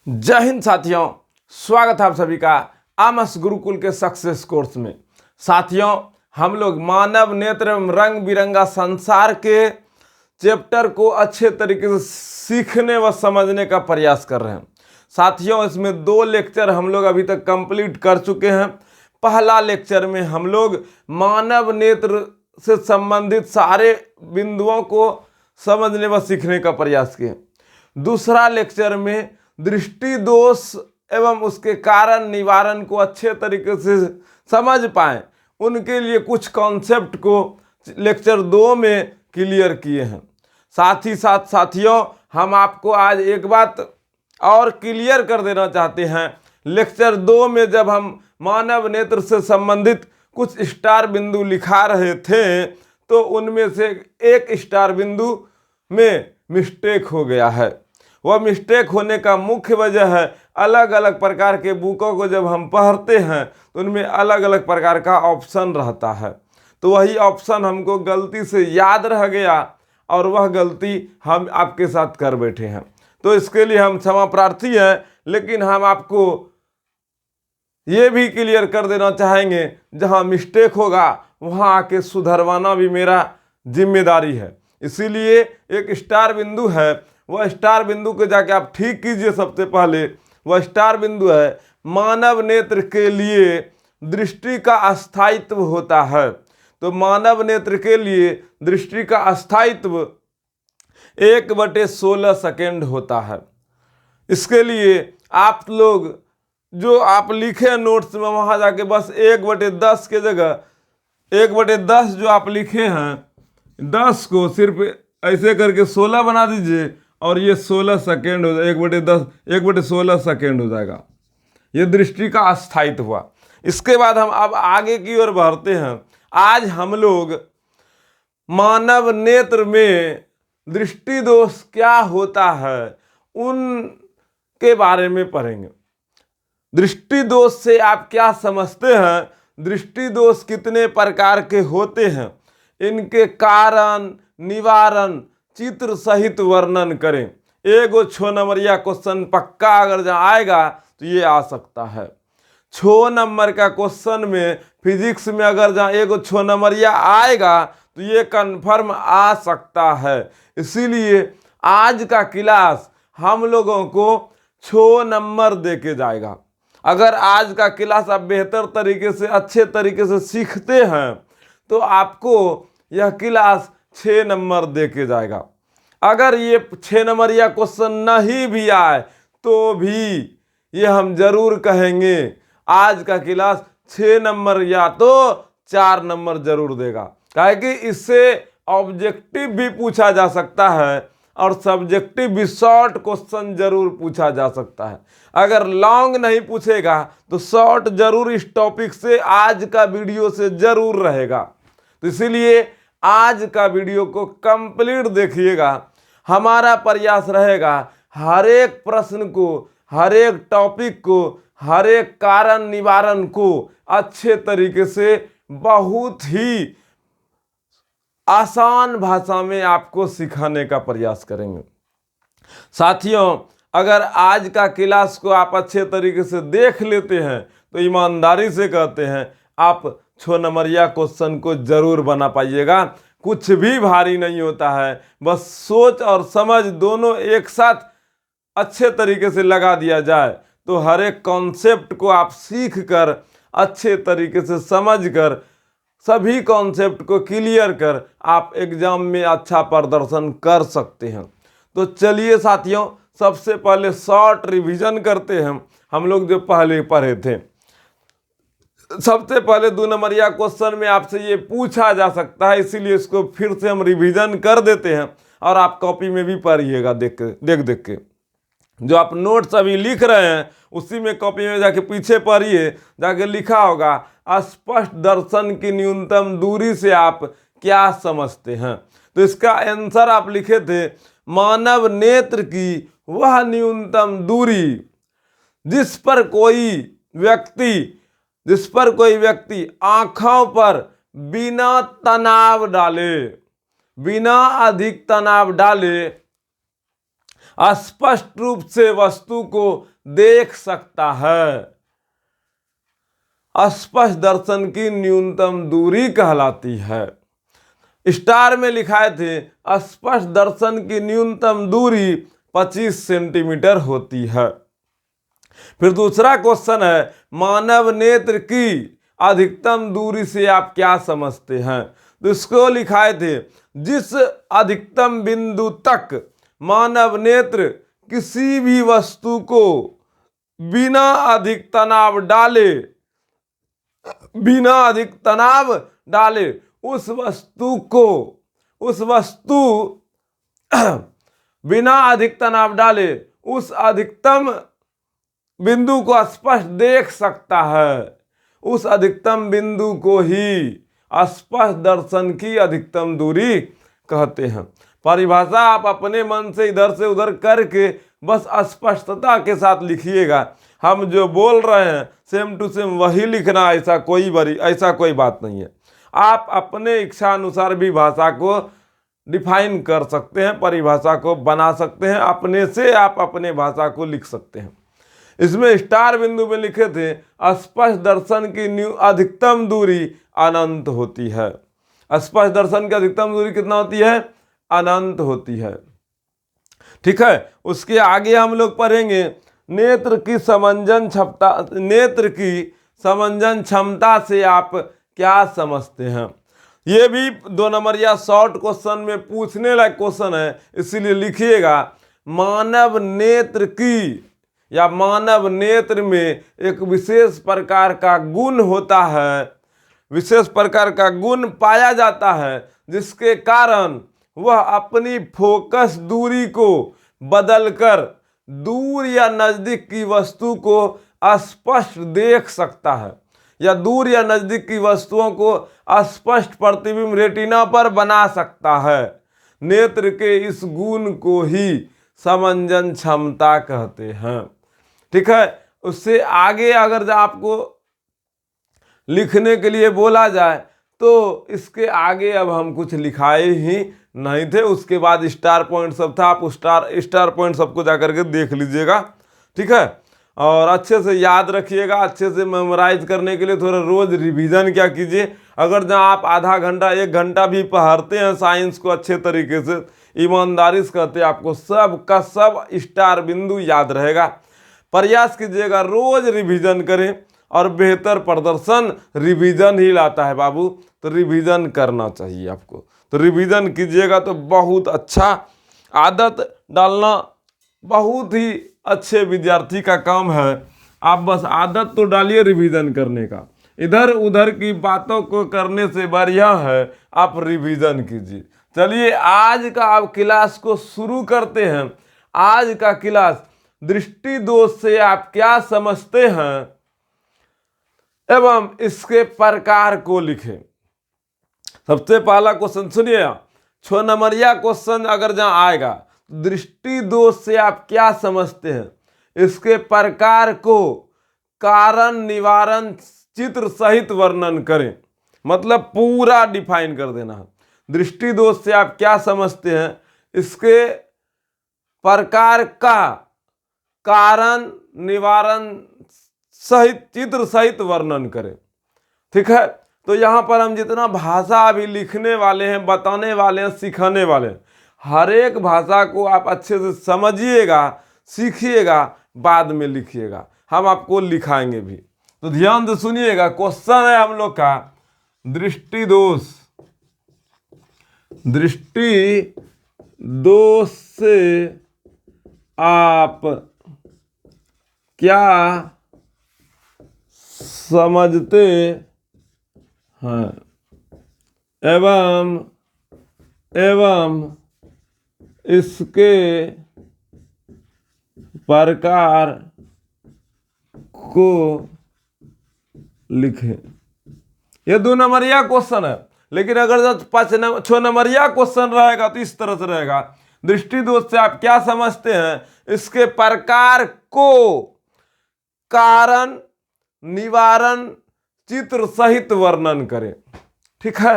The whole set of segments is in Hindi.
जय हिंद साथियों, स्वागत है आप सभी का आमस गुरुकुल के सक्सेस कोर्स में। साथियों, हम लोग मानव नेत्र एवं रंग बिरंगा संसार के चैप्टर को अच्छे तरीके से सीखने व समझने का प्रयास कर रहे हैं। साथियों, इसमें 2 लेक्चर हम लोग अभी तक कंप्लीट कर चुके हैं। पहला लेक्चर में हम लोग मानव नेत्र से संबंधित सारे बिंदुओं को समझने व सीखने का प्रयास किए। दूसरा लेक्चर में दृष्टि दोष एवं उसके कारण निवारण को अच्छे तरीके से समझ पाएं, उनके लिए कुछ कॉन्सेप्ट को लेक्चर 2 में क्लियर किए हैं। साथ ही साथ साथियों, हम आपको आज एक बात और क्लियर कर देना चाहते हैं। लेक्चर 2 में जब हम मानव नेत्र से संबंधित कुछ स्टार बिंदु लिखा रहे थे, तो उनमें से एक स्टार बिंदु में मिस्टेक हो गया है। वह मिस्टेक होने का मुख्य वजह है, अलग अलग प्रकार के बुकों को जब हम पढ़ते हैं तो उनमें अलग अलग प्रकार का ऑप्शन रहता है। तो वही ऑप्शन हमको गलती से याद रह गया और वह गलती हम आपके साथ कर बैठे हैं। तो इसके लिए हम क्षमा प्रार्थी हैं, लेकिन हम आपको ये भी क्लियर कर देना चाहेंगे, जहाँ मिस्टेक होगा वहाँ आके सुधरवाना भी मेरा जिम्मेदारी है। इसीलिए एक स्टार बिंदु है, वह स्टार बिंदु को जाके आप ठीक कीजिए। सबसे पहले वह स्टार बिंदु है, मानव नेत्र के लिए दृष्टि का अस्थायित्व होता है। तो मानव नेत्र के लिए दृष्टि का अस्थायित्व 1/16 सेकेंड होता है। इसके लिए आप लोग जो आप लिखे नोट्स में, वहां जाके बस 1/10 के जगह 1/10 जो आप लिखे हैं, 10 को सिर्फ ऐसे करके 16 बना दीजिए और ये 16 सेकेंड हो जाएगा। 1/10 1/16 सेकेंड हो जाएगा। ये दृष्टि का अस्थायित्व हुआ। इसके बाद हम अब आगे की ओर बढ़ते हैं। आज हम लोग मानव नेत्र में दृष्टि दोष क्या होता है उनके बारे में पढ़ेंगे। दृष्टि दोष से आप क्या समझते हैं, दृष्टि दोष कितने प्रकार के होते हैं, इनके कारण निवारण चित्र सहित वर्णन करें। एगो 6 नंबरिया क्वेश्चन पक्का अगर जहाँ आएगा तो ये आ सकता है। 6 नंबर का क्वेश्चन में फिजिक्स में अगर जहाँ एगो 6 नंबरिया आएगा तो ये कंफर्म आ सकता है। इसीलिए आज का क्लास हम लोगों को 6 नंबर दे के जाएगा। अगर आज का क्लास आप बेहतर तरीके से अच्छे तरीके से सीखते हैं तो आपको यह क्लास 6 नंबर दे के जाएगा। अगर ये 6 नंबर या क्वेश्चन नहीं भी आए तो भी ये हम जरूर कहेंगे आज का क्लास 6 नंबर या तो 4 नंबर जरूर देगा। काहे कि इससे ऑब्जेक्टिव भी पूछा जा सकता है और सब्जेक्टिव भी शॉर्ट क्वेश्चन जरूर पूछा जा सकता है। अगर लॉन्ग नहीं पूछेगा तो शॉर्ट जरूर इस टॉपिक से आज का वीडियो से जरूर रहेगा। तो इसीलिए आज का वीडियो को कंप्लीट देखिएगा। हमारा प्रयास रहेगा हर एक प्रश्न को, हर एक टॉपिक को, हर एक कारण निवारण को अच्छे तरीके से बहुत ही आसान भाषा में आपको सिखाने का प्रयास करेंगे। साथियों, अगर आज का क्लास को आप अच्छे तरीके से देख लेते हैं तो ईमानदारी से कहते हैं आप 6 नंबरिया क्वेश्चन को जरूर बना पाइएगा। कुछ भी भारी नहीं होता है, बस सोच और समझ दोनों एक साथ अच्छे तरीके से लगा दिया जाए तो हर एक कॉन्सेप्ट को आप सीख कर अच्छे तरीके से समझ कर सभी कॉन्सेप्ट को क्लियर कर आप एग्जाम में अच्छा प्रदर्शन कर सकते हैं। तो चलिए साथियों, सबसे पहले शॉर्ट रिवीजन करते हैं। हम लोग जो पहले पढ़े थे, सबसे पहले 2 नंबरिया क्वेश्चन में आपसे ये पूछा जा सकता है, इसीलिए इसको फिर से हम रिवीजन कर देते हैं और आप कॉपी में भी पढ़िएगा देख के। जो आप नोट्स अभी लिख रहे हैं उसी में कॉपी में जाके पीछे पढ़िए, जाके लिखा होगा स्पष्ट दर्शन की न्यूनतम दूरी से आप क्या समझते हैं। तो इसका आंसर आप लिखे थे, मानव नेत्र की वह न्यूनतम दूरी जिस पर कोई व्यक्ति आंखों पर बिना तनाव डाले, बिना अधिक तनाव डाले स्पष्ट रूप से वस्तु को देख सकता है। स्पष्ट दर्शन की न्यूनतम दूरी कहलाती है। स्टार में लिखाए थे स्पष्ट दर्शन की न्यूनतम दूरी 25 सेंटीमीटर होती है। फिर दूसरा क्वेश्चन है, मानव नेत्र की अधिकतम दूरी से आप क्या समझते हैं? तो इसको लिखाए थे, जिस अधिकतम बिंदु तक मानव नेत्र किसी भी वस्तु को बिना अधिक तनाव डाले उस वस्तु बिना अधिक तनाव डाले उस अधिकतम बिंदु को स्पष्ट देख सकता है। उस अधिकतम बिंदु को ही स्पष्ट दर्शन की अधिकतम दूरी कहते हैं। परिभाषा आप अपने मन से इधर से उधर करके बस स्पष्टता के साथ लिखिएगा। हम जो बोल रहे हैं सेम टू सेम वही लिखना, ऐसा कोई बात नहीं है। आप अपने इच्छा अनुसार भी भाषा को डिफाइन कर सकते हैं, परिभाषा को बना सकते हैं, अपने से आप अपने भाषा को लिख सकते हैं। इसमें स्टार बिंदु में लिखे थे स्पष्ट दर्शन की अधिकतम दूरी अनंत होती है। स्पष्ट दर्शन की अधिकतम दूरी कितना होती है? अनंत होती है। ठीक है, उसके आगे हम लोग पढ़ेंगे नेत्र की समंजन क्षमता से आप क्या समझते हैं। ये भी 2 नंबरिया शॉर्ट क्वेश्चन में पूछने लायक क्वेश्चन है, इसीलिए लिखिएगा मानव नेत्र की या मानव नेत्र में एक विशेष प्रकार का गुण होता है, विशेष प्रकार का गुण पाया जाता है, जिसके कारण वह अपनी फोकस दूरी को बदलकर दूर या नजदीक की वस्तु को स्पष्ट देख सकता है, या दूर या नजदीक की वस्तुओं को स्पष्ट प्रतिबिंब रेटिना पर बना सकता है। नेत्र के इस गुण को ही समंजन क्षमता कहते हैं। ठीक है, उससे आगे अगर आपको लिखने के लिए बोला जाए तो इसके आगे अब हम कुछ लिखाए ही नहीं थे। उसके बाद स्टार पॉइंट सब था, आप स्टार पॉइंट सबको जाकर के देख लीजिएगा। ठीक है, और अच्छे से याद रखिएगा। अच्छे से मेमोराइज करने के लिए थोड़ा रोज रिवीजन क्या कीजिए। अगर जहाँ आप आधा घंटा 1 घंटा भी पढ़ते हैं साइंस को अच्छे तरीके से, ईमानदारी से कहते हैं, आपको सब का सब स्टार बिंदु याद रहेगा। प्रयास कीजिएगा, रोज रिवीजन करें, और बेहतर प्रदर्शन रिवीजन ही लाता है बाबू। तो रिवीजन करना चाहिए आपको, तो रिवीजन कीजिएगा तो बहुत अच्छा। आदत डालना बहुत ही अच्छे विद्यार्थी का काम है। आप बस आदत तो डालिए रिवीजन करने का, इधर उधर की बातों को करने से बढ़िया है आप रिवीजन कीजिए। चलिए आज का आप क्लास को शुरू करते हैं। आज का क्लास दृष्टि दोष से आप क्या समझते हैं एवं इसके प्रकार को लिखें। सबसे पहला क्वेश्चन सुनिए, 6 नंबरिया क्वेश्चन अगर जहां आएगा, दृष्टि दोष से आप क्या समझते हैं, इसके प्रकार को कारण निवारण चित्र सहित वर्णन करें। मतलब पूरा डिफाइन कर देना है। दृष्टि दोष से आप क्या समझते हैं, इसके प्रकार का कारण निवारण सहित चित्र सहित वर्णन करें। ठीक है, तो यहाँ पर हम जितना भाषा अभी लिखने वाले हैं, बताने वाले हैं, सिखाने वाले हैं, हर एक भाषा को आप अच्छे से समझिएगा, सीखिएगा, बाद में लिखिएगा। हम आपको लिखाएंगे भी, तो ध्यान से सुनिएगा। क्वेश्चन है हम लोग का दृष्टि दोष। दृष्टि दोष से आप क्या समझते हैं एवं इसके प्रकार को लिखें। ये 2 नंबरिया क्वेश्चन है, लेकिन अगर 6 नंबरिया क्वेश्चन रहेगा तो इस तरह से रहेगा। दृष्टि दोष से आप क्या समझते हैं, इसके प्रकार को कारण निवारण चित्र सहित वर्णन करें। ठीक है,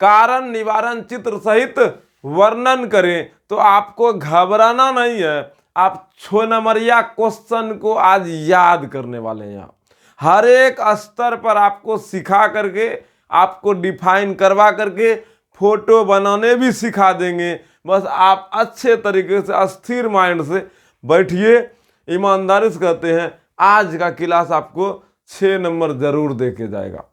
कारण निवारण चित्र सहित वर्णन करें। तो आपको घबराना नहीं है। आप 6 नंबरिया क्वेश्चन को आज याद करने वाले हैं। आप हर एक स्तर पर आपको सिखा करके, आपको डिफाइन करवा करके फोटो बनाने भी सिखा देंगे। बस आप अच्छे तरीके से स्थिर माइंड से बैठिए। ईमानदारी से कहते हैं आज का क्लास आपको 6 नंबर जरूर दे के जाएगा।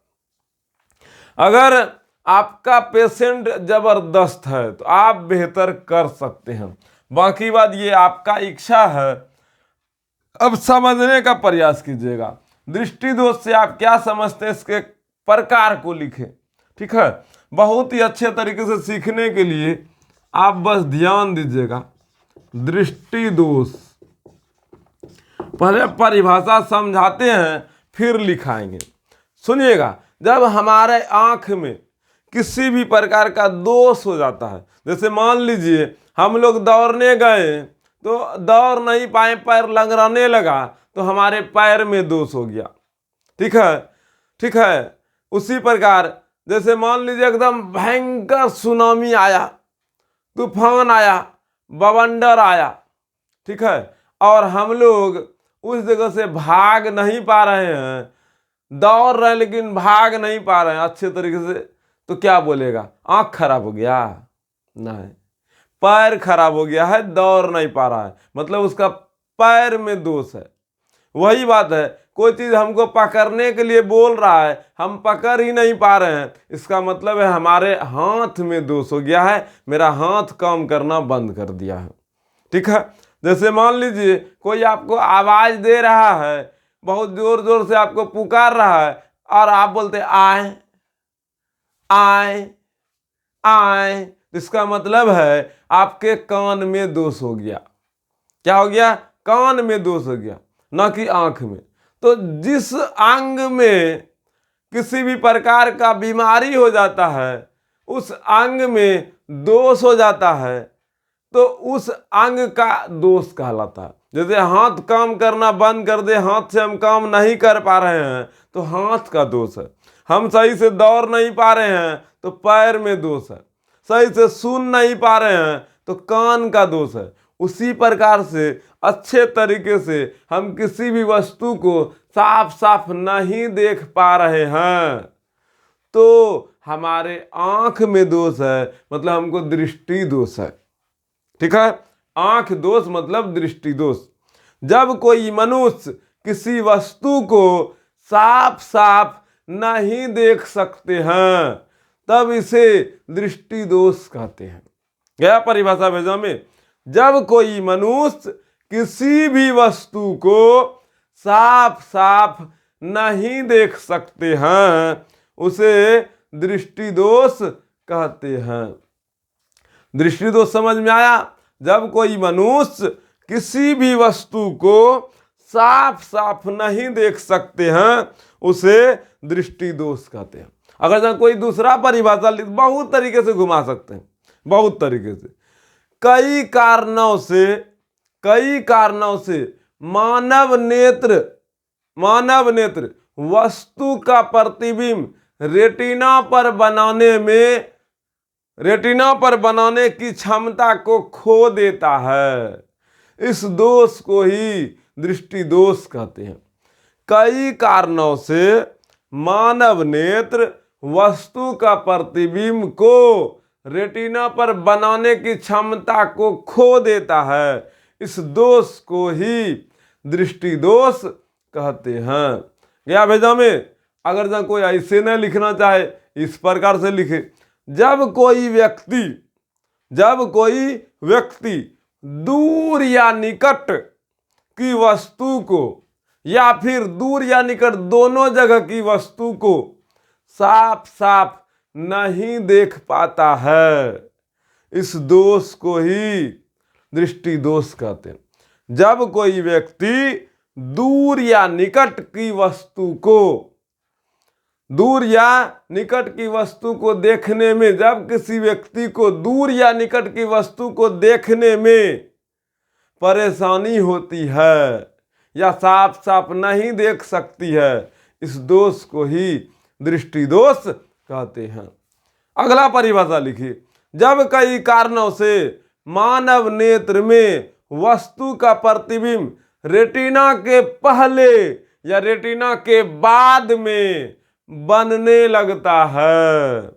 अगर आपका पेशेंट जबरदस्त है तो आप बेहतर कर सकते हैं, बाकी बात ये आपका इच्छा है। अब समझने का प्रयास कीजिएगा। दृष्टि दोष से आप क्या समझते हैं, इसके प्रकार को लिखें। ठीक है, बहुत ही अच्छे तरीके से सीखने के लिए आप बस ध्यान दीजिएगा। दृष्टि दोष पहले परिभाषा समझाते हैं फिर लिखाएंगे। सुनिएगा, जब हमारे आंख में किसी भी प्रकार का दोष हो जाता है, जैसे मान लीजिए हम लोग दौड़ने गए तो दौड़ नहीं पाए, पैर लंगड़ाने लगा तो हमारे पैर में दोष हो गया। ठीक है, ठीक है। उसी प्रकार जैसे मान लीजिए एकदम भयंकर सुनामी आया, तूफान आया, बवंडर आया, ठीक है, और हम लोग उस जगह से भाग नहीं पा रहे हैं, दौड़ रहे हैं लेकिन भाग नहीं पा रहे हैं अच्छे तरीके से, तो क्या बोलेगा? आंख खराब हो गया? नहीं, पैर खराब हो गया है, दौड़ नहीं पा रहा है, मतलब उसका पैर में दोष है। वही बात है, कोई चीज हमको पकड़ने के लिए बोल रहा है, हम पकड़ ही नहीं पा रहे हैं, इसका मतलब है हमारे हाथ में दोष हो गया है, मेरा हाथ काम करना बंद कर दिया है। ठीक है, जैसे मान लीजिए कोई आपको आवाज दे रहा है, बहुत जोर जोर से आपको पुकार रहा है, और आप बोलते आए आए आए, इसका मतलब है आपके कान में दोष हो गया। क्या हो गया? कान में दोष हो गया, ना कि आंख में। तो जिस अंग में किसी भी प्रकार का बीमारी हो जाता है, उस अंग में दोष हो जाता है, तो उस अंग का दोष कहलाता है। जैसे हाथ काम करना बंद कर दे, हाथ से हम काम नहीं कर पा रहे हैं तो हाथ का दोष है। हम सही से दौड़ नहीं पा रहे हैं तो पैर में दोष है। सही से सुन नहीं पा रहे हैं तो कान का दोष है। उसी प्रकार से अच्छे तरीके से हम किसी भी वस्तु को साफ साफ नहीं देख पा रहे हैं तो हमारे आंख में दोष है, मतलब हमको दृष्टि दोष है। ठीक है, आंख दोष मतलब दृष्टि दोष। जब कोई मनुष्य किसी वस्तु को साफ साफ नहीं देख सकते हैं तब इसे दृष्टि दोष कहते हैं। गया परिभाषा भेजा में? जब कोई मनुष्य किसी भी वस्तु को साफ साफ नहीं देख सकते हैं उसे दृष्टि दोष कहते हैं। दृष्टि दोष समझ में आया? जब कोई मनुष्य किसी भी वस्तु को साफ साफ नहीं देख सकते हैं उसे दृष्टि दोष कहते हैं। अगर कोई दूसरा परिभाषा बहुत तरीके से घुमा सकते हैं, बहुत तरीके से। कई कारणों से मानव नेत्र वस्तु का प्रतिबिंब रेटिना पर बनाने की क्षमता को खो देता है। इस दोष को ही दृष्टि दोष कहते हैं। कई कारणों से मानव नेत्र वस्तु का प्रतिबिंब को रेटिना पर बनाने की क्षमता को खो देता है। इस दोष को ही दृष्टि दोष कहते हैं। गया भेजा में? अगर जब कोई ऐसे न लिखना चाहे, इस प्रकार से लिखे। जब कोई व्यक्ति दूर या निकट की वस्तु को या फिर दूर या निकट दोनों जगह की वस्तु को साफ साफ नहीं देख पाता है, इस दोष को ही दृष्टि दोष कहते हैं। जब कोई व्यक्ति दूर या निकट की वस्तु को देखने में, जब किसी व्यक्ति को दूर या निकट की वस्तु को देखने में परेशानी होती है या साफ साफ नहीं देख सकती है, इस दोष को ही दृष्टि दोष कहते हैं। अगला परिभाषा लिखिए। जब कई कारणों से मानव नेत्र में वस्तु का प्रतिबिंब रेटिना के पहले या रेटिना के बाद में बनने लगता है।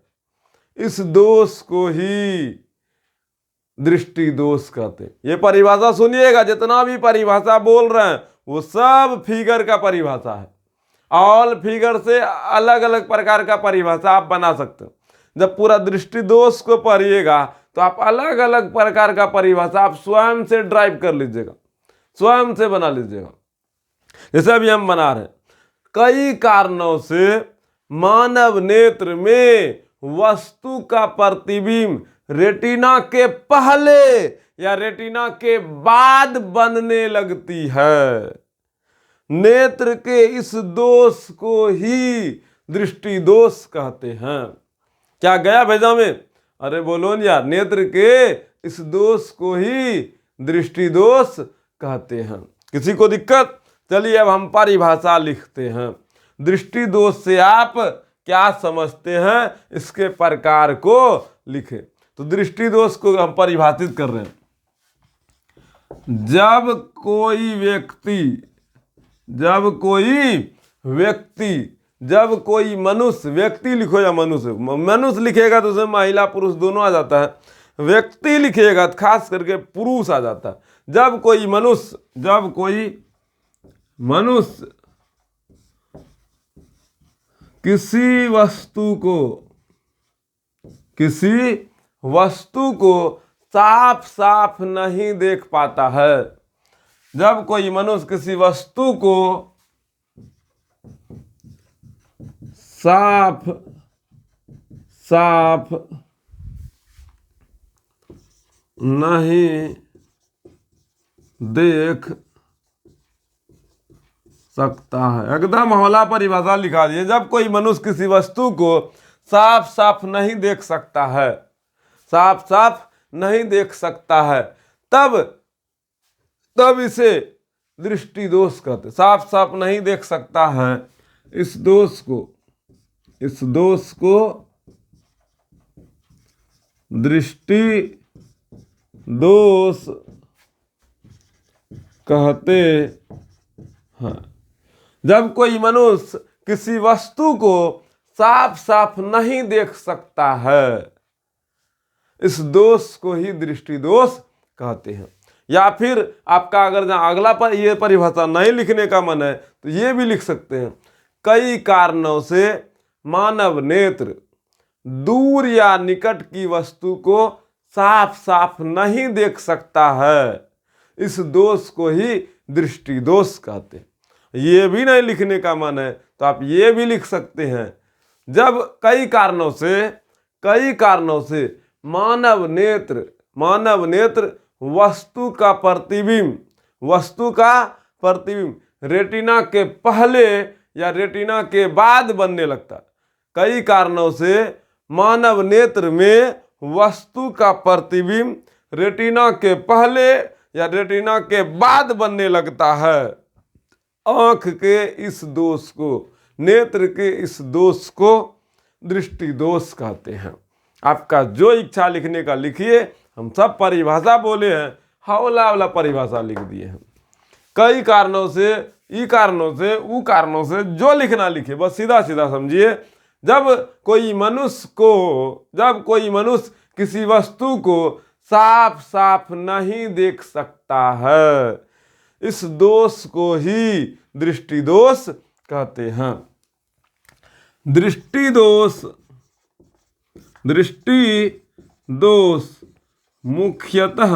इस दोष को ही दृष्टि दोष कहते हैं। ये परिभाषा सुनिएगा, जितना भी परिभाषा बोल रहे हैं वो सब फिगर का परिभाषा है। ऑल फिगर से अलग अलग प्रकार का परिभाषा आप बना सकते हो। जब पूरा दृष्टि दोष को पढ़िएगा तो आप अलग अलग प्रकार का परिभाषा आप स्वयं से ड्राइव कर लीजिएगा, स्वयं से बना लीजिएगा। जैसे अभी हम बना रहे हैं, कई कारणों से मानव नेत्र में वस्तु का प्रतिबिंब रेटिना के पहले या रेटिना के बाद बनने लगती है। नेत्र के इस दोष को ही दृष्टि दोष कहते हैं। क्या गया भेजा में? अरे बोलो न यार, नेत्र के इस दोष को ही दृष्टि दोष कहते हैं। किसी को दिक्कत? चलिए अब हम परिभाषा लिखते हैं। दृष्टि दोष से आप क्या समझते हैं, इसके प्रकार को लिखें। तो दृष्टि दोष को हम परिभाषित कर रहे हैं। जब कोई मनुष्य, व्यक्ति लिखो या मनुष्य लिखेगा तो उसमें महिला पुरुष दोनों आ जाता है, व्यक्ति लिखिएगा तो खास करके पुरुष आ जाता है। जब कोई मनुष्य किसी वस्तु को साफ साफ नहीं देख पाता है, जब कोई मनुष्य किसी वस्तु को साफ नहीं देख सकता है, एकदम हौला परिभाषा लिखा दिए। जब कोई मनुष्य किसी वस्तु को साफ साफ नहीं देख सकता है, साफ साफ नहीं देख सकता है, तब इसे दृष्टि दोष कहते। साफ साफ नहीं देख सकता है, इस दोष को दृष्टि दोष कहते हैं। जब कोई मनुष्य किसी वस्तु को साफ साफ नहीं देख सकता है, इस दोष को ही दृष्टि दोष कहते हैं। या फिर आपका अगर अगला पर ये परिभाषा नहीं लिखने का मन है तो ये भी लिख सकते हैं। कई कारणों से मानव नेत्र दूर या निकट की वस्तु को साफ साफ नहीं देख सकता है, इस दोष को ही दृष्टि दोष कहते हैं। ये भी नहीं लिखने का मन है तो आप ये भी लिख सकते हैं। जब कई कारणों से मानव नेत्र वस्तु का प्रतिबिंब रेटिना के पहले या रेटिना के बाद बनने लगता है। कई कारणों से मानव नेत्र में वस्तु का प्रतिबिंब रेटिना के पहले या रेटिना के बाद बनने लगता है। आंख के इस दोष को, नेत्र के इस दोष को दृष्टि दोष कहते हैं। आपका जो इच्छा लिखने का लिखिए, हम सब परिभाषा बोले हैं, हौला वाला परिभाषा लिख दिए हैं। कई कारणों से, ई कारणों से, ऊ कारणों से, जो लिखना लिखे, बस सीधा सीधा समझिए। जब कोई मनुष्य किसी वस्तु को साफ साफ नहीं देख सकता है, इस दोष को ही दृष्टि दोष कहते हैं। दृष्टि दोष मुख्यतः,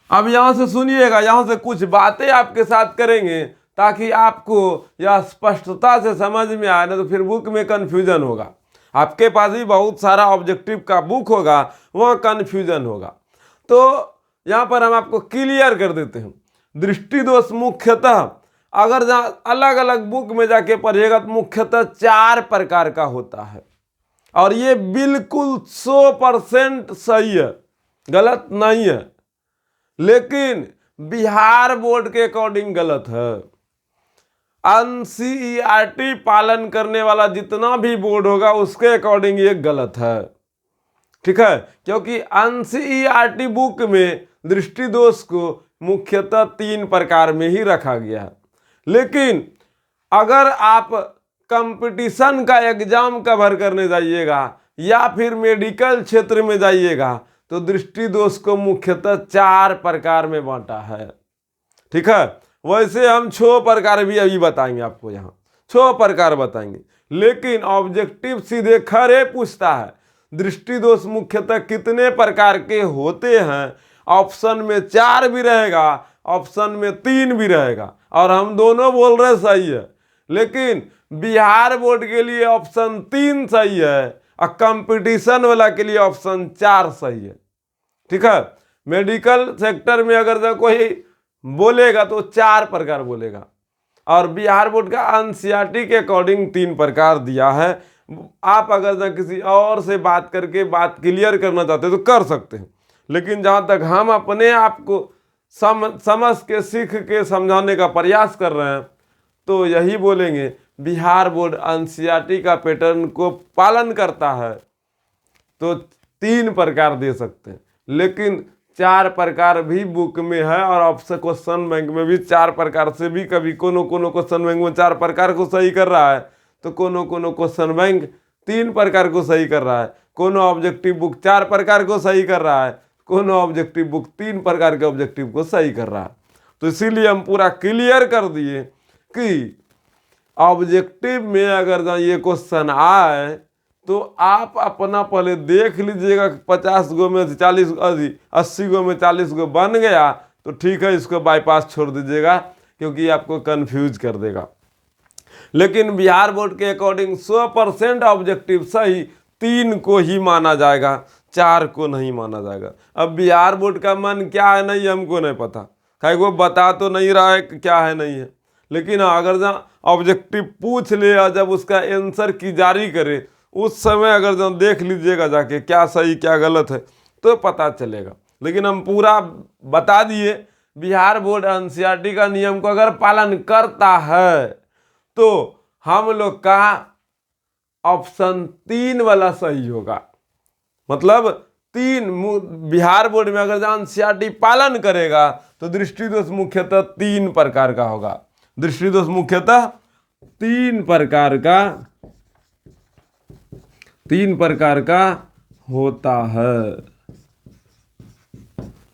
अब यहां से सुनिएगा, यहां से कुछ बातें आपके साथ करेंगे ताकि आपको यह स्पष्टता से समझ में आए, ना तो फिर बुक में कन्फ्यूजन होगा। आपके पास भी बहुत सारा ऑब्जेक्टिव का बुक होगा, वहाँ कन्फ्यूजन होगा। तो यहाँ पर हम आपको क्लियर कर देते हैं। दृष्टि दोष मुख्यतः, अगर जहाँ अलग अलग बुक में जाके पढ़िएगा तो मुख्यतः 4 प्रकार का होता है, और ये बिल्कुल 100% सही है, गलत नहीं है, लेकिन बिहार बोर्ड के अकॉर्डिंग गलत है। NCERT पालन करने वाला जितना भी बोर्ड होगा उसके अकॉर्डिंग ये गलत है। ठीक है, क्योंकि एनसीईआरटी बुक में दृष्टि दोष को मुख्यतः 3 प्रकार में ही रखा गया है। लेकिन अगर आप कंपटीशन का एग्जाम कवर करने जाइएगा या फिर मेडिकल क्षेत्र में जाइएगा तो दृष्टि दोष को मुख्यतः 4 प्रकार में बांटा है। ठीक है, वैसे हम 6 प्रकार भी अभी बताएंगे आपको, यहाँ 6 प्रकार बताएंगे। लेकिन ऑब्जेक्टिव सीधे खरे पूछता है दृष्टि दोष मुख्यतः कितने प्रकार के होते हैं। ऑप्शन में 4 भी रहेगा, ऑप्शन में 3 भी रहेगा, और हम दोनों बोल रहे सही है। लेकिन बिहार बोर्ड के लिए ऑप्शन 3 सही है और कंपटीशन वाला के लिए ऑप्शन 4 सही है। ठीक है, मेडिकल सेक्टर में अगर जो कोई बोलेगा तो 4 प्रकार बोलेगा, और बिहार बोर्ड का एनसीईआरटी के अकॉर्डिंग 3 प्रकार दिया है। आप अगर जो किसी और से बात करके बात क्लियर करना चाहते हैं तो कर सकते हैं, लेकिन जहाँ तक हम अपने आप को समझ के सीख के समझाने का प्रयास कर रहे हैं तो यही बोलेंगे बिहार बोर्ड एनसीईआरटी का पैटर्न को पालन करता है तो 3 प्रकार दे सकते हैं। लेकिन 4 प्रकार भी बुक में है, और ऑप्शन क्वेश्चन बैंक में भी 4 प्रकार से भी कभी कोनो क्वेश्चन बैंक में 4 प्रकार को सही कर रहा है तो कोनो क्वेश्चन बैंक 3 प्रकार को सही कर रहा है। कोनो ऑब्जेक्टिव बुक 4 प्रकार को सही कर रहा है, कोनो ऑब्जेक्टिव बुक 3 प्रकार के ऑब्जेक्टिव को सही कर रहा है। तो इसीलिए हम पूरा क्लियर कर दिए कि ऑब्जेक्टिव में अगर ये क्वेश्चन आए तो आप अपना पहले देख लीजिएगा 50 गो में 40 80 गो में 40 गो बन गया तो ठीक है, इसको बाईपास छोड़ दीजिएगा क्योंकि आपको कंफ्यूज कर देगा। लेकिन बिहार बोर्ड के अकॉर्डिंग 100% ऑब्जेक्टिव सही 3 को ही माना जाएगा, 4 को नहीं माना जाएगा। अब बिहार बोर्ड का मन क्या है नहीं हमको नहीं पता, कहीं वो बता तो नहीं रहा है क्या है नहीं है। लेकिन अगर जहाँ ऑब्जेक्टिव पूछ ले और जब उसका आंसर की जारी करे उस समय अगर जब देख लीजिएगा जाके क्या सही क्या गलत है तो पता चलेगा। लेकिन हम पूरा बता दिए बिहार बोर्ड एनसीईआरटी का नियम को अगर पालन करता है तो हम लोग का ऑप्शन 3 वाला सही होगा। मतलब 3 बिहार बोर्ड में अगर एनसीईआरटी पालन करेगा तो दृष्टि दोष मुख्यतः 3 प्रकार का होगा। दृष्टि दोष मुख्यतः 3 प्रकार का होता है।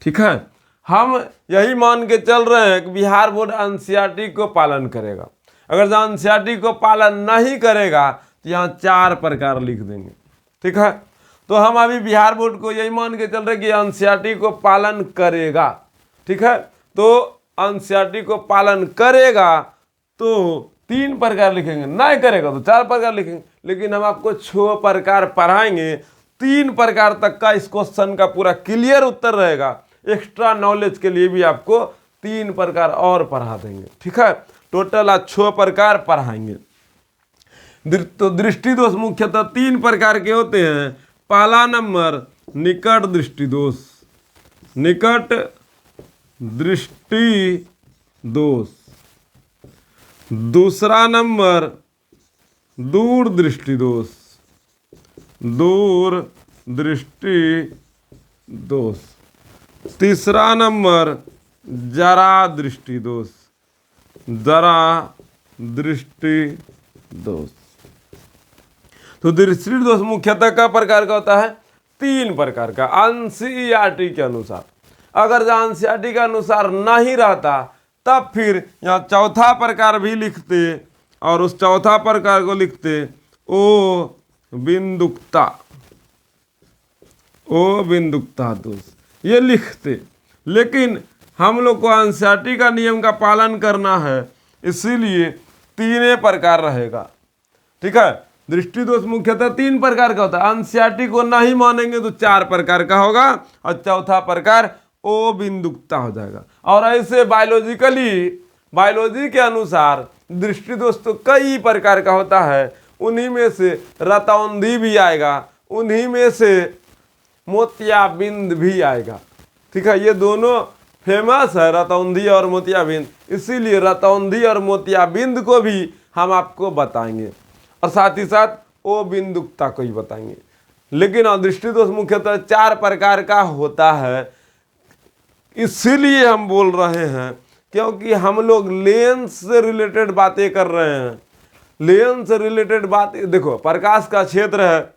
ठीक है, हम यही मान के चल रहे हैं कि बिहार बोर्ड एनसीईआरटी को पालन करेगा। अगर एनसीईआरटी को पालन नहीं करेगा तो यहाँ 4 प्रकार लिख देंगे। ठीक है, तो हम अभी बिहार बोर्ड को यही मान के चल रहे हैं कि एनसीईआरटी को पालन करेगा। ठीक है, तो एनसीईआरटी को पालन करेगा तो 3 प्रकार लिखेंगे, नहीं करेगा तो 4 प्रकार लिखेंगे। लेकिन हम आपको 6 प्रकार पढ़ाएंगे, 3 प्रकार तक का इस क्वेश्चन का पूरा क्लियर उत्तर रहेगा। एक्स्ट्रा नॉलेज के लिए भी आपको 3 प्रकार और पढ़ा देंगे। ठीक है, टोटल आज 6 प्रकार पढ़ाएंगे। तो दृष्टि दोष मुख्यतः 3 प्रकार के होते हैं। पहला नंबर निकट दृष्टि दोष, निकट दृष्टि दोष। दूसरा नंबर दूर दृष्टि दोष, दूर दृष्टि दोष। तीसरा नंबर जरा दृष्टि दोष, जरा दृष्टि दोष। तो दृष्टि दोष मुख्यतः का प्रकार का होता है 3 प्रकार का एनसीईआरटी के अनुसार। अगर एनसीईआरटी के अनुसार नहीं रहता तब फिर यहाँ 4था प्रकार भी लिखते और उस 4था प्रकार को लिखते ओ बिंदुकता, ओ बिंदुकता दोष, ये लिखते। लेकिन हम लोग को एनसीईआरटी का नियम का पालन करना है, इसीलिए 3 प्रकार रहेगा। ठीक है, दृष्टि दोष मुख्यतः 3 प्रकार का होता है। एनसीईआरटी को नहीं मानेंगे तो 4 प्रकार का होगा और 4था प्रकार ओ बिंदुकता हो जाएगा। और ऐसे बायोलॉजी के अनुसार दृष्टि दोष तो कई प्रकार का होता है, उन्हीं में से रतौंधी भी आएगा, उन्हीं में से मोतियाबिंद भी आएगा। ठीक है, ये दोनों फेमस है, रतौंधी और मोतियाबिंद, इसीलिए रतौंधी और मोतियाबिंद को भी हम आपको बताएंगे और साथ ही साथ ओ बिंदुकता को ही बताएंगे। लेकिन दृष्टि दोष मुख्यतः 4 प्रकार का होता है। इसीलिए हम बोल रहे हैं क्योंकि हम लोग लेंस से रिलेटेड बातें कर रहे हैं। लेंस से रिलेटेड बात, देखो प्रकाश का क्षेत्र है,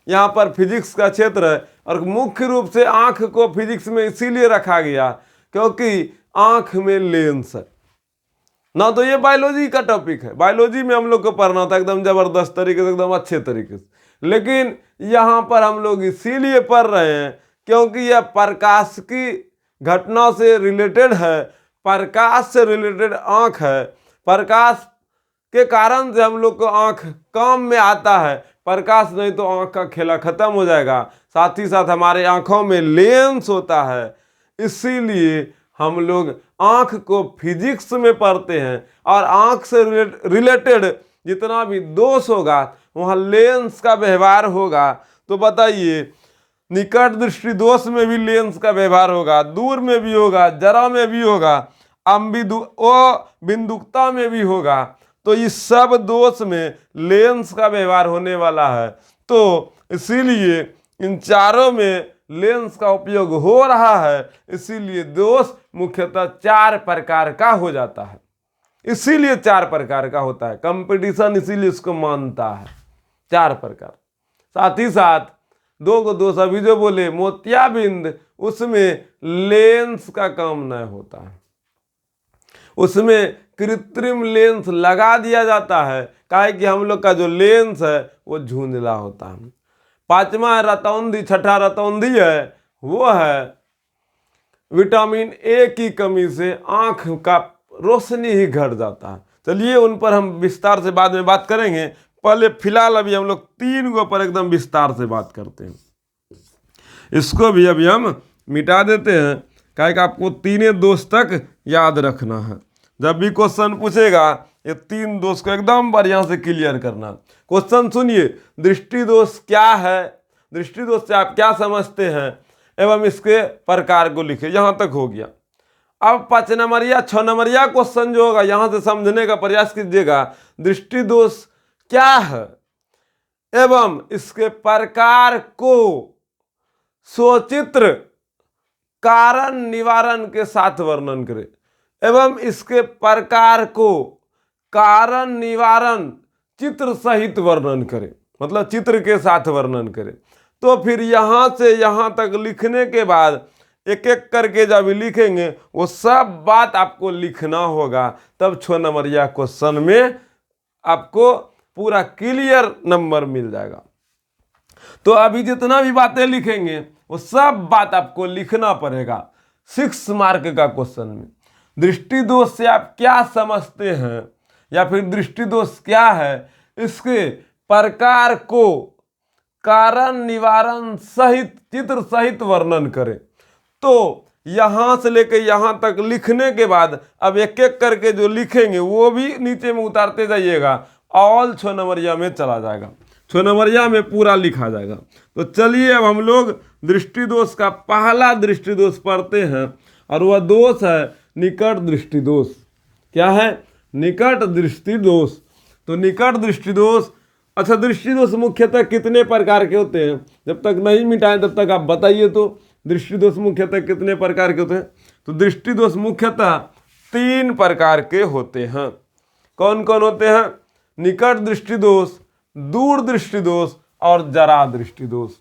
यहाँ पर फिजिक्स का क्षेत्र है, और मुख्य रूप से आंख को फिजिक्स में इसीलिए रखा गया क्योंकि आंख में लेंस है ना। तो ये बायोलॉजी का टॉपिक है, बायोलॉजी में हम लोग को पढ़ना था एकदम जबरदस्त तरीके से, एकदम अच्छे तरीके से। लेकिन यहाँ पर हम लोग इसीलिए पढ़ रहे हैं क्योंकि यह प्रकाश की घटना से रिलेटेड है, प्रकाश से रिलेटेड आंख है। प्रकाश के कारण से हम लोग को आंख काम में आता है, प्रकाश नहीं तो आंख का खेला खत्म हो जाएगा। साथ ही साथ हमारे आंखों में लेंस होता है, इसीलिए हम लोग आंख को फिजिक्स में पढ़ते हैं। और आंख से रिलेटेड जितना भी दोष होगा वहाँ लेंस का व्यवहार होगा। तो बताइए, निकट दृष्टि दोष में भी लेंस का व्यवहार होगा, दूर में भी होगा, जरा में भी होगा, बिंदुकता में भी होगा। तो इस सब दोष में लेंस का व्यवहार होने वाला है। तो इसीलिए इन चारों में लेंस का उपयोग हो रहा है, इसीलिए दोष मुख्यतः 4 प्रकार का हो जाता है। इसीलिए 4 प्रकार का होता है, कंपटीशन इसीलिए इसको मानता है 4 प्रकार। साथ ही साथ 2 को दोष अभी जो बोले मोतियाबिंद, उसमें लेंस का काम नहीं होता है, उसमें कृत्रिम लेंस लगा दिया जाता है। काहे कि हम लोग का जो लेंस है वो झुंझला होता है। 5वां रतौंधी, 6ठा रतौंधी है, वो है विटामिन ए की कमी से आंख का रोशनी ही घट जाता है। चलिए उन पर हम विस्तार से बाद में बात करेंगे, पहले फिलहाल अभी हम लोग 3 को पर एकदम विस्तार से बात करते हैं। इसको भी अभी हम मिटा देते हैं, काहे कि आपको 3 दोष तक याद रखना है। जब भी क्वेश्चन पूछेगा ये 3 दोष को एकदम बढ़िया से क्लियर करना। क्वेश्चन सुनिए, दृष्टि दोष क्या है, दृष्टि दोष से आप क्या समझते हैं, एवं इसके प्रकार को लिखे। यहाँ तक हो गया। अब 5 नंबरिया 6 नंबरिया क्वेश्चन जो होगा यहाँ से समझने का प्रयास कीजिएगा। दृष्टि दोष क्या है एवं इसके प्रकार को सचित्र कारण निवारण के साथ वर्णन करें, एवं इसके प्रकार को कारण निवारण चित्र सहित वर्णन करें, मतलब चित्र के साथ वर्णन करें। तो फिर यहाँ से यहाँ तक लिखने के बाद एक एक करके जब लिखेंगे वो सब बात आपको लिखना होगा, तब 6 नंबरिया क्वेश्चन में आपको पूरा क्लियर नंबर मिल जाएगा। तो अभी जितना भी बातें लिखेंगे वो सब बात आपको लिखना पड़ेगा 6 मार्क का क्वेश्चन में। दृष्टि दोष से आप क्या समझते हैं या फिर दृष्टि दोष क्या है, इसके प्रकार को कारण निवारण सहित चित्र सहित वर्णन करें। तो यहां से लेकर यहां तक लिखने के बाद अब एक एक करके जो लिखेंगे वो भी नीचे में उतारते जाइएगा, ऑल 6 नंबरिया में चला जाएगा, 6 नंबरिया में पूरा लिखा जाएगा। तो चलिए अब हम लोग दृष्टि दोष का पहला दृष्टि दोष पढ़ते हैं, और वह दोष है निकट दृष्टि दोष। क्या है? निकट दृष्टि दोष। तो निकट दृष्टि दोष, अच्छा दृष्टि दोष मुख्यतः कितने प्रकार के होते हैं? जब तक नहीं मिटाएं तब तक आप बताइए तो दृष्टि दोष मुख्यतः कितने प्रकार के होते हैं? तो दृष्टि दोष मुख्यतः 3 प्रकार के होते हैं। कौन कौन होते हैं? निकट दृष्टि दोष, दूर दृष्टि दोष और जरा दृष्टि दोष।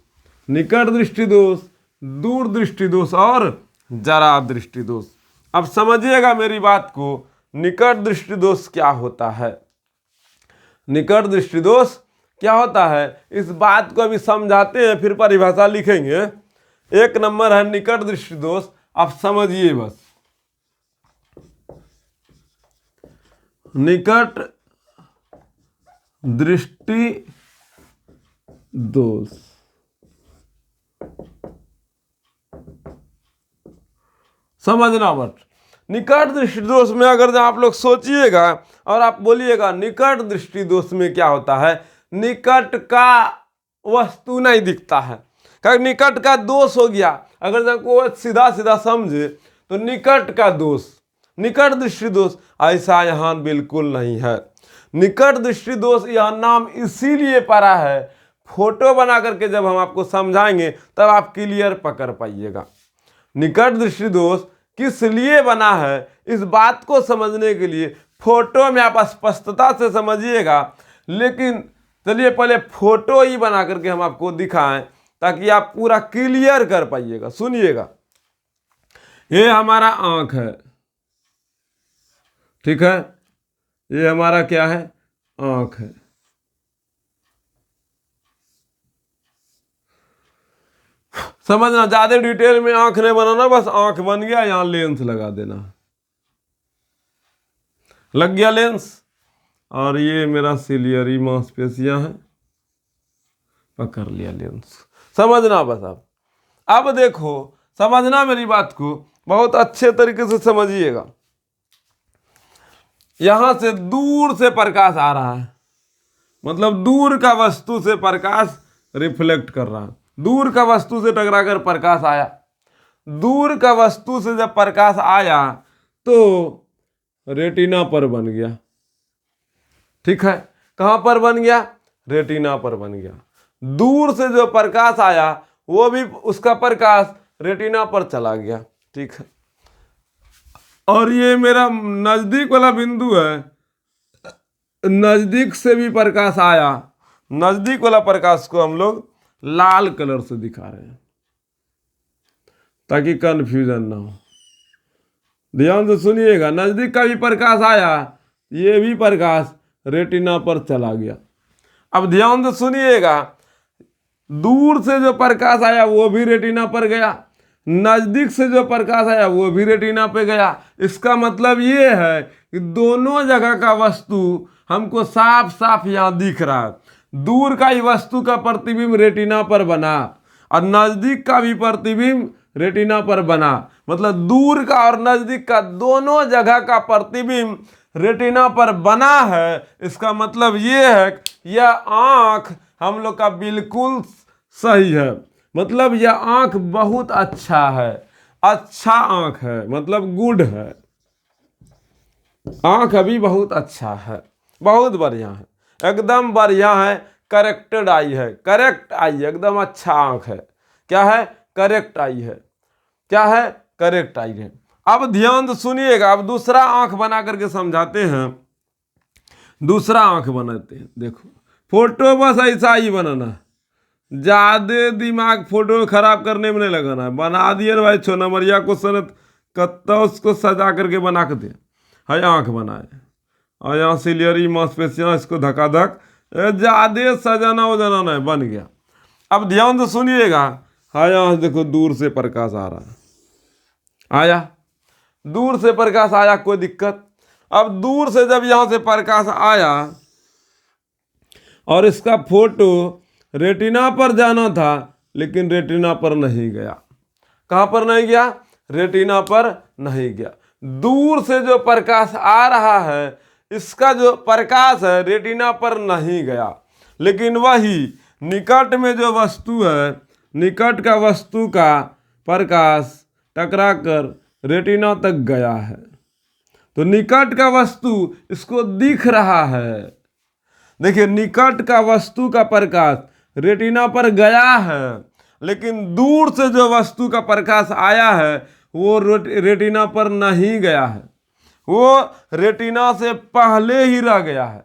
निकट दृष्टि दोष, दूर दृष्टि दोष और जरा दृष्टि दोष। अब समझिएगा मेरी बात को, निकट दृष्टि दोष क्या होता है, निकट दृष्टि दोष क्या होता है, इस बात को अभी समझाते हैं फिर परिभाषा लिखेंगे। 1 नंबर है निकट दृष्टि दोष, आप समझिए बस। निकट दृष्टि दोष समझना मत। निकट दृष्टि दोष में अगर आप लोग सोचिएगा और आप बोलिएगा निकट दृष्टि दोष में क्या होता है, निकट का वस्तु नहीं दिखता है, क्योंकि निकट का दोष हो गया। अगर कोई सीधा सीधा समझे तो निकट का दोष, निकट दृष्टि दोष ऐसा यहाँ बिल्कुल नहीं है। निकट दृष्टि दोष यह नाम इसीलिए पड़ा है, फोटो बना करके जब हम आपको समझाएंगे तब आप क्लियर पकड़ पाइएगा। निकट दृष्टि दोष किस लिए बना है, इस बात को समझने के लिए फोटो में आप स्पष्टता से समझिएगा। लेकिन चलिए पहले फोटो ही बना करके हम आपको दिखाएं ताकि आप पूरा क्लियर कर पाइएगा। सुनिएगा, ये हमारा आंख है, ठीक है, ये हमारा क्या है, आंख है। समझना, ज्यादा डिटेल में आंख नहीं बनाना, बस आंख बन गया, यहां लेंस लगा देना, लग गया लेंस। और ये मेरा सिलियरी मांसपेशियां है, पकड़ लिया लेंस। समझना बस अब देखो, समझना मेरी बात को बहुत अच्छे तरीके से समझिएगा। यहां से दूर से प्रकाश आ रहा है, मतलब दूर का वस्तु से प्रकाश रिफ्लेक्ट कर रहा है, दूर का वस्तु से टकरा कर प्रकाश आया। दूर का वस्तु से जब प्रकाश आया तो रेटिना पर बन गया, ठीक है। कहां पर बन गया, रेटिना पर बन गया। दूर से जो प्रकाश आया वो भी उसका प्रकाश रेटिना पर चला गया, ठीक है। और ये मेरा नजदीक वाला बिंदु है, नजदीक से भी प्रकाश आया। नजदीक वाला प्रकाश को हम लोग लाल कलर से दिखा रहे हैं ताकि कंफ्यूजन ना हो। ध्यान से सुनिएगा, नजदीक का भी प्रकाश आया, ये भी प्रकाश रेटिना पर चला गया। अब ध्यान से सुनिएगा, दूर से जो प्रकाश आया वो भी रेटिना पर गया, नजदीक से जो प्रकाश आया वो भी रेटिना पे गया। इसका मतलब ये है कि दोनों जगह का वस्तु हमको साफ साफ यहां दिख रहा है। दूर का ही वस्तु का प्रतिबिंब रेटिना पर बना और नजदीक का भी प्रतिबिंब रेटिना पर बना, मतलब दूर का और नजदीक का दोनों जगह का प्रतिबिंब रेटिना पर बना है। इसका मतलब ये है कि यह आंख हम लोग का बिल्कुल सही है, मतलब यह आंख बहुत अच्छा है, अच्छा आंख है, मतलब गुड है। आंख अभी बहुत अच्छा है, बहुत बढ़िया है, एकदम बढ़िया है, करेक्टेड आई है, करेक्ट आई, एकदम अच्छा आंख है। क्या है, करेक्ट आई है, क्या है, करेक्ट आई है। अब ध्यान से सुनिएगा, अब दूसरा आंख बना करके समझाते हैं। दूसरा आंख बनाते हैं, देखो फोटो बस ऐसा ही बनाना है, ज्यादा दिमाग फोटो खराब करने में नहीं लगाना है। बना दिए ना भाई, 6 नंबरिया क्वेश्चन कत्ता उसको सजा करके बना के दे। है आंख बनाए और यहाँ सिलियरी मांसपेशियां, इसको धकाधक, ज्यादा सजाना वजाना नहीं, बन गया। अब ध्यान से सुनिएगा, हाँ यहाँ से देखो दूर से प्रकाश आ रहा है, आया, दूर से प्रकाश आया, कोई दिक्कत। अब दूर से जब यहां से प्रकाश आया और इसका फोटो रेटिना पर जाना था, लेकिन रेटिना पर नहीं गया। कहां पर नहीं गया, रेटिना पर नहीं गया। दूर से जो प्रकाश आ रहा है, इसका जो प्रकाश है रेटिना पर नहीं गया, लेकिन वही निकट में जो वस्तु है, निकट का वस्तु का प्रकाश टकरा कर रेटिना तक गया है। तो निकट का वस्तु इसको दिख रहा है, देखिए निकट का वस्तु का प्रकाश रेटिना पर गया है, लेकिन दूर से जो वस्तु का प्रकाश आया है वो रेटिना पर नहीं गया है, वो रेटिना से पहले ही रह गया है।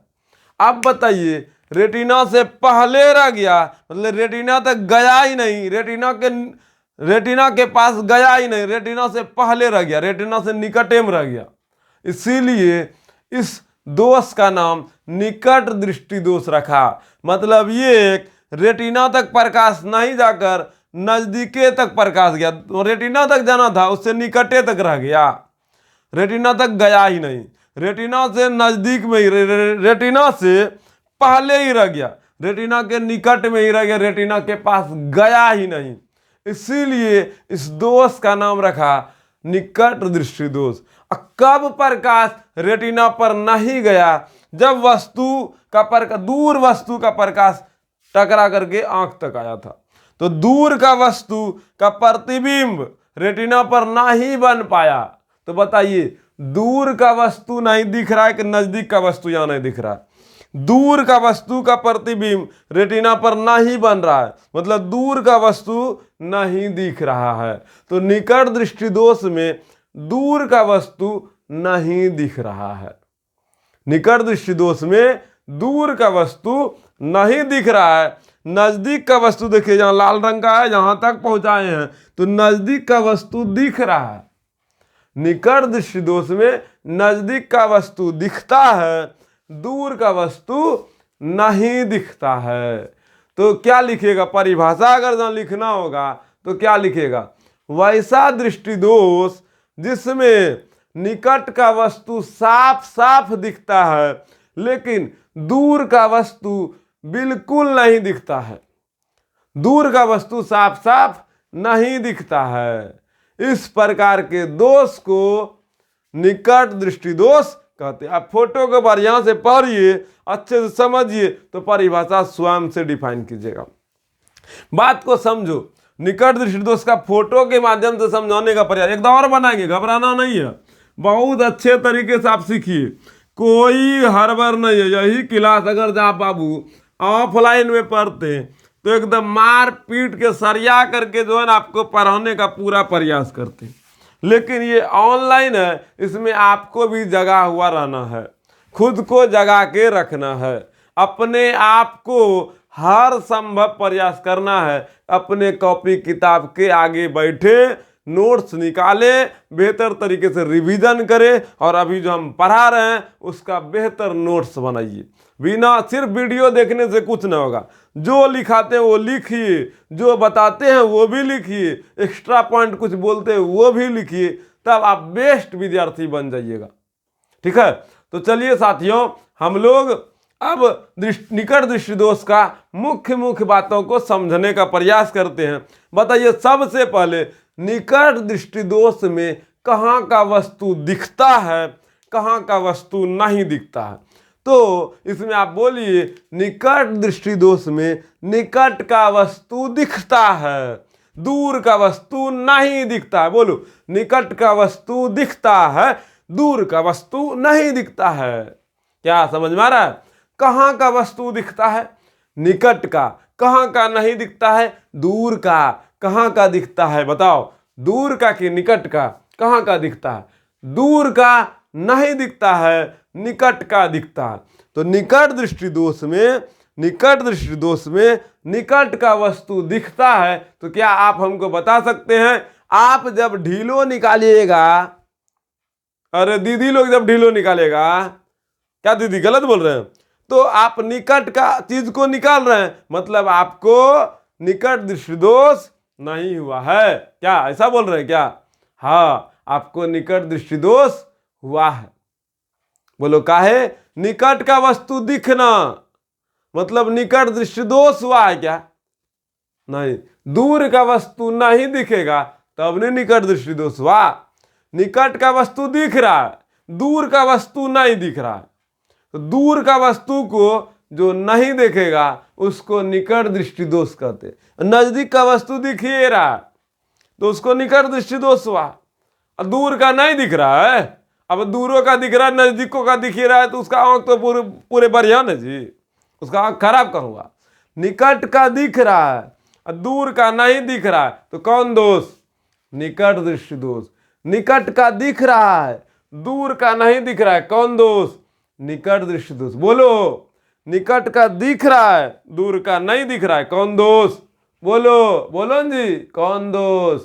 अब बताइए, रेटिना से पहले रह गया मतलब रेटिना तक गया ही नहीं, रेटिना के पास गया ही नहीं, रेटिना से पहले रह गया, रेटिना से निकटे में रह गया। इसीलिए इस दोष का नाम निकट दृष्टि दोष रखा। मतलब ये रेटिना तक प्रकाश नहीं जाकर नजदीके तक प्रकाश गया, रेटिना तक जाना था उससे निकटे तक रह गया, रेटिना तक गया ही नहीं, रेटिना से नजदीक में ही, रेटिना से पहले ही रह गया, रेटिना के निकट में ही रह गया, रेटिना के पास गया ही नहीं। इसीलिए इस दोष का नाम रखा निकट दृष्टि दोष। कब प्रकाश रेटिना पर नहीं गया, जब दूर वस्तु का प्रकाश टकरा करके आंख तक आया था। तो दूर का वस्तु का प्रतिबिंब रेटिना पर नहीं बन पाया। तो बताइए, दूर का वस्तु नहीं दिख रहा है कि नजदीक का वस्तु यहां नहीं दिख रहा है? दूर का वस्तु का प्रतिबिंब रेटिना पर नहीं बन रहा है, मतलब दूर का वस्तु नहीं दिख रहा है। तो निकट दृष्टि दोष में दूर का वस्तु नहीं दिख रहा है। निकट दृष्टि दोष में दूर का वस्तु नहीं दिख रहा है। नजदीक का वस्तु देखिए, जहां लाल रंग का है जहां तक पहुंचाए हैं तो नजदीक का वस्तु दिख रहा है। निकट दृष्टि दोष में नजदीक का वस्तु दिखता है, दूर का वस्तु नहीं दिखता है। तो क्या लिखेगा, परिभाषा अगर जहां लिखना होगा तो क्या लिखेगा, वैसा दृष्टि दोष जिसमें निकट का वस्तु साफ साफ दिखता है लेकिन दूर का वस्तु बिल्कुल नहीं दिखता है। दूर का वस्तु साफ साफ नहीं दिखता है। इस प्रकार के दोष को निकट दृष्टि दोष कहते हैं। आप फोटो को बढ़िया से पढ़िए, अच्छे से समझिए, तो परिभाषा स्वयं से डिफाइन कीजिएगा। बात को समझो। निकट दृष्टि दोष का फोटो के माध्यम से समझाने का प्रयास एक और बनाएंगे, घबराना नहीं है। बहुत अच्छे तरीके से आप सीखिए, कोई हड़बड़ नहीं है। यही क्लास अगर जहाँ बाबू ऑफलाइन में पढ़ते तो एकदम मार पीट के सरिया करके जो है ना आपको पढ़ाने का पूरा प्रयास करते, लेकिन ये ऑनलाइन है, इसमें आपको भी जगा हुआ रहना है, खुद को जगा के रखना है, अपने आप को हर संभव प्रयास करना है। अपने कॉपी किताब के आगे बैठे नोट्स निकाले, बेहतर तरीके से रिवीजन करें और अभी जो हम पढ़ा रहे हैं उसका बेहतर नोट्स बनाइए। बिना सिर्फ वीडियो देखने से कुछ ना होगा। जो लिखाते हैं वो लिखिए, जो बताते हैं वो भी लिखिए, एक्स्ट्रा पॉइंट कुछ बोलते हैं वो भी लिखिए, तब आप बेस्ट विद्यार्थी बन जाइएगा। ठीक है, तो चलिए साथियों, हम लोग अब निकट दृष्टि दोष का मुख्य मुख्य बातों को समझने का प्रयास करते हैं। बताइए, सबसे पहले निकट दृष्टि दोष में कहाँ का वस्तु दिखता है, कहाँ का वस्तु नहीं दिखता है। तो इसमें आप बोलिए, निकट दृष्टि दोष में निकट का वस्तु दिखता है, दूर का वस्तु नहीं दिखता है। बोलो, निकट का वस्तु दिखता है, दूर का वस्तु नहीं दिखता है। क्या समझ में आ रहा है? कहाँ का वस्तु दिखता है? निकट का। कहाँ का नहीं दिखता है? दूर का। कहाँ का दिखता है बताओ? दूर का कि निकट का? कहाँ का दिखता है? दूर का नहीं दिखता है, निकट का दिखता है। तो निकट दृष्टि दोष में निकट का वस्तु दिखता है। तो क्या आप हमको बता सकते हैं, आप जब ढीलो निकालिएगा, अरे दीदी लोग जब ढीलो निकालेगा, क्या दीदी गलत बोल रहे हैं? तो आप निकट का चीज को निकाल रहे हैं, मतलब आपको निकट दृष्टि दोष नहीं हुआ है। क्या ऐसा बोल रहे हैं क्या? हाँ, आपको निकट दृष्टि दोष हुआ है। बोलो काहे? निकट का वस्तु दिखना मतलब निकट दृष्टि दोष हुआ है क्या? नहीं। दूर का वस्तु नहीं दिखेगा तब नहीं निकट दृष्टि दोष हुआ। निकट का वस्तु दिख रहा है, दूर का वस्तु नहीं दिख रहा है। तो दूर का वस्तु को जो नहीं देखेगा उसको निकट दृष्टि दोष कहते हैं। नजदीक का वस्तु दिख ही रहा तो उसको निकट दृष्टि दोष हुआ। और दूर का नहीं दिख रहा है, अब दूरों का दिख रहा है, नजदीकों का दिख ही रहा है, तो उसका आंख तो पूरे बढ़िया ना जी, उसका आंख खराब कहाँ हुआ? निकट का दिख रहा है और दूर का नहीं दिख रहा है, तो कौन दोष? निकट दृष्टि दोष। निकट का दिख रहा है, दूर का नहीं दिख रहा है, कौन दोष? निकट दृष्टि दोष। बोलो, निकट का दिख रहा है, दूर का नहीं दिख रहा है, कौन दोष? बोलो बोलो जी, कौन दोष?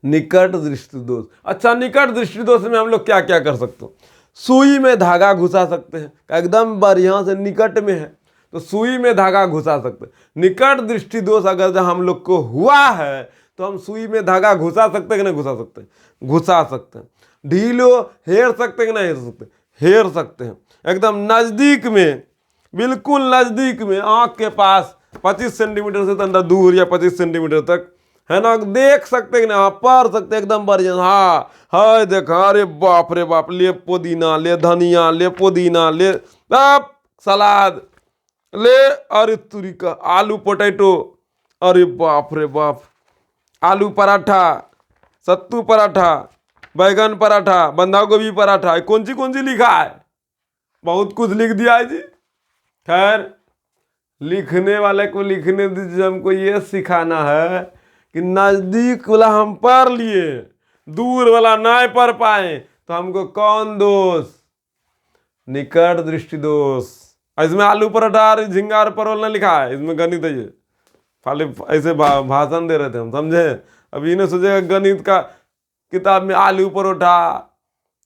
निकट दृष्टि दोष। अच्छा, निकट दृष्टि दोष में हम लोग क्या क्या कर सकते हो? सुई में धागा घुसा सकते हैं, एकदम बढ़िया से निकट में है तो सुई में धागा घुसा सकते हैं। निकट दृष्टि दोष अगर हम लोग को हुआ है तो हम सुई में धागा घुसा सकते हैं कि नहीं घुसा सकते? घुसा सकते हैं। ढीलो हेर सकते हैं कि नहीं हेर सकते? हेर सकते हैं। एकदम नजदीक में, बिल्कुल नजदीक में, आंख के पास 25 सेंटीमीटर से अंदर दूर या 25 सेंटीमीटर तक है ना, देख सकते हैं ना, पढ़ सकते एकदम बढ़िया। हाँ हाँ, देखा, अरे बाप रे बाप, ले पुदीना, ले धनिया, ले पुदीना, ले सलाद, ले, अरे तुरी का आलू पोटैटो, अरे बाप रे बाप, आलू पराठा, सत्तू पराठा, बैगन पराठा, बंधा गोभी पराठा, कौन सी लिखा है? बहुत कुछ लिख दिया है जी। खैर लिखने वाले को लिखने दीजिए, हमको ये सिखाना है कि नजदीक वाला हम पढ़ लिए, दूर वाला नहीं पढ़ पाए तो हमको कौन दोष? निकट दृष्टि दोष। इसमें आलू पराठा और झींगा और परवल नहीं लिखा है, इसमें गणित है। ये खाली ऐसे भाषण दे रहे थे हम, समझे? अभी इन्हें सोचेगा गणित का किताब में आलू परोठा,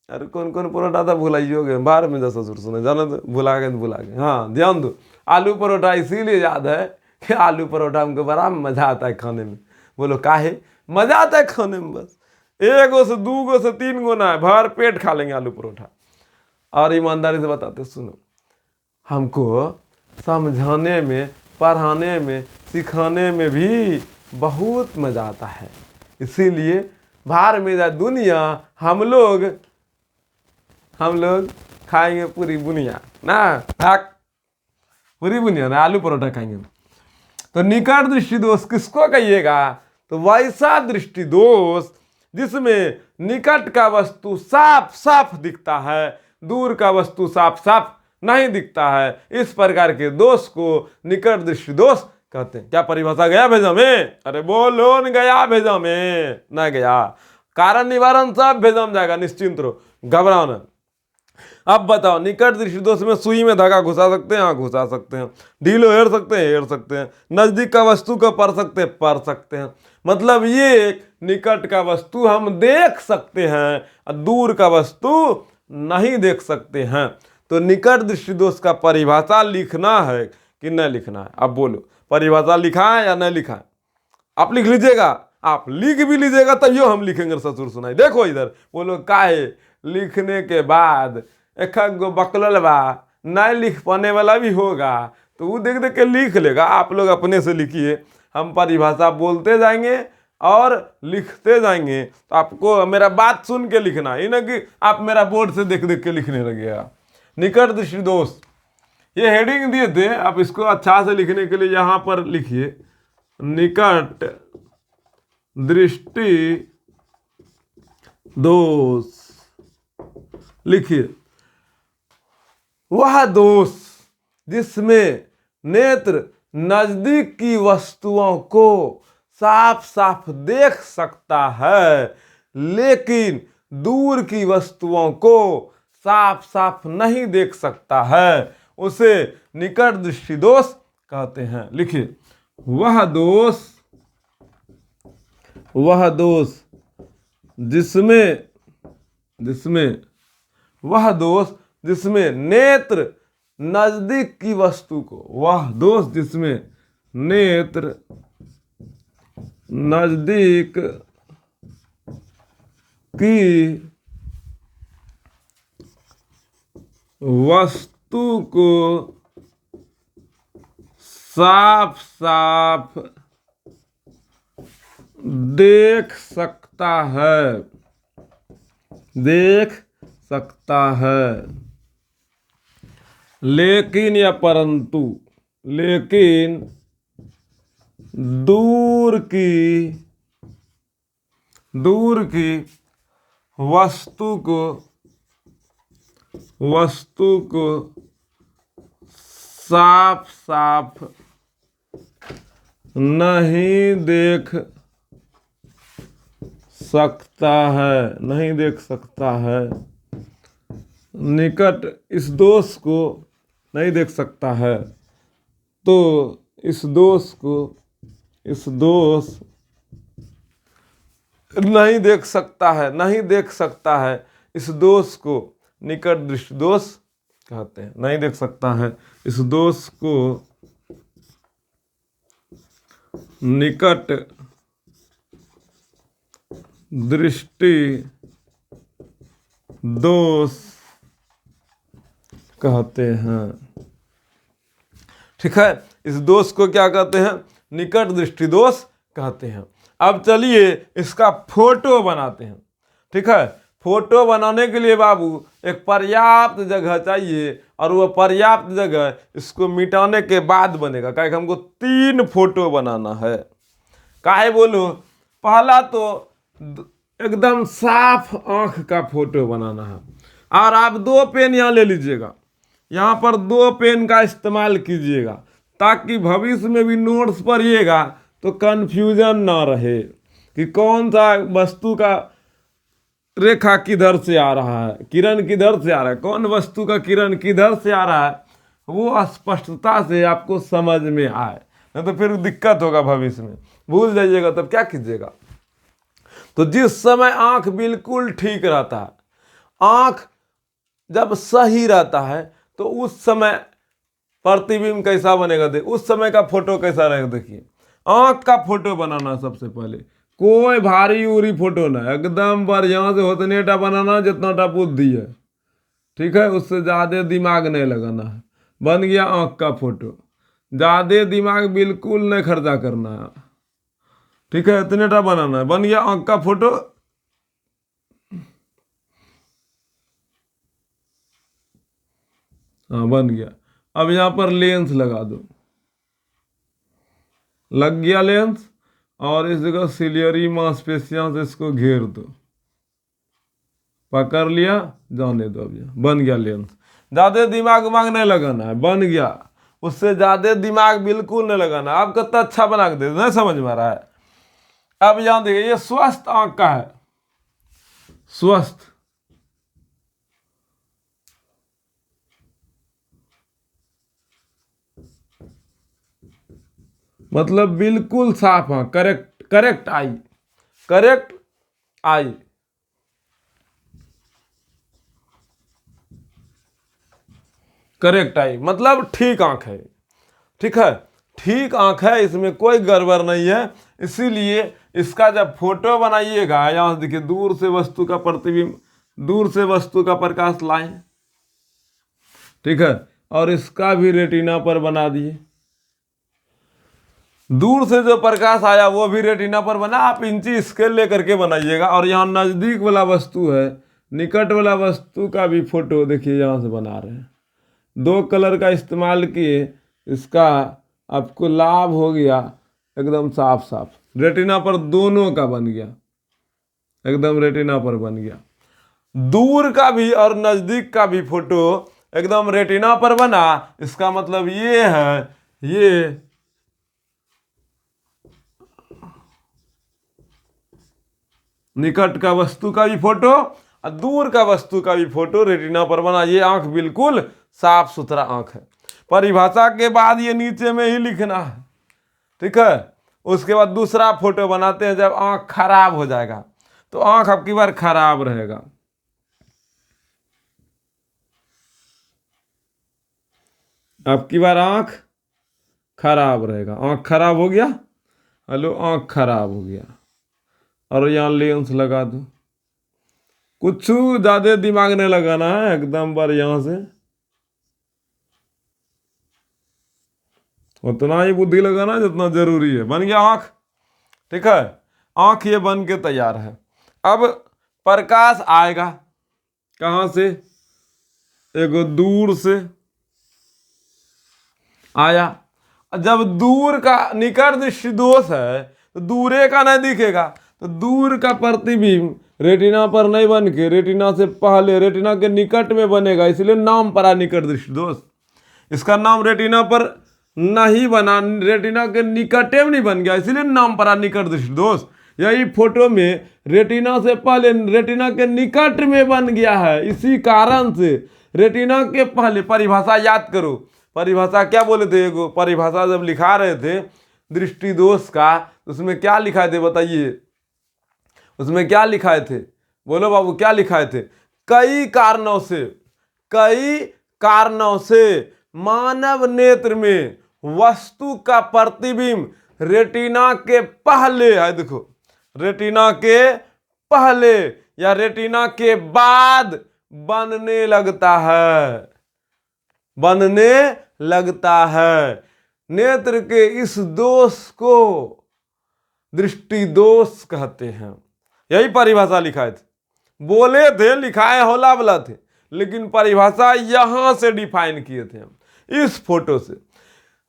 अरे कौन कौन परोठा था भुलाइयोगे, बाहर में जा ससुर सुने जाना तो भुला गए। हाँ ध्यान दो, आलू परोठा इसीलिए याद है कि आलू परोठा हमको बड़ा मजा आता है खाने में। बोलो काहे मजा आता है खाने में? बस 1 गो से 2 गो से 3 गो ना है, भर पेट खा लेंगे आलू परोठा। और ईमानदारी से बताते सुनो, हमको समझाने में, पढ़ाने में, सिखाने में भी बहुत मजा आता है। इसीलिए बाहर में जा दुनिया हम लोग खाएंगे पूरी बुनिया ना, पूरी बुनिया ना आलू परोठा खाएंगे। तो निकट दृष्टि दोष किसको कहिएगा? तो वैसा दृष्टि दोष जिसमें निकट का वस्तु साफ साफ दिखता है, दूर का वस्तु साफ साफ नहीं दिखता है, इस प्रकार के दोष को निकट दृष्टि दोष कहते हैं। क्या परिभाषा गया भेजा में? अरे बोलो न गया भेजा में? ना गया, कारण निवारण सब भेजा में जाएगा, निश्चिंत रहो, घबराओ ना। अब बताओ, निकट दृष्टि दोष में सुई में धागा घुसा सकते हैं? हाँ घुसा सकते हैं। ढीलो हेर सकते हैं? हेर सकते हैं। नजदीक का वस्तु को पढ़ सकते हैं? पढ़ सकते हैं। मतलब ये निकट का वस्तु हम देख सकते हैं और दूर का वस्तु नहीं देख सकते हैं। तो निकट दृष्टि दोष का परिभाषा लिखना है कि नहीं लिखना है? अब बोलो, परिभाषा लिखा है या नहीं लिखा है? आप लिख लीजिएगा, आप लिख भी लीजिएगा तब हम लिखेंगे ससुर सुनाई। देखो इधर, बोलो काहे लिखने के बाद एक गो बकलल बा, नहीं लिख पाने वाला भी होगा तो वो देख देख के लिख लेगा। आप लोग अपने से लिखिए, हम परिभाषा बोलते जाएंगे और लिखते जाएंगे। तो आपको मेरा बात सुन के लिखना है, ना कि आप मेरा बोर्ड से देख देख के लिखने लगेगा। निकट दृष्टि दोष, ये हेडिंग दिए थे, आप इसको अच्छा से लिखने के लिए यहाँ पर लिखिए, निकट दृष्टि दोष लिखिए। वह दोष जिसमें नेत्र नजदीक की वस्तुओं को साफ साफ देख सकता है, लेकिन दूर की वस्तुओं को साफ साफ नहीं देख सकता है, उसे निकट दृष्टि दोष कहते हैं। लिखिए, वह दोष जिसमें नेत्र नजदीक की वस्तु को, वह दोष जिसमें नेत्र नजदीक की वस्तु को साफ साफ देख सकता है, लेकिन या परंतु, लेकिन दूर की वस्तु को साफ साफ नहीं देख सकता है, निकट इस दोष को नहीं देख सकता है। तो इस दोष नहीं देख सकता है, इस दोष को निकट दृष्टि दोष कहते हैं। नहीं देख सकता है, इस दोष को निकट दृष्टि दोष कहते हैं। ठीक है, इस दोष को क्या कहते हैं? निकट दृष्टि दोष कहते हैं। अब चलिए इसका फोटो बनाते हैं। ठीक है, फोटो बनाने के लिए बाबू एक पर्याप्त जगह चाहिए, और वो पर्याप्त जगह इसको मिटाने के बाद बनेगा। काहे कि हमको 3 फोटो बनाना है। काहे बोलो, पहला तो एकदम साफ आंख का फोटो बनाना है, और आप 2 पेन यहाँ ले लीजिएगा, यहाँ पर 2 पेन का इस्तेमाल कीजिएगा, ताकि भविष्य में भी नोट्स पढ़िएगा तो कन्फ्यूजन ना रहे कि कौन सा वस्तु का रेखा किधर से आ रहा है, किरण किधर से आ रहा है, कौन वस्तु का किरण किधर से आ रहा है, वो स्पष्टता से आपको समझ में आए। नहीं तो फिर दिक्कत होगा भविष्य में, भूल जाइएगा तब क्या कीजिएगा। तो जिस समय आंख बिल्कुल ठीक रहता है, आंख जब सही रहता है, तो उस समय प्रतिबिंब कैसा बनेगा, देख उस समय का फोटो कैसा रहेगा। देखिए आंख का फोटो बनाना सबसे पहले, कोई भारी उरी फोटो ना, एकदम बढ़िया से उतने टा बनाना जितना टा बुद्धि है, ठीक है, उससे ज़्यादा दिमाग नहीं लगाना है। बन गया आंख का फोटो, ज़्यादा दिमाग बिल्कुल नहीं खर्चा करना है, ठीक है, इतने टा बनाना है। बन गया आंख का फोटो। हाँ बन गया। अब यहाँ पर लेंस लगा दो, लग गया लेंस, और इस जगह सिलियरी मांसपेशियां से इसको घेर दो, पकड़ लिया, जाने दो। अब यहाँ बन गया लेंस, ज़्यादा दिमाग उमाग नहीं लगाना है, बन गया। उससे ज़्यादा दिमाग बिल्कुल नहीं लगाना। आप कितना अच्छा बना के दे, नहीं समझ में आ रहा है। अब यहाँ देखिए ये स्वस्थ आंख का है, स्वस्थ मतलब बिल्कुल साफ आंख, correct correct I, correct I. Correct I मतलब ठीक आंख है, ठीक है, ठीक आंख है, इसमें कोई गड़बड़ नहीं है। इसीलिए इसका जब फोटो बनाइएगा, यहाँ देखिए दूर से वस्तु का प्रतिबिंब, दूर से वस्तु का प्रकाश लाएं, ठीक है, और इसका भी रेटिना पर बना दिए। दूर से जो प्रकाश आया वो भी रेटिना पर बना। आप इंची स्केल लेकर के बनाइएगा। और यहाँ नज़दीक वाला वस्तु है, निकट वाला वस्तु का भी फोटो देखिए यहाँ से बना रहे हैं। 2 कलर का इस्तेमाल किए, इसका आपको लाभ हो गया एकदम साफ साफ। रेटिना पर दोनों का बन गया, एकदम रेटिना पर बन गया। दूर का भी और नज़दीक का भी फोटो एकदम रेटिना पर बना। इसका मतलब ये है, ये निकट का वस्तु का भी फोटो और दूर का वस्तु का भी फोटो रेटिना पर बना। ये आंख बिल्कुल साफ सुथरा आंख है। परिभाषा के बाद ये नीचे में ही लिखना है, ठीक है। उसके बाद दूसरा फोटो बनाते हैं जब आंख खराब हो जाएगा, तो आंख आपकी बार खराब रहेगा। आपकी बार आंख खराब रहेगा। आंख खराब हो गया, हेलो, आंख खराब हो गया। और यहाँ लेंस लगा दो, कुछ ज्यादा दिमाग नहीं लगाना है, एकदम बार यहाँ से उतना ही बुद्धि लगाना जितना जरूरी है। बन गया आंख, ठीक है, आंख ये बन के तैयार है। अब प्रकाश आएगा कहाँ से, एगो दूर से आया। जब दूर का निकट दृष्टि दोष है तो दूरे का नहीं दिखेगा, तो दूर का प्रतिबिंब रेटिना पर नहीं बन के रेटिना से पहले रेटिना के निकट में बनेगा, इसलिए नाम पड़ा निकट दृष्टि दोष। इसका नाम रेटिना पर नहीं बना, रेटिना के निकट में नहीं बन गया, इसलिए नाम पड़ा निकट दृष्टि दोष। यही फोटो में रेटिना से पहले रेटिना के निकट में बन गया है, इसी कारण से रेटिना के पहले। परिभाषा याद करो, परिभाषा क्या बोले थे, एगो परिभाषा जब लिखा रहे थे दृष्टि दोष का, उसमें क्या लिखाए थे बताइए, उसमें क्या लिखाए थे, बोलो बाबू क्या लिखाए थे। कई कारणों से, कई कारणों से मानव नेत्र में वस्तु का प्रतिबिंब रेटिना के पहले है, देखो, रेटिना के पहले या रेटिना के बाद बनने लगता है, बनने लगता है। नेत्र के इस दोष को दृष्टि दोष कहते हैं। यही परिभाषा लिखाए थे, बोले थे, लिखाए होला वाला थे, लेकिन परिभाषा यहां से डिफाइन किए थे हम इस फोटो से।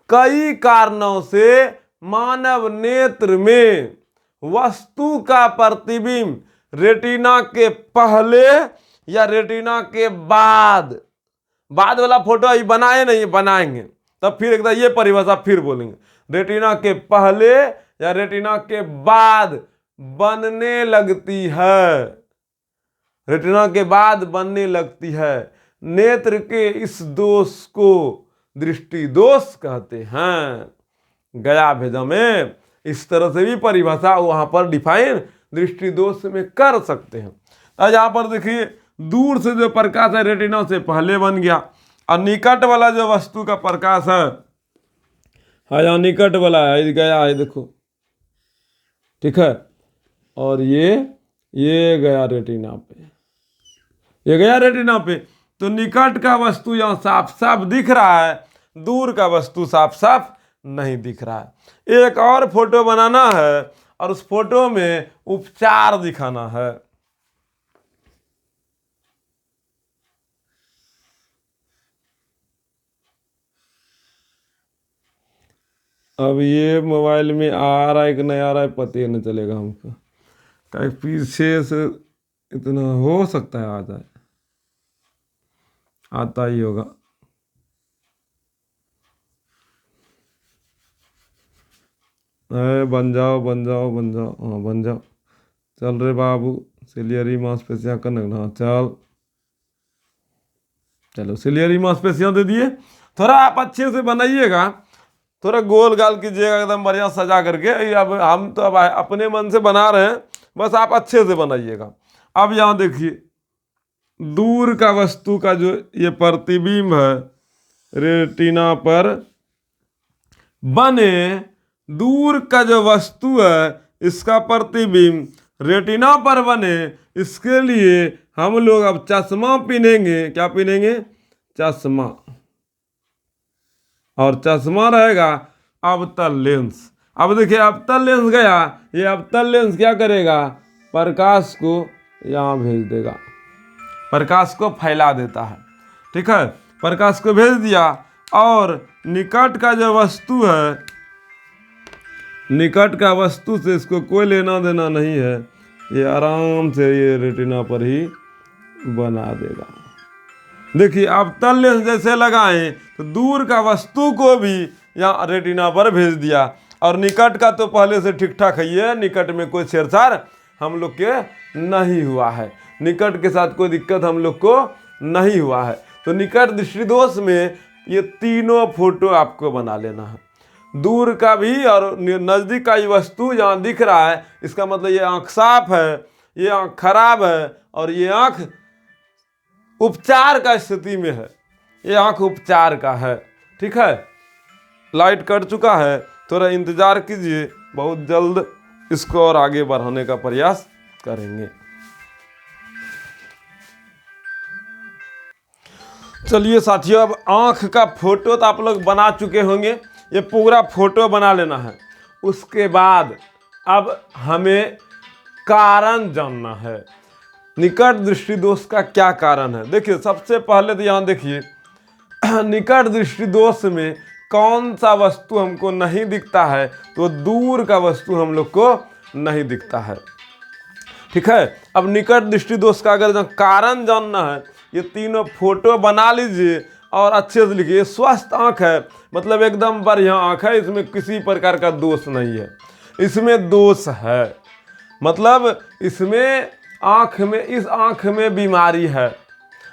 कई कारणों से मानव नेत्र में वस्तु का प्रतिबिंब रेटिना के पहले या रेटिना के बाद बाद वाला फोटो अभी बनाए नहीं, बनाएंगे तब फिर एकदम ये परिभाषा फिर बोलेंगे। रेटिना के पहले या रेटिना के बाद बनने लगती है, रेटिना के बाद बनने लगती है। नेत्र के इस दोष को दृष्टि दोष कहते हैं। गया भेजा में इस तरह से भी परिभाषा वहां पर डिफाइन दृष्टि दोष में कर सकते हैं। आज यहाँ पर देखिए दूर से जो प्रकाश है रेटिना से पहले बन गया, और निकट वाला जो वस्तु का प्रकाश है यहाँ निकट वाला है गया है, देखो ठीक है, और ये गया रेटिना पे, ये गया रेटिना पे। तो निकट का वस्तु यहाँ साफ साफ दिख रहा है, दूर का वस्तु साफ साफ नहीं दिख रहा है। एक और फोटो बनाना है और उस फोटो में उपचार दिखाना है। अब ये मोबाइल में आ रहा है कि नहीं आ रहा है पता ही नहीं चलेगा हमको, कहीं पीछे से इतना हो सकता है आ जाए, आता ही होगा। बन जाओ बन जाओ बन जाओ, हाँ बन जाओ, चल रे बाबू, सिलियरी मांसपेशियां करना, चल चलो सिलियरी मांसपेशियां दे दिए। थोड़ा आप अच्छे से बनाइएगा, थोड़ा गोल गाल कीजिएगा एकदम बढ़िया सजा करके। अब हम तो अब अपने मन से बना रहे हैं, बस आप अच्छे से बनाइएगा। अब यहाँ देखिए दूर का वस्तु का जो ये प्रतिबिंब है रेटिना पर बने, दूर का जो वस्तु है इसका प्रतिबिंब रेटिना पर बने, इसके लिए हम लोग अब चश्मा पहनेंगे। क्या पहनेंगे? चश्मा। और चश्मा रहेगा अवतल लेंस। अब देखिए अवतल लेंस गया, ये अवतल लेंस क्या करेगा? प्रकाश को यहाँ भेज देगा, प्रकाश को फैला देता है, ठीक है, प्रकाश को भेज दिया। और निकट का जो वस्तु है, निकट का वस्तु से इसको कोई लेना देना नहीं है, ये आराम से ये रेटिना पर ही बना देगा। देखिए अवतल लेंस जैसे लगाएं तो दूर का वस्तु को भी यहाँ रेटिना पर भेज दिया, और निकट का तो पहले से ठीक ठाक है, ये निकट में कोई छेड़छाड़ हम लोग के नहीं हुआ है, निकट के साथ कोई दिक्कत हम लोग को नहीं हुआ है। तो निकट दृष्टि दोष में ये तीनों फोटो आपको बना लेना है, दूर का भी और नज़दीक का ये वस्तु यहाँ दिख रहा है, इसका मतलब ये आँख साफ है, ये आँख खराब है, और ये आँख उपचार का स्थिति में है, ये आँख उपचार का है, ठीक है। लाइट कट चुका है, थोड़ा इंतज़ार कीजिए, बहुत जल्द इसको और आगे बढ़ाने का प्रयास करेंगे। चलिए साथियों, अब आँख का फोटो तो आप लोग बना चुके होंगे, ये पूरा फोटो बना लेना है। उसके बाद अब हमें कारण जानना है, निकट दृष्टि दोष का क्या कारण है। देखिए सबसे पहले तो यहाँ देखिए निकट दृष्टि दोष में कौन सा वस्तु हमको नहीं दिखता है, तो दूर का वस्तु हम लोग को नहीं दिखता है, ठीक है। अब निकट दृष्टि दोष का अगर कारण जानना है, ये तीनों फोटो बना लीजिए और अच्छे से लिखिए। स्वस्थ आँख है, मतलब एकदम बढ़िया आँख है, इसमें किसी प्रकार का दोष नहीं है। इसमें दोष है मतलब इसमें आँख में, इस आँख में बीमारी है,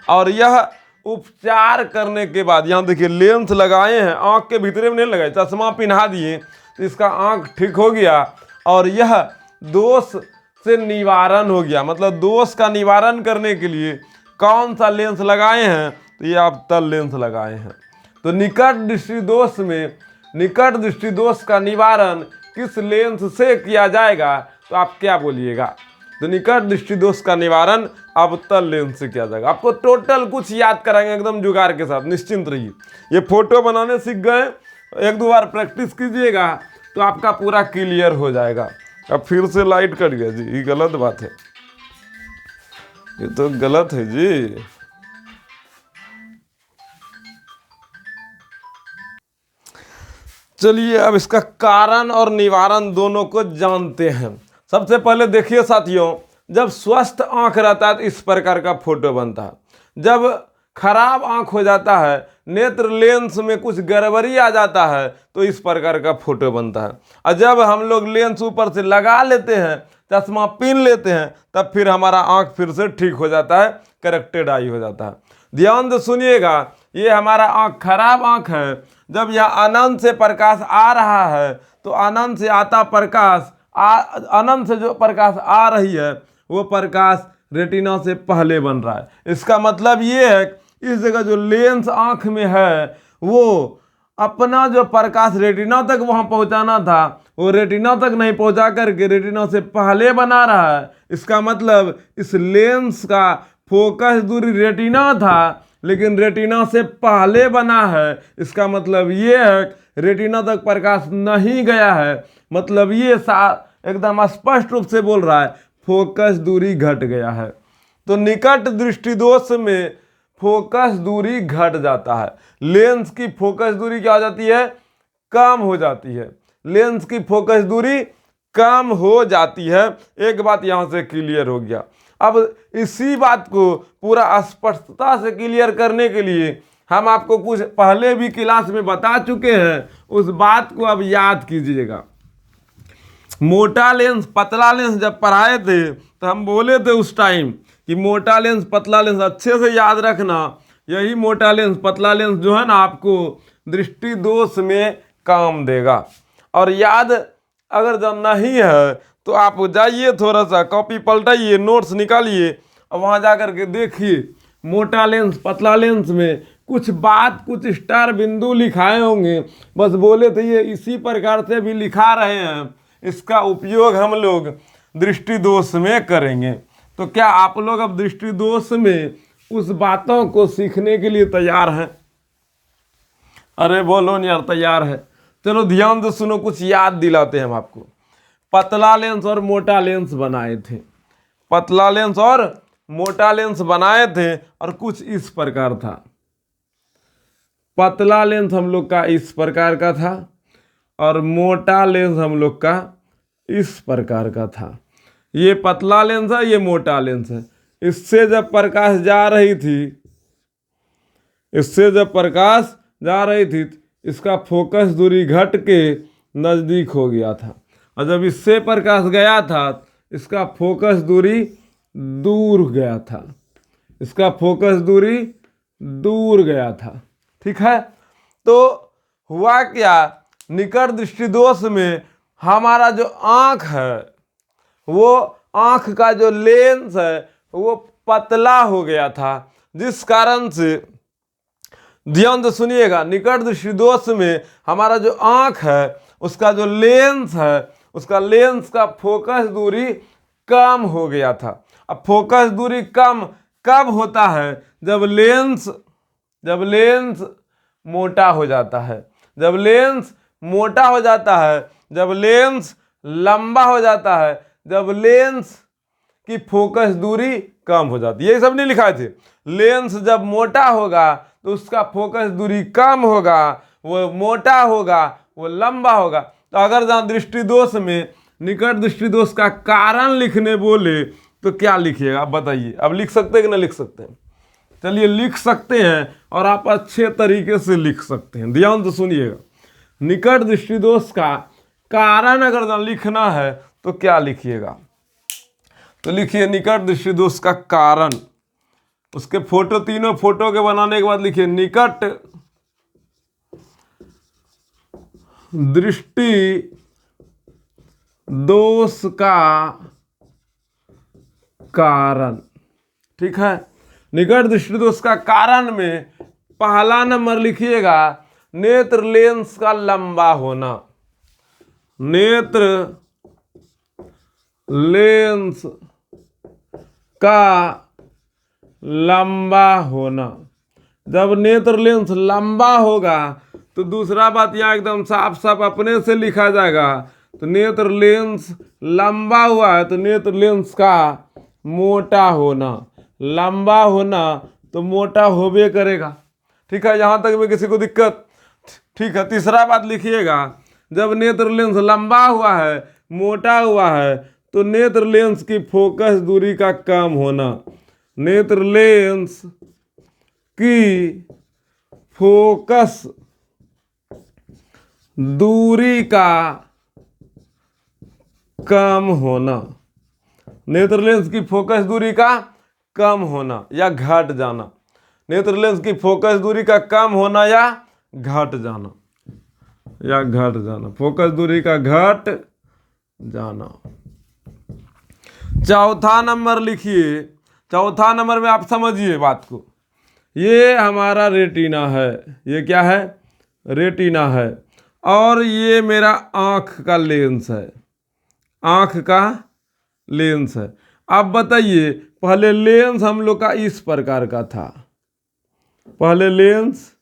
और यह उपचार करने के बाद, यहाँ देखिए लेंस लगाए हैं, आँख के भीतरे में नहीं लगाए, चश्मा पहना दिए तो इसका आँख ठीक हो गया, और यह दोष से निवारण हो गया। मतलब दोष का निवारण करने के लिए कौन सा लेंस लगाए हैं, तो ये अवतल लेंस लगाए हैं। तो निकट दृष्टि दोष में, निकट दृष्टि दोष का निवारण किस लेंस से किया जाएगा, तो आप क्या बोलिएगा? तो निकट दृष्टि दोष का निवारण अवतल लेंस से किया जाएगा। आपको टोटल कुछ याद कराएंगे एकदम जुगाड़ के साथ, निश्चिंत रहिए। ये फोटो बनाने सीख गए, एक दो बार प्रैक्टिस कीजिएगा तो आपका पूरा क्लियर हो जाएगा। अब फिर से लाइट कट गया जी, ये गलत बात है, ये तो गलत है जी। चलिए अब इसका कारण और निवारण दोनों को जानते हैं। सबसे पहले देखिए साथियों, जब स्वस्थ आंख रहता है तो इस प्रकार का फोटो बनता है। जब खराब आंख हो जाता है, नेत्र लेंस में कुछ गड़बड़ी आ जाता है, तो इस प्रकार का फोटो बनता है। और जब हम लोग लेंस ऊपर से लगा लेते हैं, चश्मा पहन लेते हैं, तब फिर हमारा आंख फिर से ठीक हो जाता है, करेक्टेड आई हो जाता है। ध्यान से सुनिएगा, ये हमारा आंख खराब आंख है। जब यह अनंत से प्रकाश आ रहा है, तो अनंत से आता प्रकाश अनंत से जो प्रकाश आ रही है, वो प्रकाश रेटिना से पहले बन रहा है। इसका मतलब ये है, इस जगह जो लेंस आंख में है, वो अपना जो प्रकाश रेटिना तक वहां पहुंचाना था, वो रेटिना तक नहीं पहुंचा करके रेटिना से पहले बना रहा है। इसका मतलब इस लेंस का फोकस दूरी रेटिना था, लेकिन रेटिना से पहले बना है। इसका मतलब ये है, रेटिना तक प्रकाश नहीं गया है। मतलब ये एकदम स्पष्ट रूप से बोल रहा है, फोकस दूरी घट गया है। तो निकट दृष्टि दोष में फोकस दूरी घट जाता है। लेंस की फोकस दूरी क्या हो जाती है? कम हो जाती है। लेंस की फोकस दूरी कम हो जाती है। एक बात यहां से क्लियर हो गया। अब इसी बात को पूरा स्पष्टता से क्लियर करने के लिए हम आपको कुछ पहले भी क्लास में बता चुके हैं, उस बात को अब याद कीजिएगा। मोटा लेंस पतला लेंस जब पढ़ाए थे, तो हम बोले थे उस टाइम कि मोटा लेंस पतला लेंस अच्छे से याद रखना। यही मोटा लेंस पतला लेंस जो है ना, आपको दृष्टि दोष में काम देगा। और याद अगर जब नहीं है, तो आप जाइए, थोड़ा सा कॉपी पलटाइए, नोट्स निकालिए और वहाँ जा कर के देखिए, मोटा लेंस पतला लेंस में कुछ बात, कुछ स्टार बिंदु लिखाए होंगे। बस बोले थे ये इसी प्रकार से भी लिखा रहे हैं, इसका उपयोग हम लोग दृष्टि दोष में करेंगे। तो क्या आप लोग अब दृष्टि दोष में उस बातों को सीखने के लिए तैयार हैं? अरे बोलो नहीं यार, तैयार है? चलो ध्यान से सुनो, कुछ याद दिलाते हैं हम आपको। पतला लेंस और मोटा लेंस बनाए थे, पतला लेंस और मोटा लेंस बनाए थे, और कुछ इस प्रकार था। पतला लेंस हम लोग का इस प्रकार का था, और मोटा लेंस हम लोग का इस प्रकार का था। ये पतला लेंस है, ये मोटा लेंस है। इससे जब प्रकाश जा रही थी, इससे जब प्रकाश जा रही थी, इसका फोकस दूरी घट के नज़दीक हो गया था, और जब इससे प्रकाश गया था, इसका फोकस दूरी दूर गया था, इसका फोकस दूरी दूर गया था। ठीक है? तो हुआ क्या, निकट दृष्टि दोष में हमारा जो आँख है, वो आँख का जो लेंस है वो पतला हो गया था, जिस कारण से, ध्यान से सुनिएगा, निकट दृष्टि दोष में हमारा जो आँख है, उसका जो लेंस है, उसका लेंस का फोकस दूरी कम हो गया था। अब फोकस दूरी कम कब होता है? जब लेंस मोटा हो जाता है, जब लेंस मोटा हो जाता है, जब लेंस लंबा हो जाता है, जब लेंस की फोकस दूरी कम हो जाती है। ये सब नहीं लिखाए थे। लेंस जब मोटा होगा तो उसका फोकस दूरी कम होगा, वो मोटा होगा, वो लंबा होगा। तो अगर जहाँ दृष्टि दोष में निकट दृष्टि दोष का कारण लिखने बोले, तो क्या लिखिएगा आप बताइए? अब लिख सकते हैं कि नहीं लिख सकते हैं? चलिए लिख सकते हैं, और आप अच्छे तरीके से लिख सकते हैं। ध्यान से सुनिएगा, निकट दृष्टि दोष का कारण अगर लिखना है तो क्या लिखिएगा? तो लिखिए निकट दृष्टि दोष का कारण। उसके फोटो, तीनों फोटो के बनाने के बाद लिखिए निकट दृष्टि दोष का कारण। ठीक है? निकट दृष्टि दोष का कारण में पहला नंबर लिखिएगा, नेत्र लेंस का लंबा होना। नेत्र लेंस का लंबा होना। जब नेत्र लेंस लंबा होगा, तो दूसरा बात यहाँ एकदम साफ साफ अपने से लिखा जाएगा। तो नेत्र लेंस लंबा हुआ है, तो नेत्र लेंस का मोटा होना। लंबा होना तो मोटा होबे करेगा। ठीक है? यहाँ तक में किसी को दिक्कत? ठीक है। तीसरा बात लिखिएगा, जब नेत्र लेंस लंबा हुआ है, मोटा हुआ है, तो नेत्र लेंस की फोकस दूरी का कम होना। नेत्र लेंस की फोकस दूरी का कम होना, नेत्र लेंस की फोकस दूरी का कम होना या घट जाना, नेत्र लेंस की फोकस दूरी का कम होना या घट जाना, फोकस दूरी का घट जाना। चौथा नंबर लिखिए, चौथा नंबर में आप समझिए बात को, ये हमारा रेटिना है, ये क्या है, रेटिना है, और ये मेरा आँख का लेंस है, आँख का लेंस है। अब बताइए, पहले लेंस हम लोग का इस प्रकार का था, पहले लेंस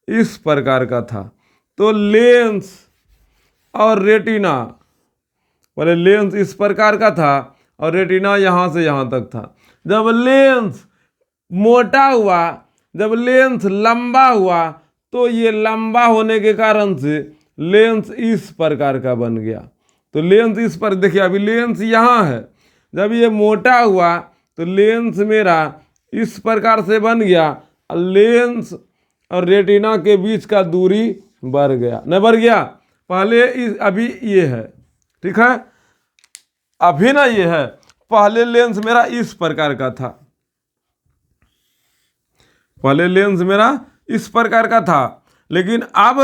इस प्रकार का था, तो लेंस और रेटिना, पहले लेंस इस प्रकार का था और रेटिना यहाँ से यहाँ तक था। जब लेंस मोटा हुआ, जब लेंस लंबा हुआ, तो ये लंबा होने के कारण से लेंस इस प्रकार का बन गया। तो लेंस इस पर, देखिए अभी लेंस यहाँ है, जब ये मोटा हुआ तो लेंस मेरा इस प्रकार से बन गया, लेंस और रेटिना के बीच का दूरी बढ़ गया, न बढ़ गया, पहले अभी ये है, ठीक है, अभी ना ये है, पहले लेंस मेरा इस प्रकार का था, पहले लेंस मेरा इस प्रकार का था, लेकिन अब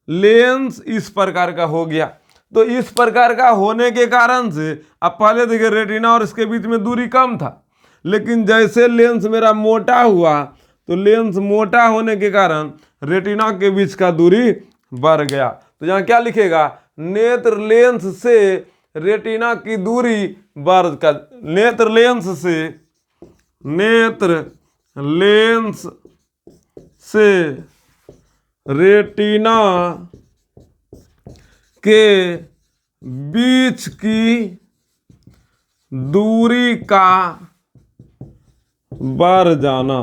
लेंस इस प्रकार का हो गया। तो इस प्रकार का होने के कारण से अब पहले देखिए रेटिना और इसके बीच में दूरी कम था, लेकिन जैसे लेंस मेरा मोटा हुआ तो लेंस मोटा होने के कारण रेटिना के बीच का दूरी बढ़ गया। तो यहाँ क्या लिखेगा, नेत्र लेंस से रेटिना की दूरी बढ़ कर, नेत्र लेंस से, नेत्र लेंस से रेटिना के बीच की दूरी का बढ़ जाना।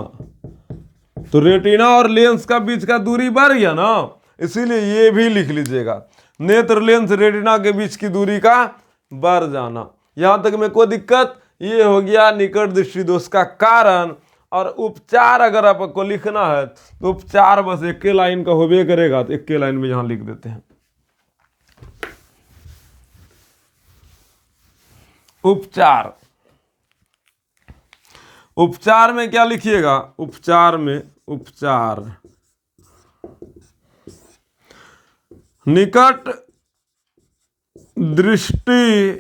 तो रेटिना और लेंस का बीच का दूरी बढ़ गया ना, इसीलिए ये भी लिख लीजिएगा, नेत्र लेंस रेटिना के बीच की दूरी का बढ़ जाना। यहां तक में कोई दिक्कत, ये हो गया निकट दृष्टि दोष का कारण। और उपचार अगर आपको लिखना है तो उपचार बस एक के लाइन का होबे करेगा, तो एक के लाइन में यहां लिख देते हैं। उपचार, उपचार में क्या लिखिएगा, उपचार में, उपचार निकट दृष्टि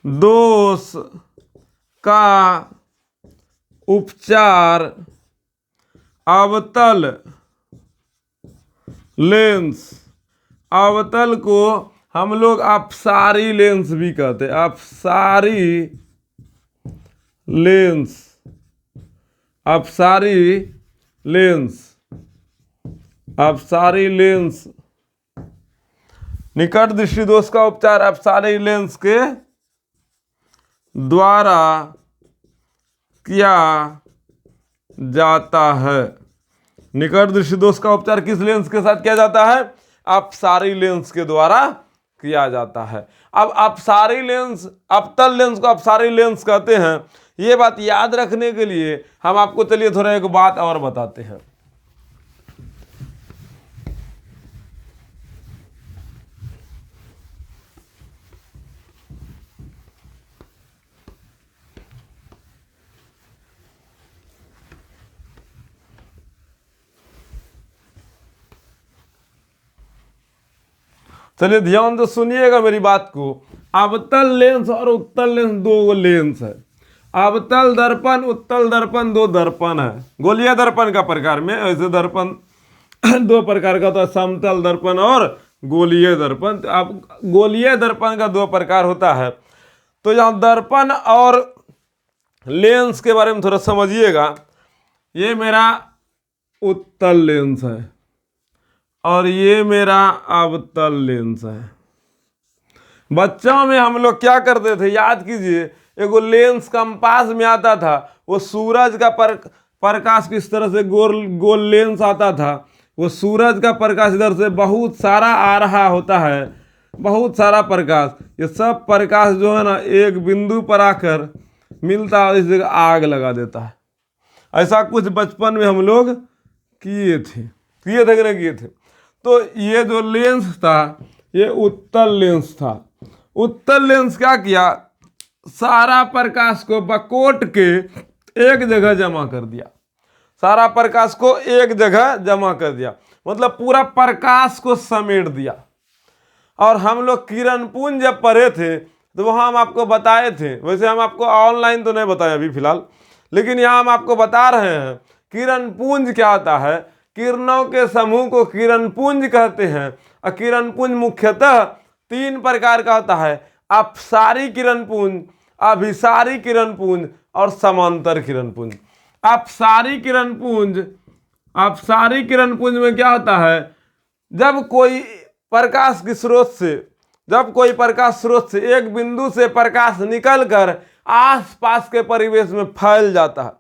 दोष का उपचार अवतल लेंस, अवतल को हम लोग अपसारी लेंस भी कहते हैं, अपसारी लेंस, अपसारी लेंस, अपसारी लेंस, निकट दृष्टि दोष का उपचार अपसारी लेंस के द्वारा किया जाता है। निकट दृष्टि दोष का उपचार किस लेंस के साथ किया जाता है, अपसारी लेंस के द्वारा किया जाता है। अब अपसारी लेंस, अवतल लेंस को अपसारी लेंस कहते हैं। ये बात याद रखने के लिए हम आपको चलिए थोड़ा एक बात और बताते हैं। चलिए ध्यान से सुनिएगा मेरी बात को। अवतल लेंस और उत्तल लेंस दो लेंस है। अवतल दर्पण, उत्तल दर्पण दो दर्पण है। गोलीय दर्पण का प्रकार में ऐसे दर्पण दो प्रकार का होता है, समतल दर्पण और गोलीय दर्पण। तो अब गोलीय दर्पण का दो प्रकार होता है। तो यहाँ दर्पण और लेंस के बारे में थोड़ा समझिएगा। ये मेरा उत्तल लेंस है और ये मेरा अवतल लेंस है। बच्चों में हम लोग क्या करते थे, याद कीजिए, एगो लेंस कंपास में आता था, वो सूरज का प्रकाश किस तरह से गोल गोल लेंस आता था, वो सूरज का प्रकाश इधर से बहुत सारा आ रहा होता है, बहुत सारा प्रकाश। ये सब प्रकाश जो है ना एक बिंदु पर आकर मिलता है, इस जगह आग लगा देता है। ऐसा कुछ बचपन में हम लोग किए थे कि नहीं किए थे। तो ये जो लेंस था ये उत्तल लेंस था। उत्तल लेंस क्या किया, सारा प्रकाश को बकोट के एक जगह जमा कर दिया, सारा प्रकाश को एक जगह जमा कर दिया, मतलब पूरा प्रकाश को समेट दिया। और हम लोग किरण पुंज जब पढ़े थे तो वहाँ हम आपको बताए थे, वैसे हम आपको ऑनलाइन तो नहीं बताए अभी फिलहाल, लेकिन यहाँ हम आपको बता रहे हैं किरण पुंज क्या होता है। किरणों के समूह को किरण पुंज कहते हैं। और किरण पुंज मुख्यतः 3 प्रकार का होता है, अपसारी किरण पुंज, अभिसारी किरण पुंज और समांतर किरण पुंज। अपसारी किरण पुंज, अपसारी किरण पुंज में क्या होता है, जब कोई प्रकाश के स्रोत से, जब कोई प्रकाश स्रोत से एक बिंदु से प्रकाश निकलकर आसपास के परिवेश में फैल जाता है,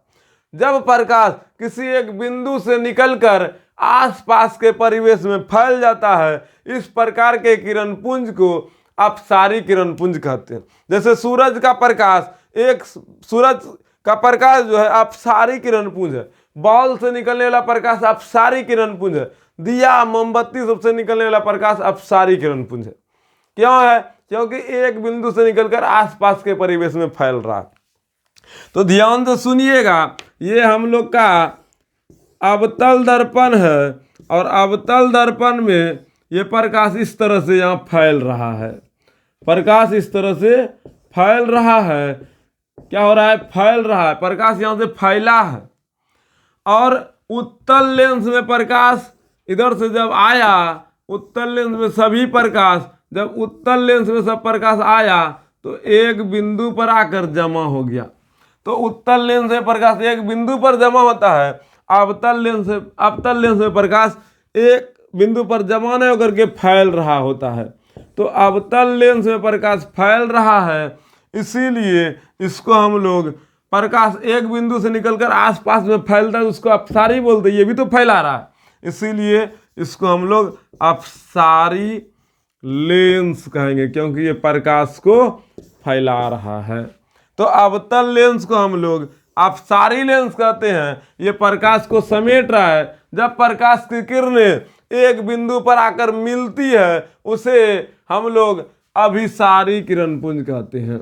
जब प्रकाश किसी एक बिंदु से निकलकर आसपास के परिवेश में फैल जाता है, इस प्रकार के किरण पुंज को अपसारी किरण पुंज कहते हैं। जैसे सूरज का प्रकाश, एक सूरज का प्रकाश जो है अपसारी किरण पुंज है, बॉल से निकलने वाला प्रकाश अपसारी किरण पुंज है, दिया मोमबत्ती सबसे निकलने वाला प्रकाश अपसारी किरण पुंज है। क्यों है, क्योंकि एक बिंदु से निकलकर आसपास के परिवेश में फैल रहा है। तो ध्यान से सुनिएगा, ये हम लोग का अवतल दर्पण है और अवतल दर्पण में ये प्रकाश इस तरह से यहाँ फैल रहा है, प्रकाश इस तरह से फैल रहा है। क्या हो रहा है, फैल रहा है, प्रकाश यहाँ से फैला है। और उत्तल लेंस में प्रकाश इधर से जब आया, उत्तल लेंस में सभी प्रकाश, जब उत्तल लेंस में सब प्रकाश आया तो एक बिंदु पर आकर जमा हो गया। तो उत्तल लेंस में प्रकाश एक बिंदु पर जमा होता है, अवतल लेंस में प्रकाश एक बिंदु पर जमा नहीं होकर के फैल रहा होता है। तो अवतल लेंस में प्रकाश फैल रहा है, इसीलिए इसको हम लोग, प्रकाश एक बिंदु से निकलकर आसपास में फैलता है उसको अपसारी बोलते हैं, ये भी तो फैला रहा है, इसीलिए इसको हम लोग अपसारी लेंस कहेंगे, क्योंकि ये प्रकाश को फैला रहा है। तो अवतल लेंस को हम लोग अपसारी लेंस कहते हैं, ये प्रकाश को समेट रहा है। जब प्रकाश की किरणें एक बिंदु पर आकर मिलती है उसे हम लोग अभिसारी किरण पुंज कहते हैं।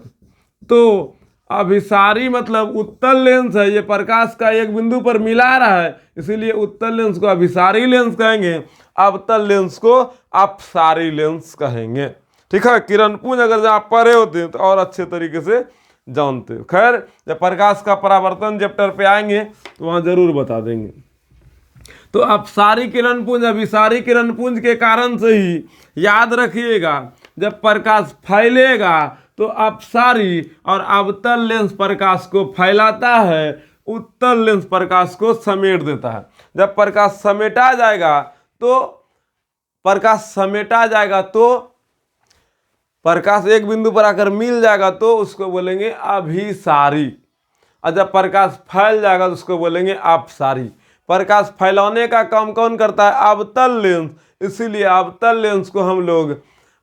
तो अभिसारी मतलब उत्तल लेंस है, ये प्रकाश का एक बिंदु पर मिला रहा है, इसीलिए उत्तल लेंस को अभिसारी लेंस कहेंगे, अवतल लेंस को अपसारी लेंस कहेंगे। ठीक है, किरण पुंज अगर आप पढ़े होते हैं तो और अच्छे तरीके से जानते हो। खैर, जब प्रकाश का परावर्तन चैप्टर पे आएंगे तो वहां जरूर बता देंगे। तो अपसारी किरण पुंज अभिसारी किरण पुंज के कारण से ही याद रखिएगा, जब प्रकाश फैलेगा तो अपसारी और अवतल लेंस प्रकाश को फैलाता है, उत्तल लेंस प्रकाश को समेट देता है। जब प्रकाश समेटा जाएगा तो प्रकाश एक बिंदु पर आकर मिल जाएगा तो उसको बोलेंगे अभिसारी, और जब प्रकाश फैल जाएगा तो उसको बोलेंगे अपसारी। प्रकाश फैलाने का काम कौन करता है, अवतल लेंस, इसीलिए अवतल लेंस को हम लोग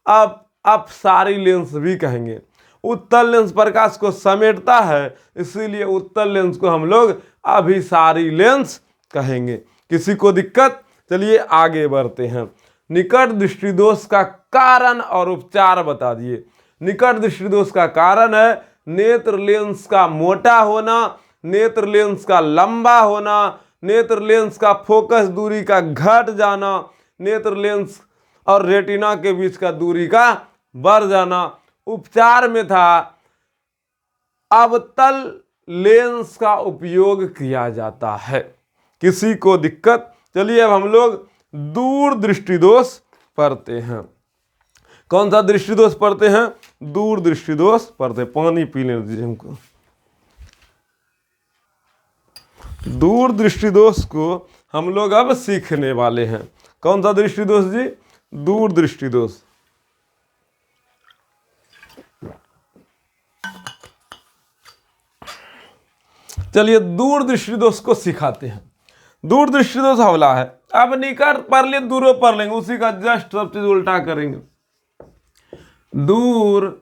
अपसारी लेंस भी कहेंगे। उत्तल लेंस प्रकाश को समेटता है, इसीलिए उत्तल लेंस को हम लोग अभिसारी लेंस कहेंगे। किसी को दिक्कत? चलिए आगे बढ़ते हैं। निकट दृष्टि दोष का कारण और उपचार बता दिए। निकट दृष्टि दोष का कारण है नेत्र लेंस का मोटा होना, नेत्र लेंस का लंबा होना, नेत्र लेंस का फोकस दूरी का घट जाना, नेत्र लेंस और रेटिना के बीच का दूरी का बढ़ जाना। उपचार में था अवतल लेंस का उपयोग किया जाता है। किसी को दिक्कत? चलिए अब हम लोग दूर दृष्टि दोष पढ़ते हैं। कौन सा दृष्टि दोष पढ़ते हैं? दूर दृष्टि दोष पढ़ते हैं। पानी पीने दीजिए हमको। दूर दृष्टि दोष को हम लोग अब सीखने वाले हैं। कौन सा दृष्टि दोष जी? दूर दृष्टि दोष। चलिए दूर दृष्टि दोष को सिखाते हैं। दूर दृष्टि दोष हवला है। अब निकट पढ़ लिए, दूरों पढ़ लेंगे, उसी का जस्ट सब चीज उल्टा करेंगे। दूर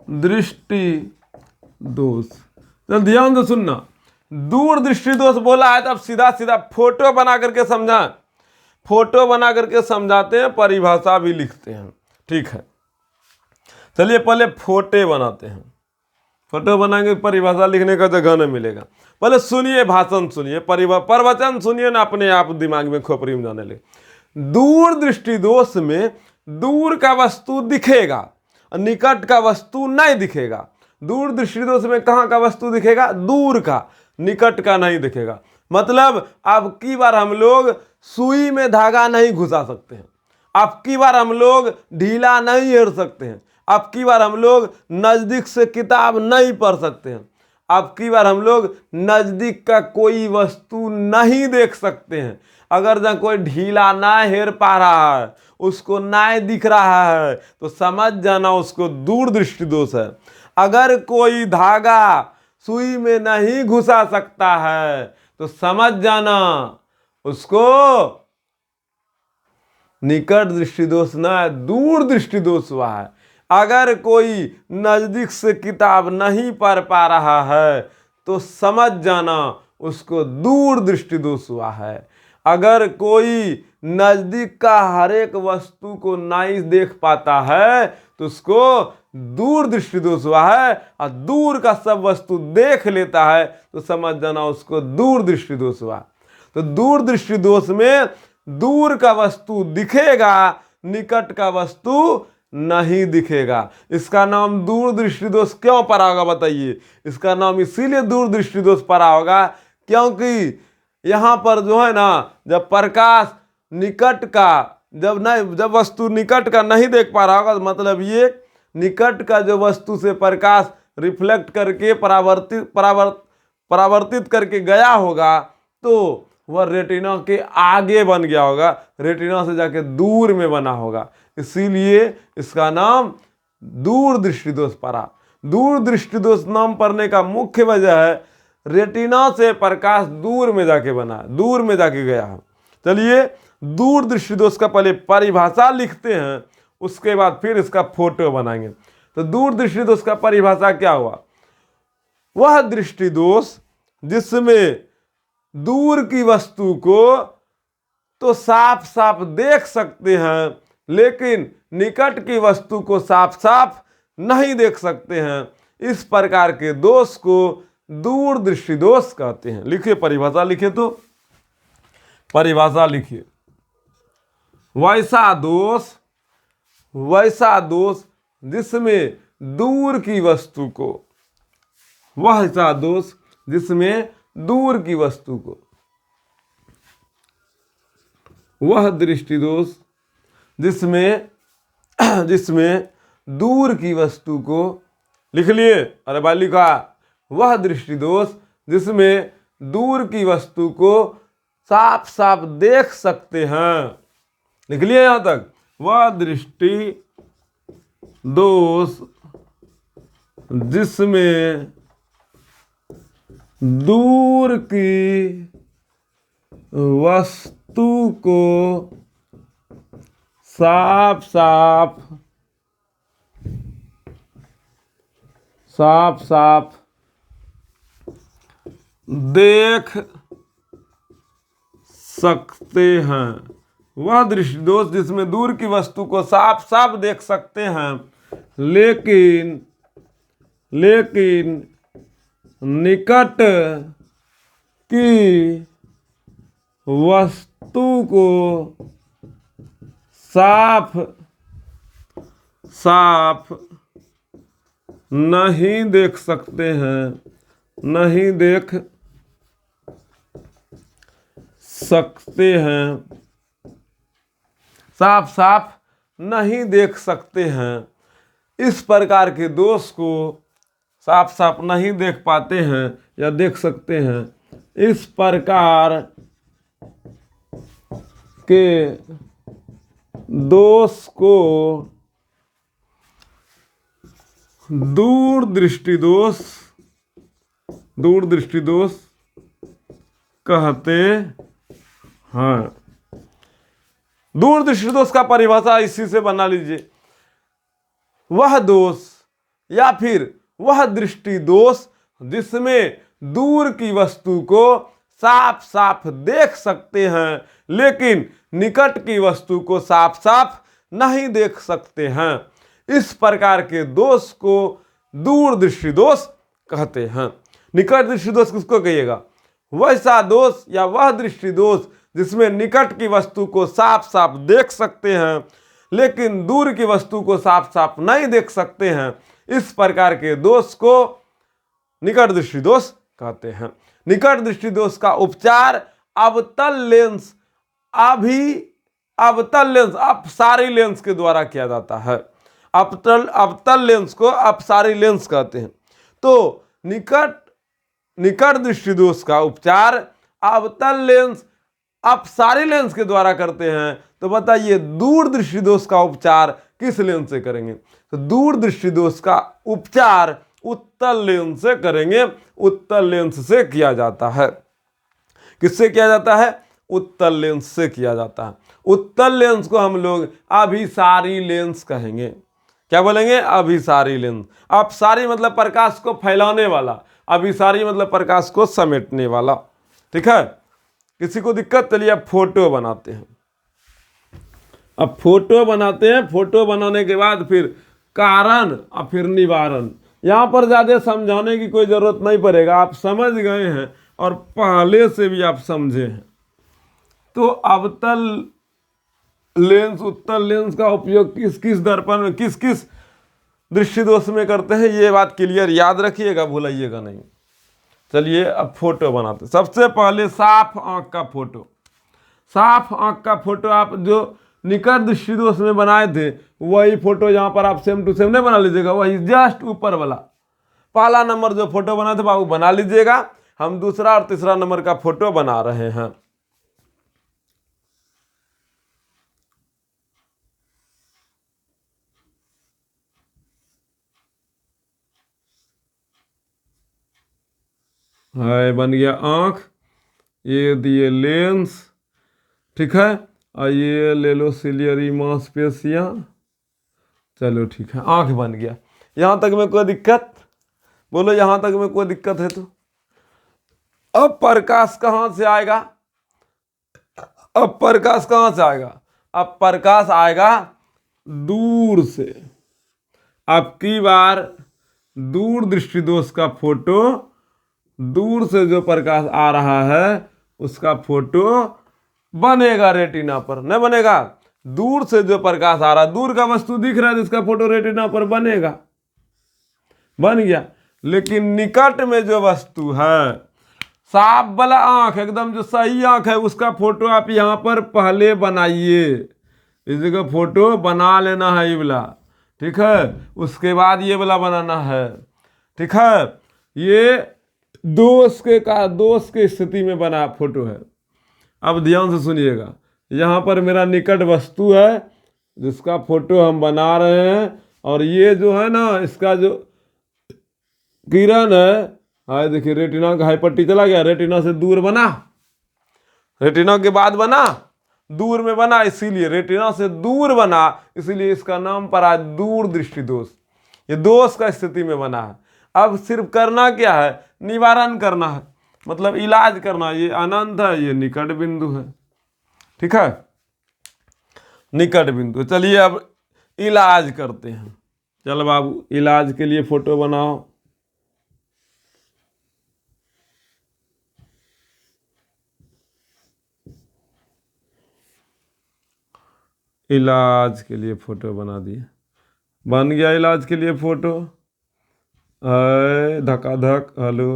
दृष्टि दोष, चल ध्यान से सुनना। दूरदृष्टि दोष बोला है तो अब सीधा सीधा फोटो बना करके समझा, फोटो बना करके समझाते हैं, परिभाषा भी लिखते हैं। ठीक है, चलिए पहले फोटो बनाते हैं। फोटो बनाएंगे, परिभाषा लिखने का जगह नहीं मिलेगा। पहले सुनिए, भाषण सुनिए, प्रवचन सुनिए ना, अपने आप दिमाग में खोपड़ी में जाने लगे। दूरदृष्टि दोष में दूर का वस्तु दिखेगा, निकट का वस्तु नहीं दिखेगा। दूरदृष्टि दोष में कहाँ का वस्तु दिखेगा? दूर का, निकट का नहीं दिखेगा। मतलब अब की बार हम लोग सुई में धागा नहीं घुसा सकते हैं, अब की बार हम लोग ढीला नहीं हेर सकते हैं, अब की बार हम लोग नजदीक से किताब नहीं पढ़ सकते हैं, अब की बार हम लोग नजदीक का कोई वस्तु नहीं देख सकते हैं। अगर जहाँ कोई ढीला ना हेर पा रहा है, उसको ना दिख रहा है, तो समझ जाना उसको दूरदृष्टि दोष है। अगर कोई धागा सुई में नहीं घुसा सकता है, तो समझ जाना उसको निकट दृष्टि दोष ना, दूर दृष्टि दोष हुआ है। अगर कोई नजदीक से किताब नहीं पढ़ पा रहा है, तो समझ जाना उसको दूर दृष्टि दोष हुआ है। अगर कोई नजदीक का हर एक वस्तु को नहीं देख पाता है, तो उसको दूर दृष्टि दोष हुआ है। और दूर का सब वस्तु देख लेता है, तो समझ जाना उसको दूर दृष्टि दोष हुआ। तो दूर दृष्टि दोष में दूर का वस्तु दिखेगा, निकट का वस्तु नहीं दिखेगा। इसका नाम दूर दृष्टि दोष क्यों पड़ा होगा बताइए? इसका नाम इसीलिए दूर दृष्टि दोष पड़ा होगा क्योंकि यहाँ पर जो है ना, जब प्रकाश निकट का जब वस्तु निकट का नहीं देख पा रहा होगा, तो मतलब ये निकट का जो वस्तु से प्रकाश रिफ्लेक्ट करके परावर्तित करके गया होगा, तो वह रेटिना के आगे बन गया होगा, रेटिना से जाके दूर में बना होगा। इसीलिए इसका नाम दूर दृष्टि दोष पड़ा। दूर दृष्टि दोष नाम पड़ने का मुख्य वजह है रेटिना से प्रकाश दूर में जाके बना, दूर में जाके गया है। चलिए दूर दृष्टि दोष का पहले परिभाषा लिखते हैं, उसके बाद फिर इसका फोटो बनाएंगे। तो दूर दृष्टि दोष का परिभाषा क्या हुआ? वह दृष्टि दोष जिसमें दूर की वस्तु को तो साफ साफ देख सकते हैं, लेकिन निकट की वस्तु को साफ साफ नहीं देख सकते हैं, इस प्रकार के दोष को दूर दृष्टि दोष कहते हैं। लिखिए परिभाषा, लिखिए तो परिभाषा लिखिए। वैसा दोष जिसमें दूर की वस्तु को, वैसा दोष जिसमें दूर की वस्तु को, वह दृष्टि दोष जिसमें दूर की वस्तु को, लिख लिए? अरे भाई लिखा। वह दृष्टि दोष जिसमें दूर की वस्तु को साफ साफ देख सकते हैं, लिख लिए यहां तक? वह दृष्टि दोष जिसमें दूर की वस्तु को साफ साफ देख सकते हैं। वह दृष्टि दोष जिसमें दूर की वस्तु को साफ साफ देख सकते हैं, लेकिन निकट की वस्तु को साफ नहीं देख सकते हैं, नहीं देख सकते हैं, साफ साफ नहीं देख सकते हैं। इस प्रकार के दोष को साफ साफ नहीं देख पाते हैं या देख सकते हैं, इस प्रकार के दोष को दूर दृष्टि दोष कहते हैं। दूर दृष्टि दोष का परिभाषा इसी से बना लीजिए। वह दोष या फिर वह दृष्टि दोष जिसमें दूर की वस्तु को साफ साफ देख सकते हैं, लेकिन निकट की वस्तु को साफ साफ नहीं देख सकते हैं। इस प्रकार के दोष को दूरदृष्टि दोष कहते हैं। निकट दृष्टि दोष किसको कहिएगा? वैसा दोष या वह दृष्टि दोष जिसमें निकट की वस्तु को साफ साफ देख सकते हैं, लेकिन दूर की वस्तु को साफ साफ नहीं देख सकते हैं। इस प्रकार के दोष को निकट दृष्टि दोष कहते हैं। निकट दृष्टि दोष का उपचार अवतल लेंस अपसारी लेंस के द्वारा किया जाता है। अवतल लेंस को अपसारी लेंस कहते हैं। तो निकट दृष्टि दोष का उपचार अवतल लेंस अपसारी लेंस के द्वारा करते हैं। तो बताइए दूर दृष्टि दोष का उपचार किस लेंस से करेंगे? तो दूर दृष्टि दोष का उपचार उत्तल लेंस से करेंगे। उत्तल लेंस से किया जाता है। किससे किया जाता है? उत्तल लेंस से किया जाता है। उत्तल लेंस को हम लोग अभिसारी लेंस कहेंगे। क्या बोलेंगे? अभिसारी लेंस। अपसारी मतलब प्रकाश को फैलाने वाला, अभिसारी मतलब प्रकाश को समेटने वाला। ठीक है, किसी को दिक्कत? चलिए अब फोटो बनाते हैं। अब फोटो बनाते हैं। फोटो बनाने के बाद फिर कारण और फिर निवारण। यहाँ पर ज़्यादा समझाने की कोई ज़रूरत नहीं पड़ेगा, आप समझ गए हैं और पहले से भी आप समझे हैं। तो अवतल लेंस उत्तल लेंस का उपयोग किस किस दर्पण में, किस किस दृष्टि दोष में करते हैं, ये बात क्लियर याद रखिएगा, भूलाइएगा नहीं। चलिए अब फोटो बनाते हैं। सबसे पहले साफ आंख का फोटो। साफ आंख का फोटो आप जो निकट दृष्टि दोष में बनाए थे वही फोटो यहाँ पर आप सेम टू सेम नहीं बना लीजिएगा, वही जस्ट ऊपर वाला पहला नंबर जो फोटो बना थे बाबू बना लीजिएगा। हम दूसरा और तीसरा नंबर का फोटो बना रहे हैं। है बन गया आंख, ये दिए लेंस, ठीक है, और ये ले लो सिलियरी मांसपेशियां। चलो ठीक है, आंख बन गया। यहाँ तक में कोई दिक्कत? बोलो यहाँ तक में कोई दिक्कत है तो? अब प्रकाश कहाँ से आएगा? अब प्रकाश कहाँ से आएगा? अब प्रकाश आएगा दूर से। अब की बार दूर दृष्टि दोष का फोटो, दूर से जो प्रकाश आ रहा है उसका फोटो बनेगा रेटिना पर, नहीं बनेगा? दूर से जो प्रकाश आ रहा, दूर का वस्तु दिख रहा है जिसका फोटो रेटिना पर बनेगा, बन गया। लेकिन निकट में जो वस्तु है, साफ वाला आंख, एकदम जो सही आंख है, उसका फोटो आप यहाँ पर पहले बनाइए। इस जगह फोटो बना लेना है ये वाला, ठीक है, उसके बाद ये वाला बनाना है, ठीक है। ये दोष के स्थिति में बना फोटो है। अब ध्यान से सुनिएगा, यहाँ पर मेरा निकट वस्तु है जिसका फोटो हम बना रहे हैं, और ये जो है ना इसका जो किरण है, हाँ देखिए रेटिना का हाई पट्टी चला गया, रेटिना से दूर बना, रेटिना के बाद बना, दूर में बना, इसीलिए रेटिना से दूर बना, इसीलिए इसका नाम पड़ा दूर दृष्टि दोष। ये दोष का स्थिति में बना है। अब सिर्फ करना क्या है? निवारण करना है, मतलब इलाज करना। ये अनंत है, ये निकट बिंदु है, ठीक है, निकट बिंदु। चलिए अब इलाज करते हैं। चल बाबू इलाज के लिए फोटो बनाओ। इलाज के लिए फोटो बना दिए, बन गया इलाज के लिए फोटो। धकाधक हेलो,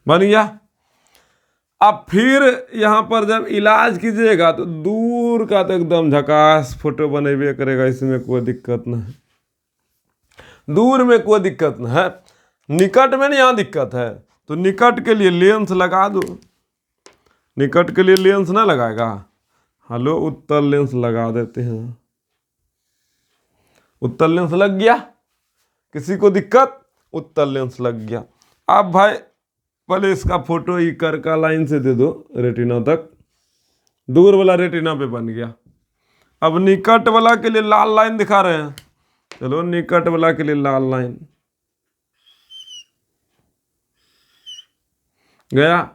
बन गया। अब फिर यहाँ पर जब इलाज कीजिएगा तो दूर का तो एकदम झकास फोटो बनेबे करेगा, इसमें कोई दिक्कत नहीं है। दूर में कोई दिक्कत नहीं है, निकट में नहीं यहाँ दिक्कत है। तो निकट के लिए लेंस लगा दो। निकट के लिए लेंस ना लगाएगा? हेलो, उत्तल लेंस लगा देते हैं। उत्तल लेंस लग गया, किसी को दिक्कत? उत्तल लेंस लग गया। अब भाई पहले इसका फोटो ही करका लाइन से दे दो रेटिना तक, दूर वाला रेटिना पे बन गया। अब निकट वाला के लिए लाल लाइन दिखा रहे हैं, चलो निकट वाला के लिए लाल लाइन, गया।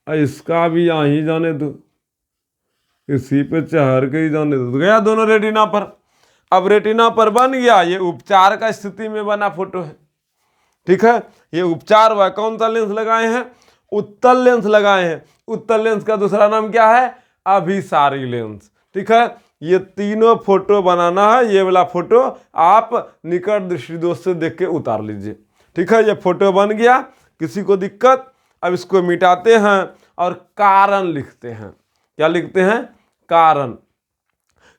इसका भी यहाँ ही जाने दो, इसी पे चढ़ के ही जाने दो। गया दोनों रेटिना पर। अब रेटिना पर बन गया, ये उपचार का स्थिति में बना फोटो है। ठीक है, ये उपचार हुआ। कौन सा लेंस लगाए हैं? उत्तल लेंस लगाए हैं। उत्तल लेंस का दूसरा नाम क्या है? अभिसारी लेंस। ठीक है, ये तीनों फोटो बनाना है। ये वाला फोटो आप निकट दृष्टि दोष से देख के उतार लीजिए। ठीक है, ये फोटो बन गया। किसी को दिक्कत? अब इसको मिटाते हैं और कारण लिखते हैं। क्या लिखते हैं? कारण।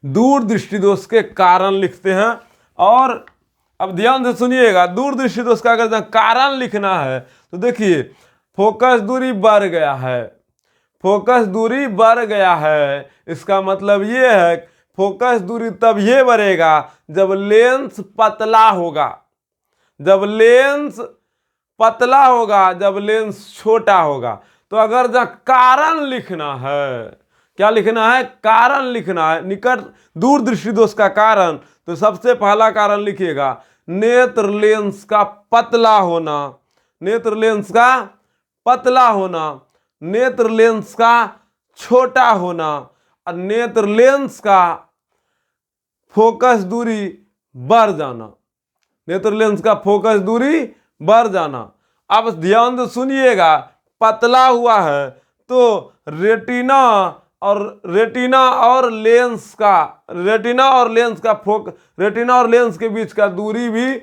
दूर दृष्टि दोष के कारण लिखते हैं। और अब ध्यान से सुनिएगा, दूर दृष्टि दोष का अगर कारण लिखना है तो देखिए, फोकस दूरी बढ़ गया है। फोकस दूरी बढ़ गया है, इसका मतलब ये है फोकस दूरी तब ये बढ़ेगा जब लेंस पतला होगा। जब लेंस पतला होगा, जब लेंस छोटा होगा। तो अगर जब कारण लिखना है, क्या लिखना है? कारण लिखना है। निकट दूर दृष्टि दोष का कारण, तो सबसे पहला कारण लिखिएगा, नेत्र लेंस का पतला होना। नेत्र लेंस का पतला होना, नेत्र लेंस का छोटा होना, और नेत्र लेंस का फोकस दूरी बढ़ जाना। नेत्र लेंस का फोकस दूरी बढ़ जाना। अब ध्यान से सुनिएगा, पतला हुआ है तो रेटिना और लेंस के बीच का दूरी भी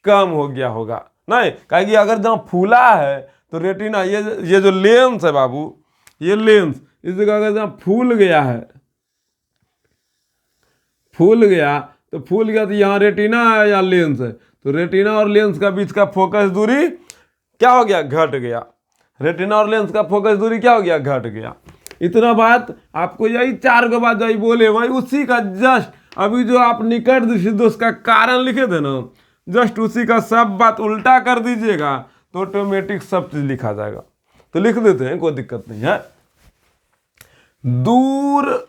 कम हो गया होगा। नहीं, कहेगी अगर जहाँ फूला है तो रेटिना, ये जो लेंस है बाबू, ये लेंस इस जगह अगर जहाँ फूल गया तो यहाँ रेटिना है या लेंस है, तो रेटिना और लेंस का बीच का फोकस दूरी क्या हो गया? घट गया। रेटिना और लेंस का फोकस दूरी क्या हो गया? घट गया। इतना बात आपको, यही 4 गो बात यही बोले वही, उसी का जस्ट अभी जो आप निकट दृष्टि दोष का कारण लिखे थे ना, जस्ट उसी का सब बात उल्टा कर दीजिएगा तो ऑटोमेटिक सब चीज लिखा जाएगा। तो लिख देते हैं, कोई दिक्कत नहीं है। दूर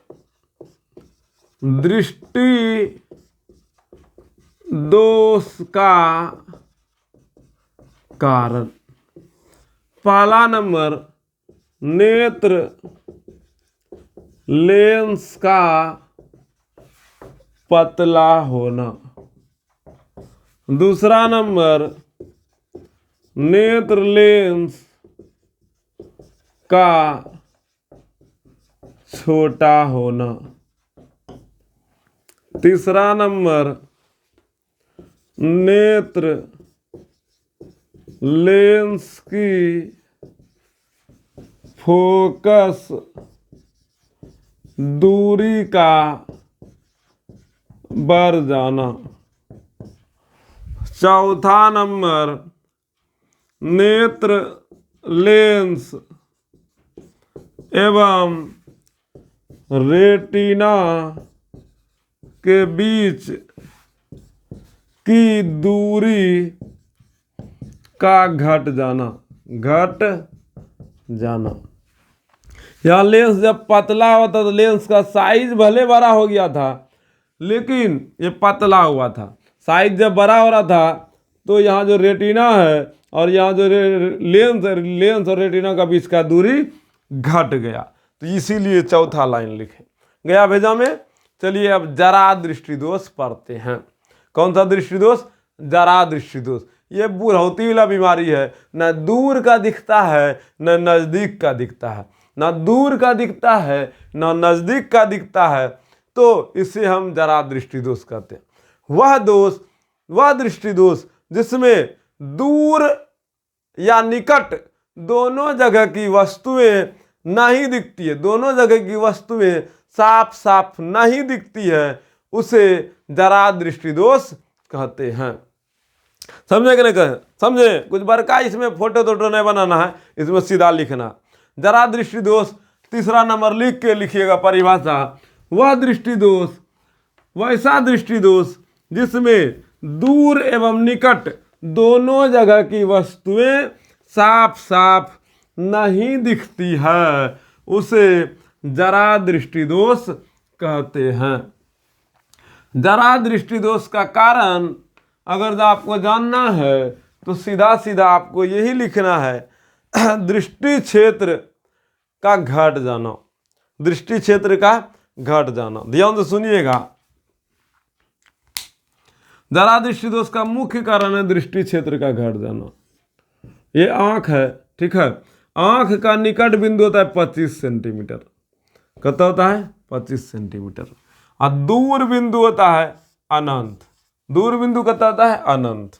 दृष्टि दोष का कारण, पहला नंबर नेत्र लेंस का पतला होना। दूसरा नंबर नेत्र लेंस का छोटा होना। तीसरा नंबर नेत्र लेंस की फोकस दूरी का बढ़ जाना। चौथा नंबर नेत्र लेंस एवं रेटिना के बीच की दूरी का घट जाना। यहाँ लेंस जब पतला हुआ था तो लेंस का साइज भले बड़ा हो गया था, लेकिन ये पतला हुआ था। साइज जब बड़ा हो रहा था तो यहाँ जो रेटिना है और यहाँ जो लेंस और रेटिना का बीच का दूरी घट गया। तो इसीलिए चौथा लाइन लिखे गया भेजा में। चलिए अब जरा दृष्टि दोष पढ़ते हैं। कौन सा दृष्टि दोष? जरा दृष्टि दोष। ये बुढ़ौती वाला बीमारी है, न दूर का दिखता है न नजदीक का दिखता है, न दूर का दिखता है न नजदीक का दिखता है, तो इसे हम जरा दृष्टि दोष कहते हैं। वह दृष्टि दोष जिसमें दूर या निकट दोनों जगह की वस्तुएं नहीं दिखती है, दोनों जगह की वस्तुएं साफ साफ नहीं दिखती है, उसे जरा दृष्टि दोष कहते हैं। समझे कि नहीं? कहें समझे? कुछ बड़का इसमें फोटो तोटो नहीं बनाना है, इसमें सीधा लिखना। जरा दृष्टि दोष तीसरा नंबर लिख के लिखिएगा परिभाषा। वह दृष्टि दोष, वैसा दृष्टि दोष जिसमें दूर एवं निकट दोनों जगह की वस्तुएं साफ साफ नहीं दिखती है, उसे जरा दृष्टि दोष कहते हैं। जरा दृष्टि दोष का कारण अगर आपको जानना है तो सीधा सीधा आपको यही लिखना है दृष्टि क्षेत्र का घट जाना, दृष्टि क्षेत्र का घट जाना। ध्यान से सुनिएगा, जरा दृष्टि दोष का मुख्य कारण है दृष्टि क्षेत्र का घट जाना। ये आंख है, ठीक है, आंख का निकट बिंदु होता है 25 सेंटीमीटर। कितना होता है? 25 सेंटीमीटर। और दूर बिंदु होता है अनंत। दूर बिंदु कितना होता है? अनंत।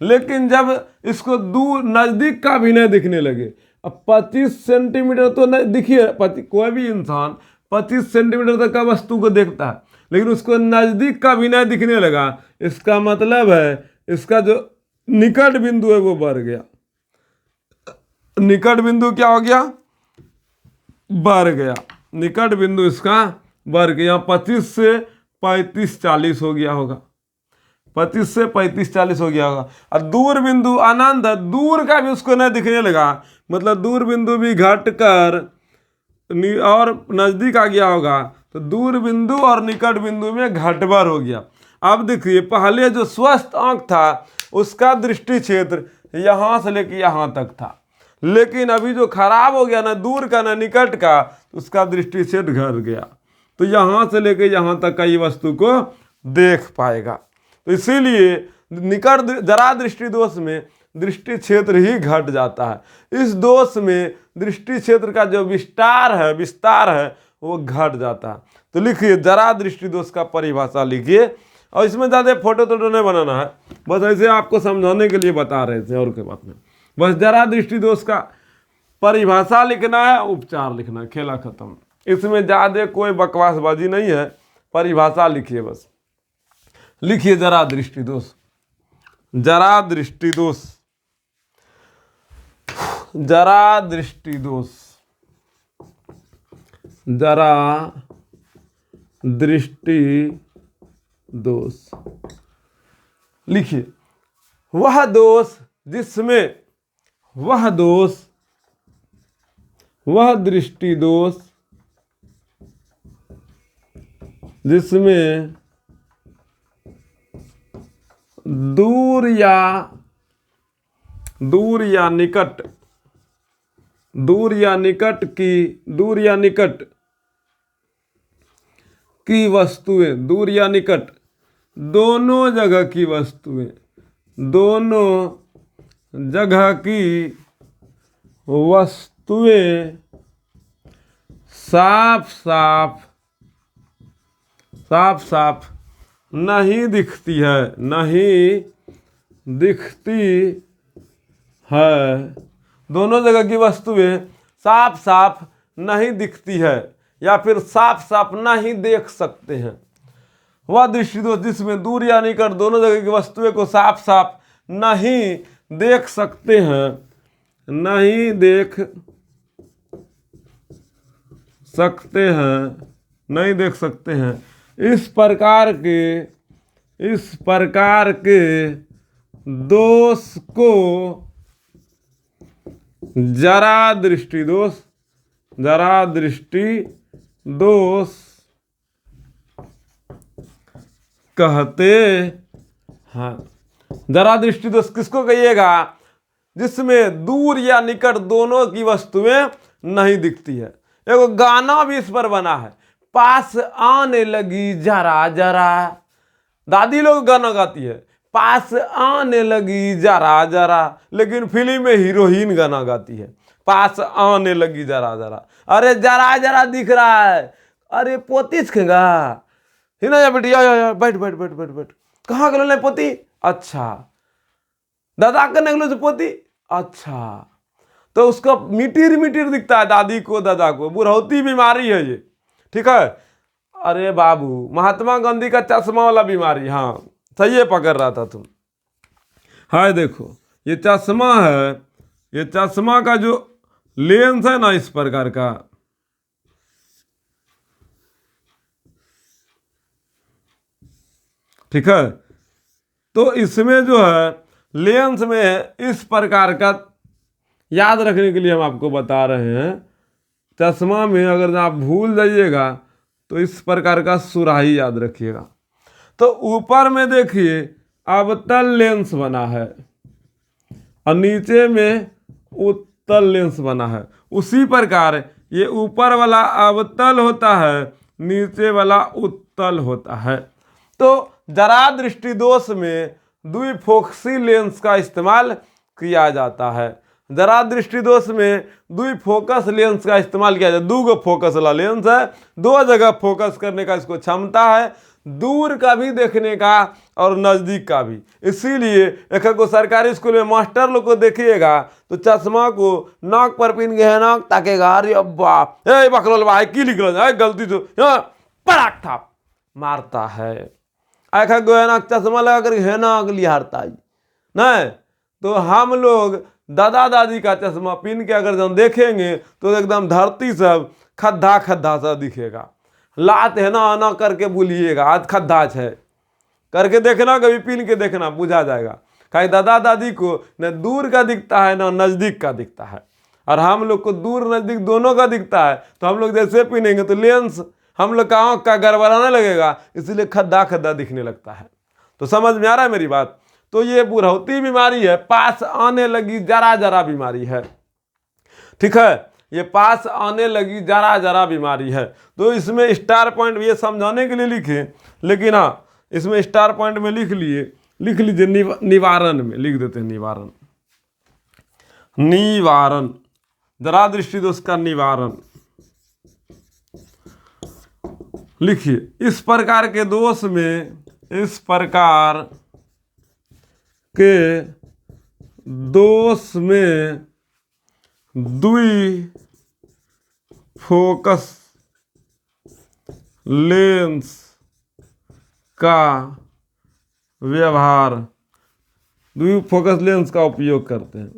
लेकिन जब इसको दूर नजदीक का भी नहीं दिखने लगे, अब 25 सेंटीमीटर तो नहीं दिखिए, कोई भी इंसान 25 सेंटीमीटर तक का वस्तु को देखता है, लेकिन उसको नजदीक का भी नहीं दिखने लगा, इसका मतलब है इसका जो निकट बिंदु है वो बढ़ गया। निकट बिंदु क्या हो गया? बढ़ गया। निकट बिंदु इसका बढ़ गया। 25 से 35-40 हो गया होगा, 25 से 35-40 हो गया होगा। और दूर बिंदु अनंत है, दूर का भी उसको नहीं दिखने लगा, मतलब दूर बिंदु भी घट कर और नजदीक आ गया होगा, तो दूर बिंदु और निकट बिंदु में घटबर हो गया। अब देखिए, पहले जो स्वस्थ आंख था उसका दृष्टि क्षेत्र यहां से लेके यहां तक था, लेकिन अभी जो खराब हो गया, ना दूर का ना निकट का, उसका दृष्टि क्षेत्र घट गया, तो यहां से लेके यहां तक का ये वस्तु को देख पाएगा। तो इसीलिए निकट जरा दृष्टि दोष में दृष्टि क्षेत्र ही घट जाता है। इस दोष में दृष्टि क्षेत्र का जो विस्तार है वो घट जाता है। तो लिखिए, जरा दृष्टि दोष का परिभाषा लिखिए, और इसमें ज़्यादा फोटो टोटो नहीं बनाना है, बस ऐसे आपको समझाने के लिए बता रहे थे, और कोई बात नहीं। बस जरा दृष्टि दोष का परिभाषा लिखना है, उपचार लिखना है, खेला खत्म। इसमें ज़्यादा कोई बकवासबाजी नहीं है, परिभाषा लिखिए बस। लिखिए जरा दृष्टि दोष। जरा दृष्टि दोष, जरा दृष्टि दोष, जरा दृष्टि दोष। लिखिए, वह दोष जिसमें, वह दोष, वह दृष्टि दोष जिसमें दूर या निकट, दूर या निकट की वस्तुएं, दूर या निकट दोनों जगह की वस्तुएं, दोनों जगह की वस्तुएं साफ साफ नहीं दिखती है, नहीं दिखती है। दोनों जगह की वस्तुएं साफ साफ नहीं दिखती है, या फिर साफ साफ नहीं देख सकते हैं। वह दृष्टि दोष जिसमें दूर या निकट दोनों जगह की वस्तुएं को साफ साफ नहीं देख सकते हैं, नहीं देख सकते हैं। इस प्रकार के दोष को जरा दृष्टि दोष कहते हैं। जरा दृष्टि दोष किसको कहिएगा? जिसमें दूर या निकट दोनों की वस्तुएं नहीं दिखती है। एक गाना भी इस पर बना है, पास आने लगी जरा जरा। दादी लोग गाना गाती है, पास आने लगी जरा जरा, लेकिन फिल्म में हीरोइन गाना गाती है, पास आने लगी जरा जरा। अरे जरा जरा दिख रहा है, अरे पोती छेगा हिना या बेटी, या बैठ बैठ बैठ बैठ बैठ। कहाँ गलो नहीं पोती? अच्छा। दादा करने गलो से पोती? अच्छा। तो उसको मिटीर दिखता है, दादी को दादा को। बुढ़ौती बीमारी है ये, ठीक है। अरे बाबू, महात्मा गांधी का चश्मा वाला बीमारी, हाँ सही है, पकड़ रहा था तुम। हाय देखो, ये चश्मा है, ये चश्मा का जो लेंस है ना इस प्रकार का, ठीक है। तो इसमें जो है लेंस में इस प्रकार का, याद रखने के लिए हम आपको बता रहे हैं, चश्मा में अगर आप भूल जाइएगा तो इस प्रकार का सुराही याद रखिएगा। तो ऊपर में देखिए अवतल लेंस बना है और नीचे में उत्तल लेंस बना है। उसी प्रकार ये ऊपर वाला अवतल होता है, नीचे वाला उत्तल होता है। तो जरा दृष्टि दोष में द्विफोकसी लेंस का इस्तेमाल किया जाता है। जरा दृष्टि दोष में द्विफोकस लेंस का इस्तेमाल किया जाता है। दो फोकस वाला लेंस है, दो जगह फोकस करने का इसको क्षमता है, दूर का भी देखने का और नजदीक का भी। इसीलिए एक को सरकारी स्कूल में मास्टर लोग को देखिएगा तो चश्मा को नाक पर पिन के है, नाक ताकेगा, अरे बाप ए बकरोल भाई की लिख लो गलती तो पड़ाक था मारता है। एक गो है ना चश्मा लगा कर है ना अगली हारता है नहीं। तो हम लोग दादा दादी का चश्मा पिन के अगर जब देखेंगे तो एकदम धरती सब खद्दा खद्दा सा दिखेगा। लात है ना करके बोलिएगा आज खद्दा है करके देखना, कभी पिन के देखना, बुझा जाएगा। कहीं दादा दादी को न दूर का दिखता है न नज़दीक का दिखता है, और हम लोग को दूर नज़दीक दोनों का दिखता है। तो हम लोग जैसे पिनेंगे तो लेंस हम लोग का आँख का गड़बड़ाने लगेगा, इसीलिए खद्दा खद्दा दिखने लगता है। तो समझ में आ रहा है मेरी बात। तो ये बुढ़ौती बीमारी है, पास आने लगी जरा जरा बीमारी है। ठीक है, ये पास आने लगी जरा जरा बीमारी है। तो इसमें स्टार पॉइंट ये समझाने के लिए लिखे, लेकिन हाँ इसमें स्टार पॉइंट में लिख लीजिए निवारण में लिख देते हैं निवारण। निवारण जरा दृष्टि दोष का निवारण लिखिए। इस प्रकार के दोष में, इस प्रकार के दोष में द्वि फोकस लेंस का व्यवहार, द्वि फोकस लेंस का उपयोग करते हैं,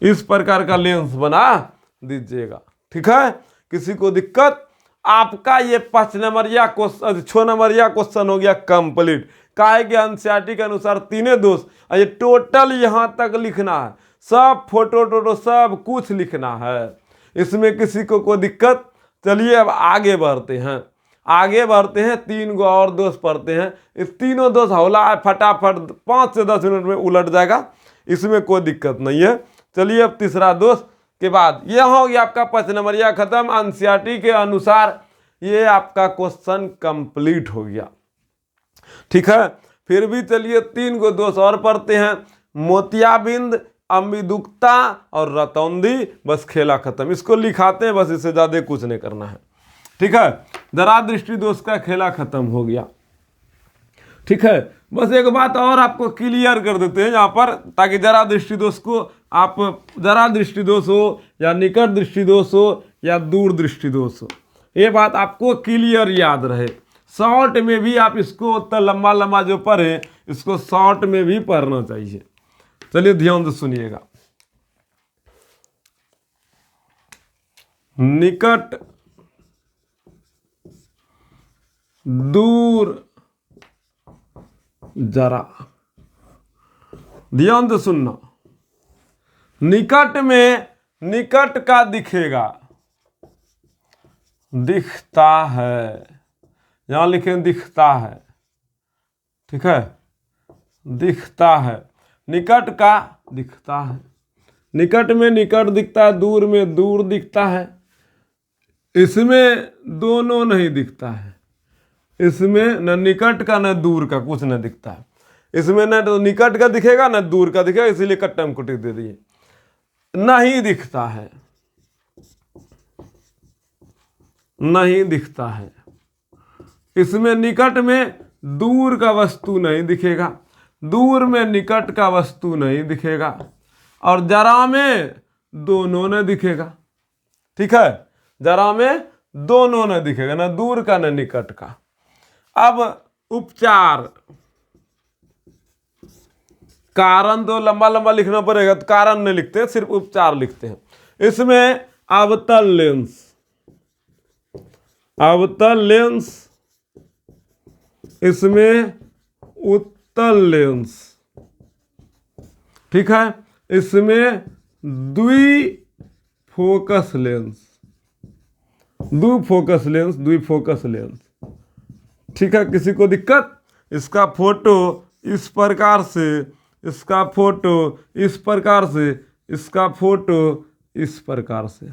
इस प्रकार का लेंस बना दीजिएगा। ठीक है, किसी को दिक्कत, आपका ये 5 नंबरिया क्वेश्चन 6 नंबरिया क्वेश्चन हो गया कंप्लीट। काहे के एनसीईआरटी के अनुसार तीनों दोष, ये टोटल यहाँ तक लिखना है, सब फोटो सब कुछ लिखना है। इसमें किसी को कोई दिक्कत? चलिए अब आगे बढ़ते हैं, 3 गो और दोष पढ़ते हैं। इस तीनों दोष हौला फटाफट 5 से 10 मिनट में उलट जाएगा, इसमें कोई दिक्कत नहीं है। चलिए अब तीसरा दोष के बाद यह हो गया आपका 5 नंबरिया खत्म। एनसीईआरटी के अनुसार ये आपका क्वेश्चन कंप्लीट हो गया। ठीक है, फिर भी चलिए 3 गो दोष और पढ़ते हैं, मोतियाबिंद, अम्बिदुक्ता और रतौंधी। बस खेला खत्म, इसको लिखाते हैं बस, इससे ज्यादा कुछ नहीं करना है। ठीक है, जरा दृष्टि दोष का खेला खत्म हो गया। ठीक है, बस एक बात और आपको क्लियर कर देते हैं यहाँ पर, ताकि जरा दृष्टि दोष को आप जरा दृष्टि दोष हो या निकट दृष्टि दोष हो या दूर दृष्टि दोष हो, ये बात आपको क्लियर याद रहे। शॉर्ट में भी आप इसको उतना लंबा लंबा जो पढ़े, इसको शॉर्ट में भी पढ़ना चाहिए। चलिए ध्यान से सुनिएगा। निकट, दूर, जरा, ध्यान से सुनना। निकट में निकट का दिखेगा, दिखता है, यहां लिखें दिखता है। ठीक है, दिखता है, निकट का दिखता है। निकट में निकट दिखता है, दूर में दूर दिखता है। इसमें दोनों नहीं दिखता है, इसमें न निकट का न दूर का कुछ न दिखता है। इसमें न तो निकट का दिखेगा न दूर का दिखेगा, इसीलिए कट्टम कुटी दे दिए, नहीं दिखता है, नहीं दिखता है। इसमें निकट में दूर का वस्तु नहीं दिखेगा, दूर में निकट का वस्तु नहीं दिखेगा, और जरा में दोनों न दिखेगा। ठीक है, जरा में दोनों न दिखेगा, न दूर का न निकट का। अब उपचार, कारण तो लंबा लंबा लिखना पड़ेगा, तो कारण नहीं लिखते, सिर्फ उपचार लिखते हैं। इसमें अवतल लेंस, अवतल लेंस, इसमें उत्तल लेंस। ठीक है, इसमें द्विफोकस लेंस, द्विफोकस लेंस, द्विफोकस लेंस। ठीक है, किसी को दिक्कत? इसका फोटो इस प्रकार से इसका फोटो, इस प्रकार से इसका फोटो, इस प्रकार से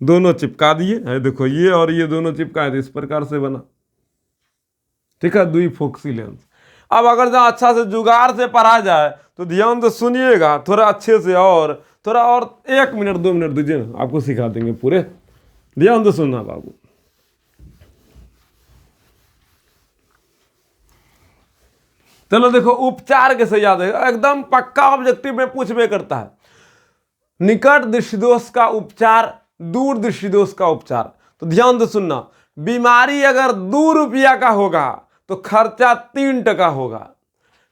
दोनों चिपका दिए है। देखो ये और ये दोनों चिपकाए तो इस प्रकार से बना। ठीक है, द्वि फोकसी लेंस। अब अगर जहाँ अच्छा से जुगाड़ से पढ़ा जाए तो ध्यान से सुनिएगा थोड़ा अच्छे से, और थोड़ा और 1 मिनट 2 मिनट दीजिए ना, आपको सिखा देंगे पूरे। ध्यान से सुनना बाबू। चलो देखो, उपचार कैसे याद है, एकदम पक्का ऑब्जेक्टिव में पूछबे करता है। निकट दृष्टि दोष का उपचार, दूर दृष्टि दोष का उपचार। तो ध्यान से सुनना, बीमारी अगर 2 रुपया का होगा तो खर्चा 3 टका होगा।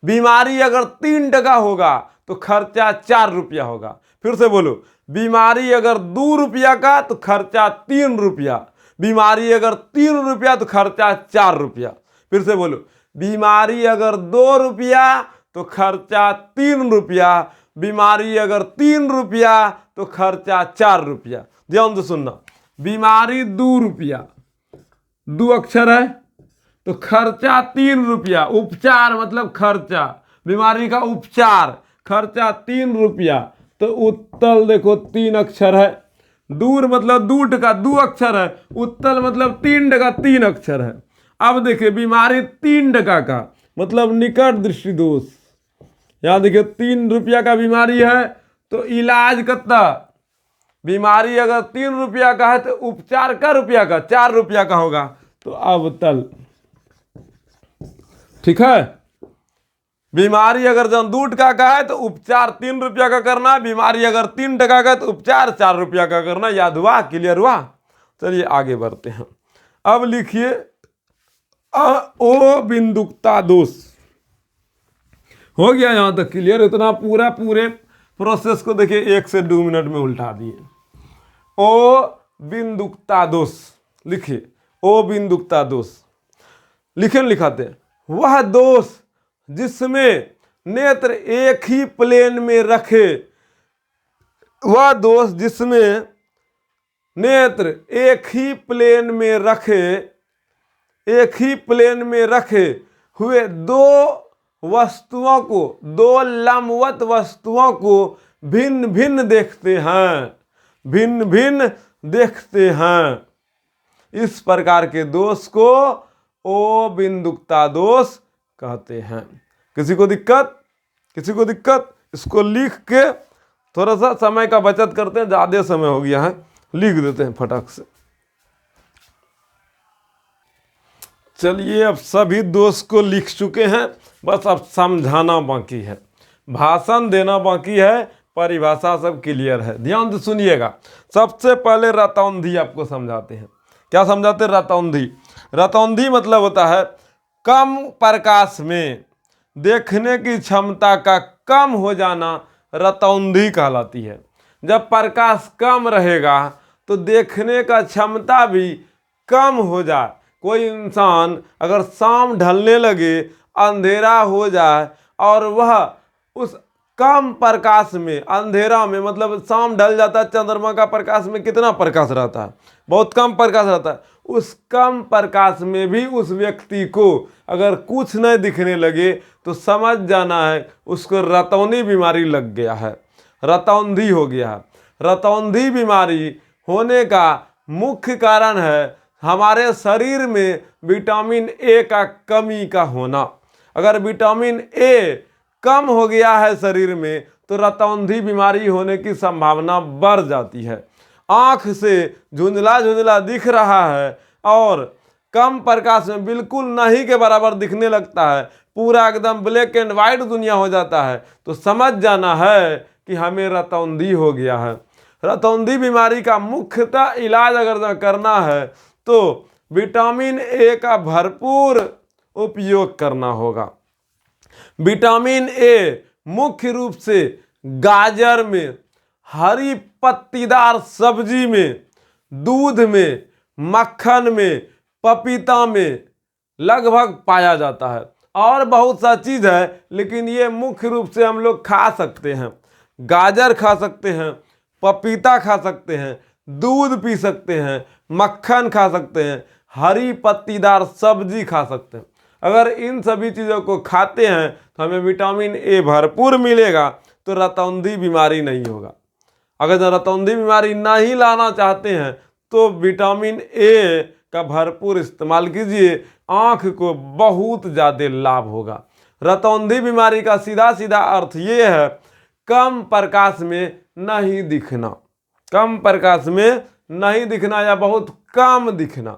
बीमारी अगर 3 टका होगा तो खर्चा 4 रुपया होगा। फिर से बोलो, बीमारी अगर 2 रुपया का तो खर्चा 3 रुपया। बीमारी अगर 3 रुपया तो खर्चा 4 रुपया। फिर से बोलो, बीमारी अगर 2 रुपया तो खर्चा 3 रुपया। बीमारी अगर 3 रुपया तो खर्चा 4 रुपया। ध्यान से सुनना, बीमारी 2 रुपया, 2 अक्षर है, तो खर्चा 3 रुपया। उपचार मतलब खर्चा, बीमारी का उपचार, खर्चा 3 रुपया। तो उत्तल देखो 3 अक्षर है, दूर मतलब 2 टका, 2 अक्षर है, उत्तल मतलब 3 टका, 3 अक्षर है। अब देखिए, बीमारी 3 टका का मतलब निकट दृष्टि दोष। यहाँ देखिए 3 रुपया का बीमारी है तो इलाज कितना, बीमारी अगर 3 रुपया का है तो उपचार का रुपया का 4 रुपया का होगा। तो अब तल, ठीक है, बीमारी अगर जब 2 टका का है तो उपचार 3 रुपया का करना, बीमारी अगर 3 टका का तो उपचार 4 रुपया का करना। याद हुआ, क्लियर हुआ? चलिए आगे बढ़ते हैं। अब लिखिए ओ बिंदुकता दोष। हो गया यहां तक क्लियर? इतना पूरे प्रोसेस को देखिए 1 से 2 मिनट में उल्टा दिए। ओ बिंदुकता दोष लिखिए, ओ बिंदुकता दोष लिखे लिखाते हैं, वह दोष जिसमें नेत्र एक ही प्लेन में रखे, वह दोष जिसमें नेत्र एक ही प्लेन में रखे, एक ही प्लेन में रखे हुए 2 वस्तुओं को, 2 लंबवत वस्तुओं को भिन्न भिन्न देखते हैं, भिन्न भिन्न देखते हैं। इस प्रकार के दोष को ओ बिंदुकता दोष कहते हैं। किसी को दिक्कत? किसी को दिक्कत? इसको लिख के थोड़ा सा समय का बचत करते हैं, ज्यादा समय हो गया है, लिख देते हैं फटाक से। चलिए, अब सभी दोष को लिख चुके हैं, बस अब समझाना बाकी है, भाषण देना बाकी है, परिभाषा सब क्लियर है। ध्यान से सुनिएगा। सबसे पहले रतौंधी आपको समझाते हैं। क्या समझाते हैं? रतौंधी। रतौंधी मतलब होता है कम प्रकाश में देखने की क्षमता का कम हो जाना, रतौंधी कहलाती है। जब प्रकाश कम रहेगा तो देखने का क्षमता भी कम हो जाए। कोई इंसान अगर शाम ढलने लगे, अंधेरा हो जाए और वह उस कम प्रकाश में, अंधेरा में मतलब शाम ढल जाता है, चंद्रमा का प्रकाश में कितना प्रकाश रहता है? बहुत कम प्रकाश रहता है। उस कम प्रकाश में भी उस व्यक्ति को अगर कुछ नहीं दिखने लगे तो समझ जाना है उसको रतौंधी बीमारी लग गया है, रतौंधी हो गया है। रतौंधी बीमारी होने का मुख्य कारण है हमारे शरीर में विटामिन ए का कमी का होना। अगर विटामिन ए कम हो गया है शरीर में तो रतौंधी बीमारी होने की संभावना बढ़ जाती है। आँख से झुंझला झुंझला दिख रहा है और कम प्रकाश में बिल्कुल नहीं के बराबर दिखने लगता है, पूरा एकदम ब्लैक एंड वाइट दुनिया हो जाता है, तो समझ जाना है कि हमें रतौंधी हो गया है। रतौंधी बीमारी का मुख्यतः इलाज अगर करना है तो विटामिन ए का भरपूर उपयोग करना होगा। विटामिन ए मुख्य रूप से गाजर में, हरी पत्तीदार सब्जी में, दूध में, मक्खन में, पपीता में लगभग पाया जाता है। और बहुत सा चीज़ है लेकिन ये मुख्य रूप से हम लोग खा सकते हैं। गाजर खा सकते हैं, पपीता खा सकते हैं, दूध पी सकते हैं, मक्खन खा सकते हैं, हरी पत्तीदार सब्जी खा सकते हैं। अगर इन सभी चीज़ों को खाते हैं हमें विटामिन ए भरपूर मिलेगा तो रतौंधी बीमारी नहीं होगा। अगर रतौंधी बीमारी नहीं लाना चाहते हैं तो विटामिन ए का भरपूर इस्तेमाल कीजिए, आँख को बहुत ज़्यादा लाभ होगा। रतौंधी बीमारी का सीधा सीधा अर्थ ये है कम प्रकाश में नहीं दिखना, कम प्रकाश में नहीं दिखना या बहुत कम दिखना,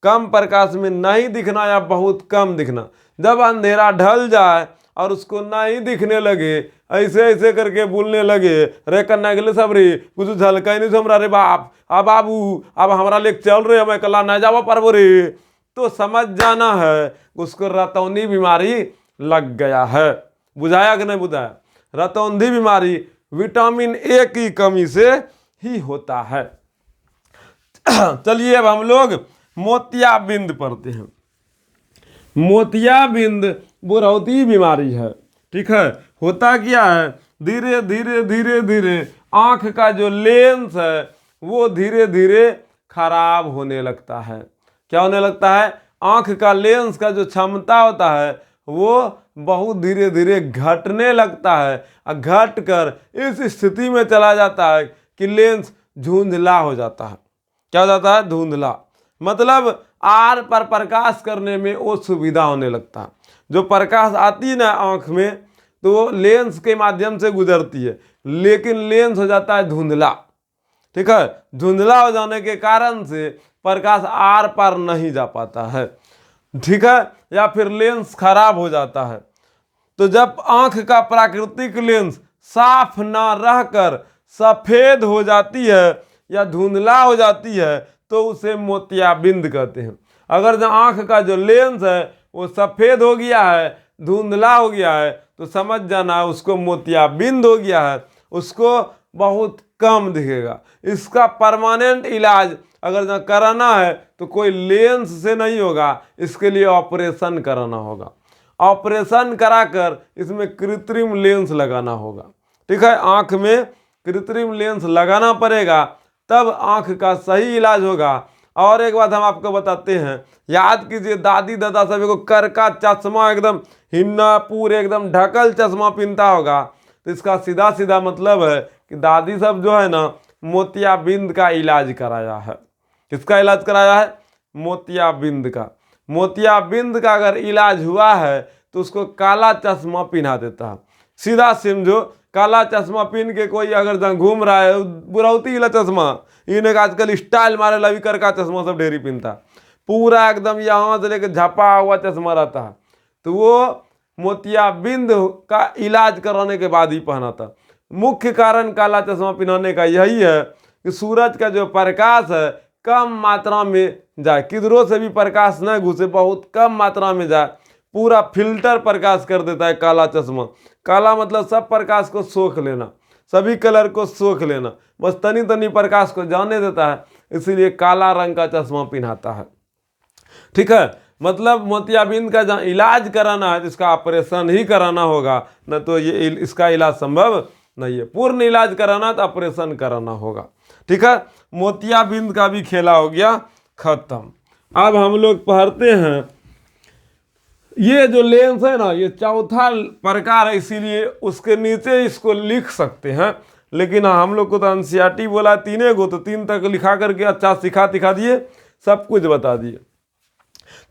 कम प्रकाश में नहीं दिखना या बहुत कम दिखना। जब अंधेरा ढल जाए और उसको नहीं दिखने लगे, ऐसे ऐसे करके बोलने लगे, रे कन्ना के लिए सब रे कुछ झलका ही नहीं हमरा रे बाप, अब बाबू अब हमारा लेक चल रहे मैं कला न जावा पारबो रे, तो समझ जाना है उसको रतौंधी बीमारी लग गया है। बुझाया कि नहीं बुझाया? रतौंधी बीमारी विटामिन ए की कमी से ही होता है। चलिए अब हम लोग मोतियाबिंद पढ़ते हैं। मोतियाबिंद बुढ़ौती बीमारी है, ठीक है। होता क्या है, धीरे धीरे धीरे धीरे आँख का जो लेंस है वो धीरे धीरे खराब होने लगता है। क्या होने लगता है? आँख का लेंस का जो क्षमता होता है वो बहुत धीरे धीरे घटने लगता है और घट कर इस स्थिति में चला जाता है कि लेंस धुंधला हो जाता है। क्या हो जाता है? धुंधला, मतलब आर पर प्रकाश करने में वो सुविधा होने लगता है। जो प्रकाश आती है ना आँख में तो वो लेंस के माध्यम से गुजरती है, लेकिन लेंस हो जाता है धुंधला, ठीक है। धुंधला हो जाने के कारण से प्रकाश आर पार नहीं जा पाता है, ठीक है, या फिर लेंस खराब हो जाता है। तो जब आँख का प्राकृतिक लेंस साफ ना रहकर सफ़ेद हो जाती है या धुंधला हो जाती है तो उसे मोतियाबिंद कहते हैं। अगर जो आँख का जो लेंस है वो सफ़ेद हो गया है, धुंधला हो गया है, तो समझ जाना उसको मोतियाबिंद हो गया है, उसको बहुत कम दिखेगा। इसका परमानेंट इलाज अगर जो कराना है तो कोई लेंस से नहीं होगा, इसके लिए ऑपरेशन कराना होगा। ऑपरेशन कराकर इसमें कृत्रिम लेंस लगाना होगा, ठीक है। आँख में कृत्रिम लेंस लगाना पड़ेगा तब आँख का सही इलाज होगा। और एक बात हम आपको बताते हैं, याद कीजिए दादी दादा सब को कर का चश्मा एकदम हिन्ना पूरे एकदम ढकल चश्मा पहनता होगा, तो इसका सीधा सीधा मतलब है कि दादी सब जो है ना मोतियाबिंद का इलाज कराया है। किसका इलाज कराया है? मोतियाबिंद का। मोतियाबिंद का अगर इलाज हुआ है तो उसको काला चश्मा पहना देता है। सीधा समझो काला चश्मा पहन के कोई अगर जहाँ घूम रहा है बुढ़ौती वाला चश्मा, इन्हें आजकल स्टाइल मारे लवी कर का चश्मा सब ढेरी पहनता, पूरा एकदम यहाँ से लेकर झपा हुआ चश्मा रहता है, तो वो मोतियाबिंद का इलाज कराने के बाद ही पहना था। मुख्य कारण काला चश्मा पहनाने का यही है कि सूरज का जो प्रकाश है कम मात्रा में जाए, किधरों से भी प्रकाश न घुसे, बहुत कम मात्रा में जाए, पूरा फिल्टर प्रकाश कर देता है काला चश्मा। काला मतलब सब प्रकाश को सोख लेना, सभी कलर को सोख लेना, बस तनी तनी प्रकाश को जाने देता है, इसीलिए काला रंग का चश्मा पहनाता है, ठीक है। मतलब मोतियाबिंद का जहाँ इलाज कराना है इसका ऑपरेशन ही कराना होगा, न तो ये इसका इलाज संभव नहीं है। पूर्ण इलाज कराना तो ऑपरेशन कराना होगा, ठीक है। मोतियाबिंद का भी खेला हो गया खत्म। अब हम लोग पढ़ते हैं, ये जो लेंस है ना ये चौथा प्रकार है, इसीलिए उसके नीचे इसको लिख सकते हैं, लेकिन हम लोग को तो एनसीईआरटी बोला 3 गो, तो 3 तक लिखा करके अच्छा सिखा दिए, सब कुछ बता दिए।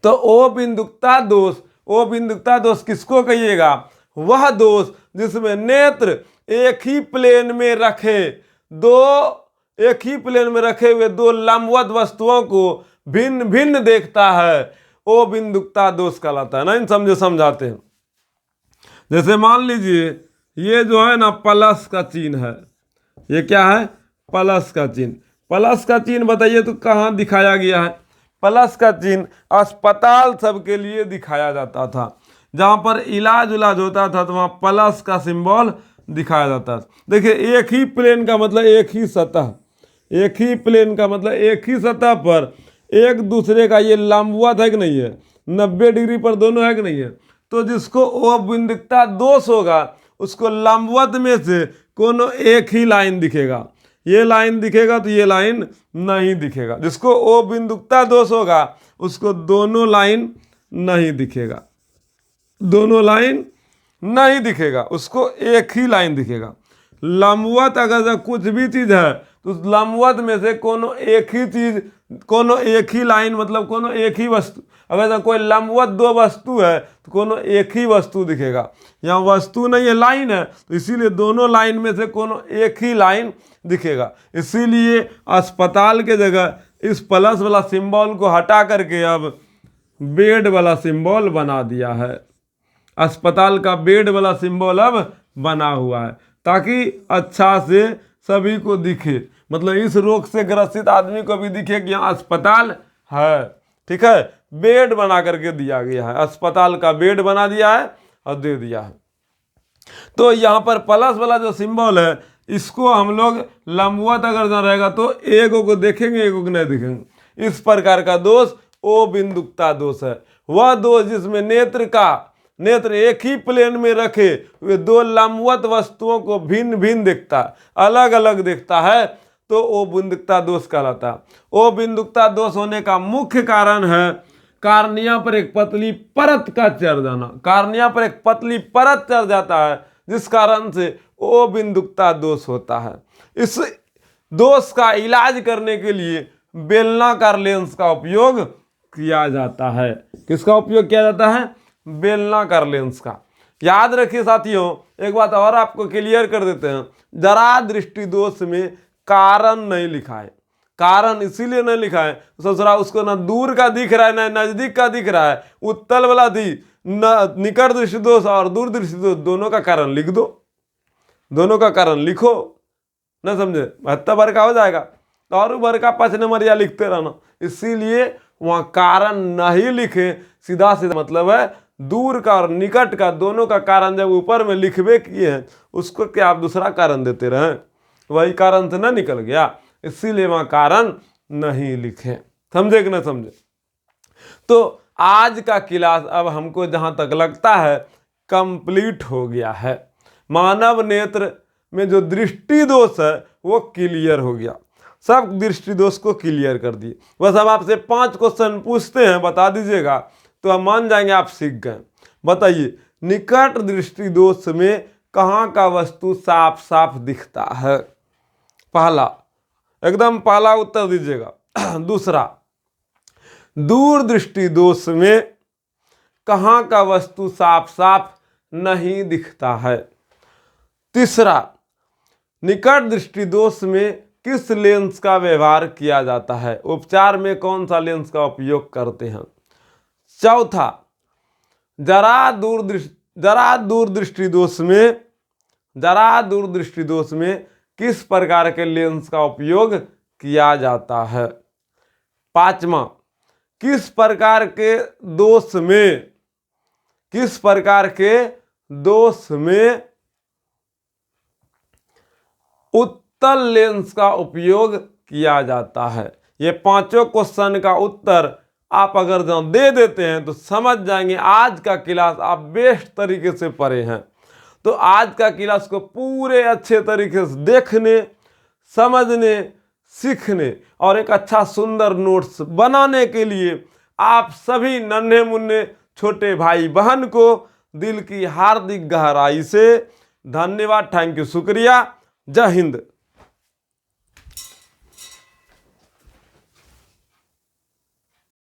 तो ओ बिंदुकता दोष, ओ बिंदुकता दोष किसको कहिएगा? वह दोष जिसमें नेत्र एक ही प्लेन में रखे हुए दो लंबवत वस्तुओं को भिन्न भिन्न देखता है, ओ बिंदुकता दोष कहलाता है ना। इन समझाते हैं। जैसे मान लीजिए ये जो है ना प्लस का चिन्ह है, ये क्या है? प्लस का चिन्ह। प्लस का चिन्ह बताइए तो कहाँ दिखाया गया है? प्लस का चिन्ह अस्पताल सब के लिए दिखाया जाता था, जहाँ पर इलाज होता था तो वहाँ प्लस का सिंबल दिखाया जाता था। देखिए एक ही प्लेन का मतलब एक ही सतह, एक ही प्लेन का मतलब एक ही सतह पर एक दूसरे का ये लंबवत है कि नहीं है, 90 डिग्री पर दोनों है कि नहीं है, तो जिसको ओ बिंदुकता दोष होगा उसको लंबवत में से कोनो एक ही लाइन दिखेगा, ये लाइन दिखेगा तो ये लाइन नहीं दिखेगा। जिसको ओ बिंदुकता दोष होगा उसको दोनों लाइन नहीं दिखेगा, दोनों लाइन नहीं दिखेगा, उसको एक ही लाइन दिखेगा। लंबवत अगर कुछ भी चीज है तो उस लंबवत में से कोनो एक ही चीज, कोनो एक ही लाइन, मतलब कोनो एक ही वस्तु, अगर कोई लंबवत दो वस्तु है तो कोनो एक ही वस्तु दिखेगा। यहाँ वस्तु नहीं है, लाइन है, तो इसीलिए दोनों लाइन में से कोनो एक ही लाइन दिखेगा। इसीलिए अस्पताल के जगह इस प्लस वाला सिंबल को हटा करके अब बेड वाला सिंबल बना दिया है। अस्पताल का बेड वाला सिंबल अब बना हुआ है ताकि अच्छा से सभी को दिखे, मतलब इस रोग से ग्रसित आदमी को भी दिखे कि यहाँ अस्पताल है। ठीक है, बेड बना करके दिया गया है, अस्पताल का बेड बना दिया है और दे दिया है। तो यहाँ पर प्लस वाला जो सिंबल है इसको हम लोग लंबवत अगर ना रहेगा तो एगो को देखेंगे, एगो को नहीं देखेंगे। इस प्रकार का दोष ओ बिंदुकता दोष है। वह दोष जिसमें नेत्र एक ही प्लेन में रखे वे दो लंबवत वस्तुओं को भिन्न भिन्न देखता है, अलग अलग देखता है, तो ओ बिंदुकता दोष कहलाता है। ओ बिंदुकता दोष होने का मुख्य कारण है कार्निया पर एक पतली परत का चढ़ जाना। कार्निया पर एक पतली परत चढ़ जाता है जिस कारण से ओ बिंदुकता दोष होता है। इस दोष का इलाज करने के लिए बेलनाकार लेंस का उपयोग किया जाता है। किसका उपयोग किया जाता है? बेलनाकार लेंस का। याद रखिए साथियों, एक बात और आपको क्लियर कर देते हैं, जरा दृष्टि दोष में कारण नहीं लिखा है। कारण इसीलिए नहीं लिखा है, ससुरा उसको ना दूर का दिख रहा है ना नजदीक का दिख रहा है। उत्तल वाला थी निकट दृष्टि दोष और दूर दृष्टि दोष, दोनों का कारण लिख दो, दोनों का कारण लिखो, ना समझे? 72 भर का हो जाएगा और भर का 5 नंबर या लिखते रहना। इसीलिए वहाँ कारण नहीं लिखे, सीधा सीधा मतलब है दूर का और निकट का दोनों का कारण जब ऊपर में लिखबे किए हैं उसको क्या आप दूसरा कारण देते रहें, वही कारण से ना निकल गया, इसीलिए वहाँ कारण नहीं लिखे। समझे कि ना समझे? तो आज का क्लास अब हमको जहाँ तक लगता है कंप्लीट हो गया है। मानव नेत्र में जो दृष्टि दोष है वो क्लियर हो गया, सब दृष्टि दोष को क्लियर कर दिए। बस हम आपसे 5 क्वेश्चन पूछते हैं, बता दीजिएगा तो हम मान जाएंगे आप सीख गए। बताइए, निकट दृष्टि दोष में कहाँ का वस्तु साफ साफ दिखता है? पहला, एकदम पहला उत्तर दीजिएगा। दूसरा, दूर दृष्टि दोष में कहाँ का वस्तु साफ साफ नहीं दिखता है? तीसरा, निकट दृष्टि दोष में किस लेंस का व्यवहार किया जाता है? उपचार में कौन सा लेंस का उपयोग करते हैं? चौथा, जरा दूर दृष्टि दोष में किस प्रकार के लेंस का उपयोग किया जाता है? पांचवा, किस प्रकार के दोष में उत्तल लेंस का उपयोग किया जाता है? ये 5 क्वेश्चन का उत्तर आप अगर जब दे देते हैं तो समझ जाएंगे आज का क्लास आप बेस्ट तरीके से पढ़े हैं। तो आज का क्लास को पूरे अच्छे तरीके से देखने, समझने, सीखने और एक अच्छा सुंदर नोट्स बनाने के लिए आप सभी नन्हे मुन्ने छोटे भाई बहन को दिल की हार्दिक गहराई से धन्यवाद, थैंक यू, शुक्रिया। जय हिंद।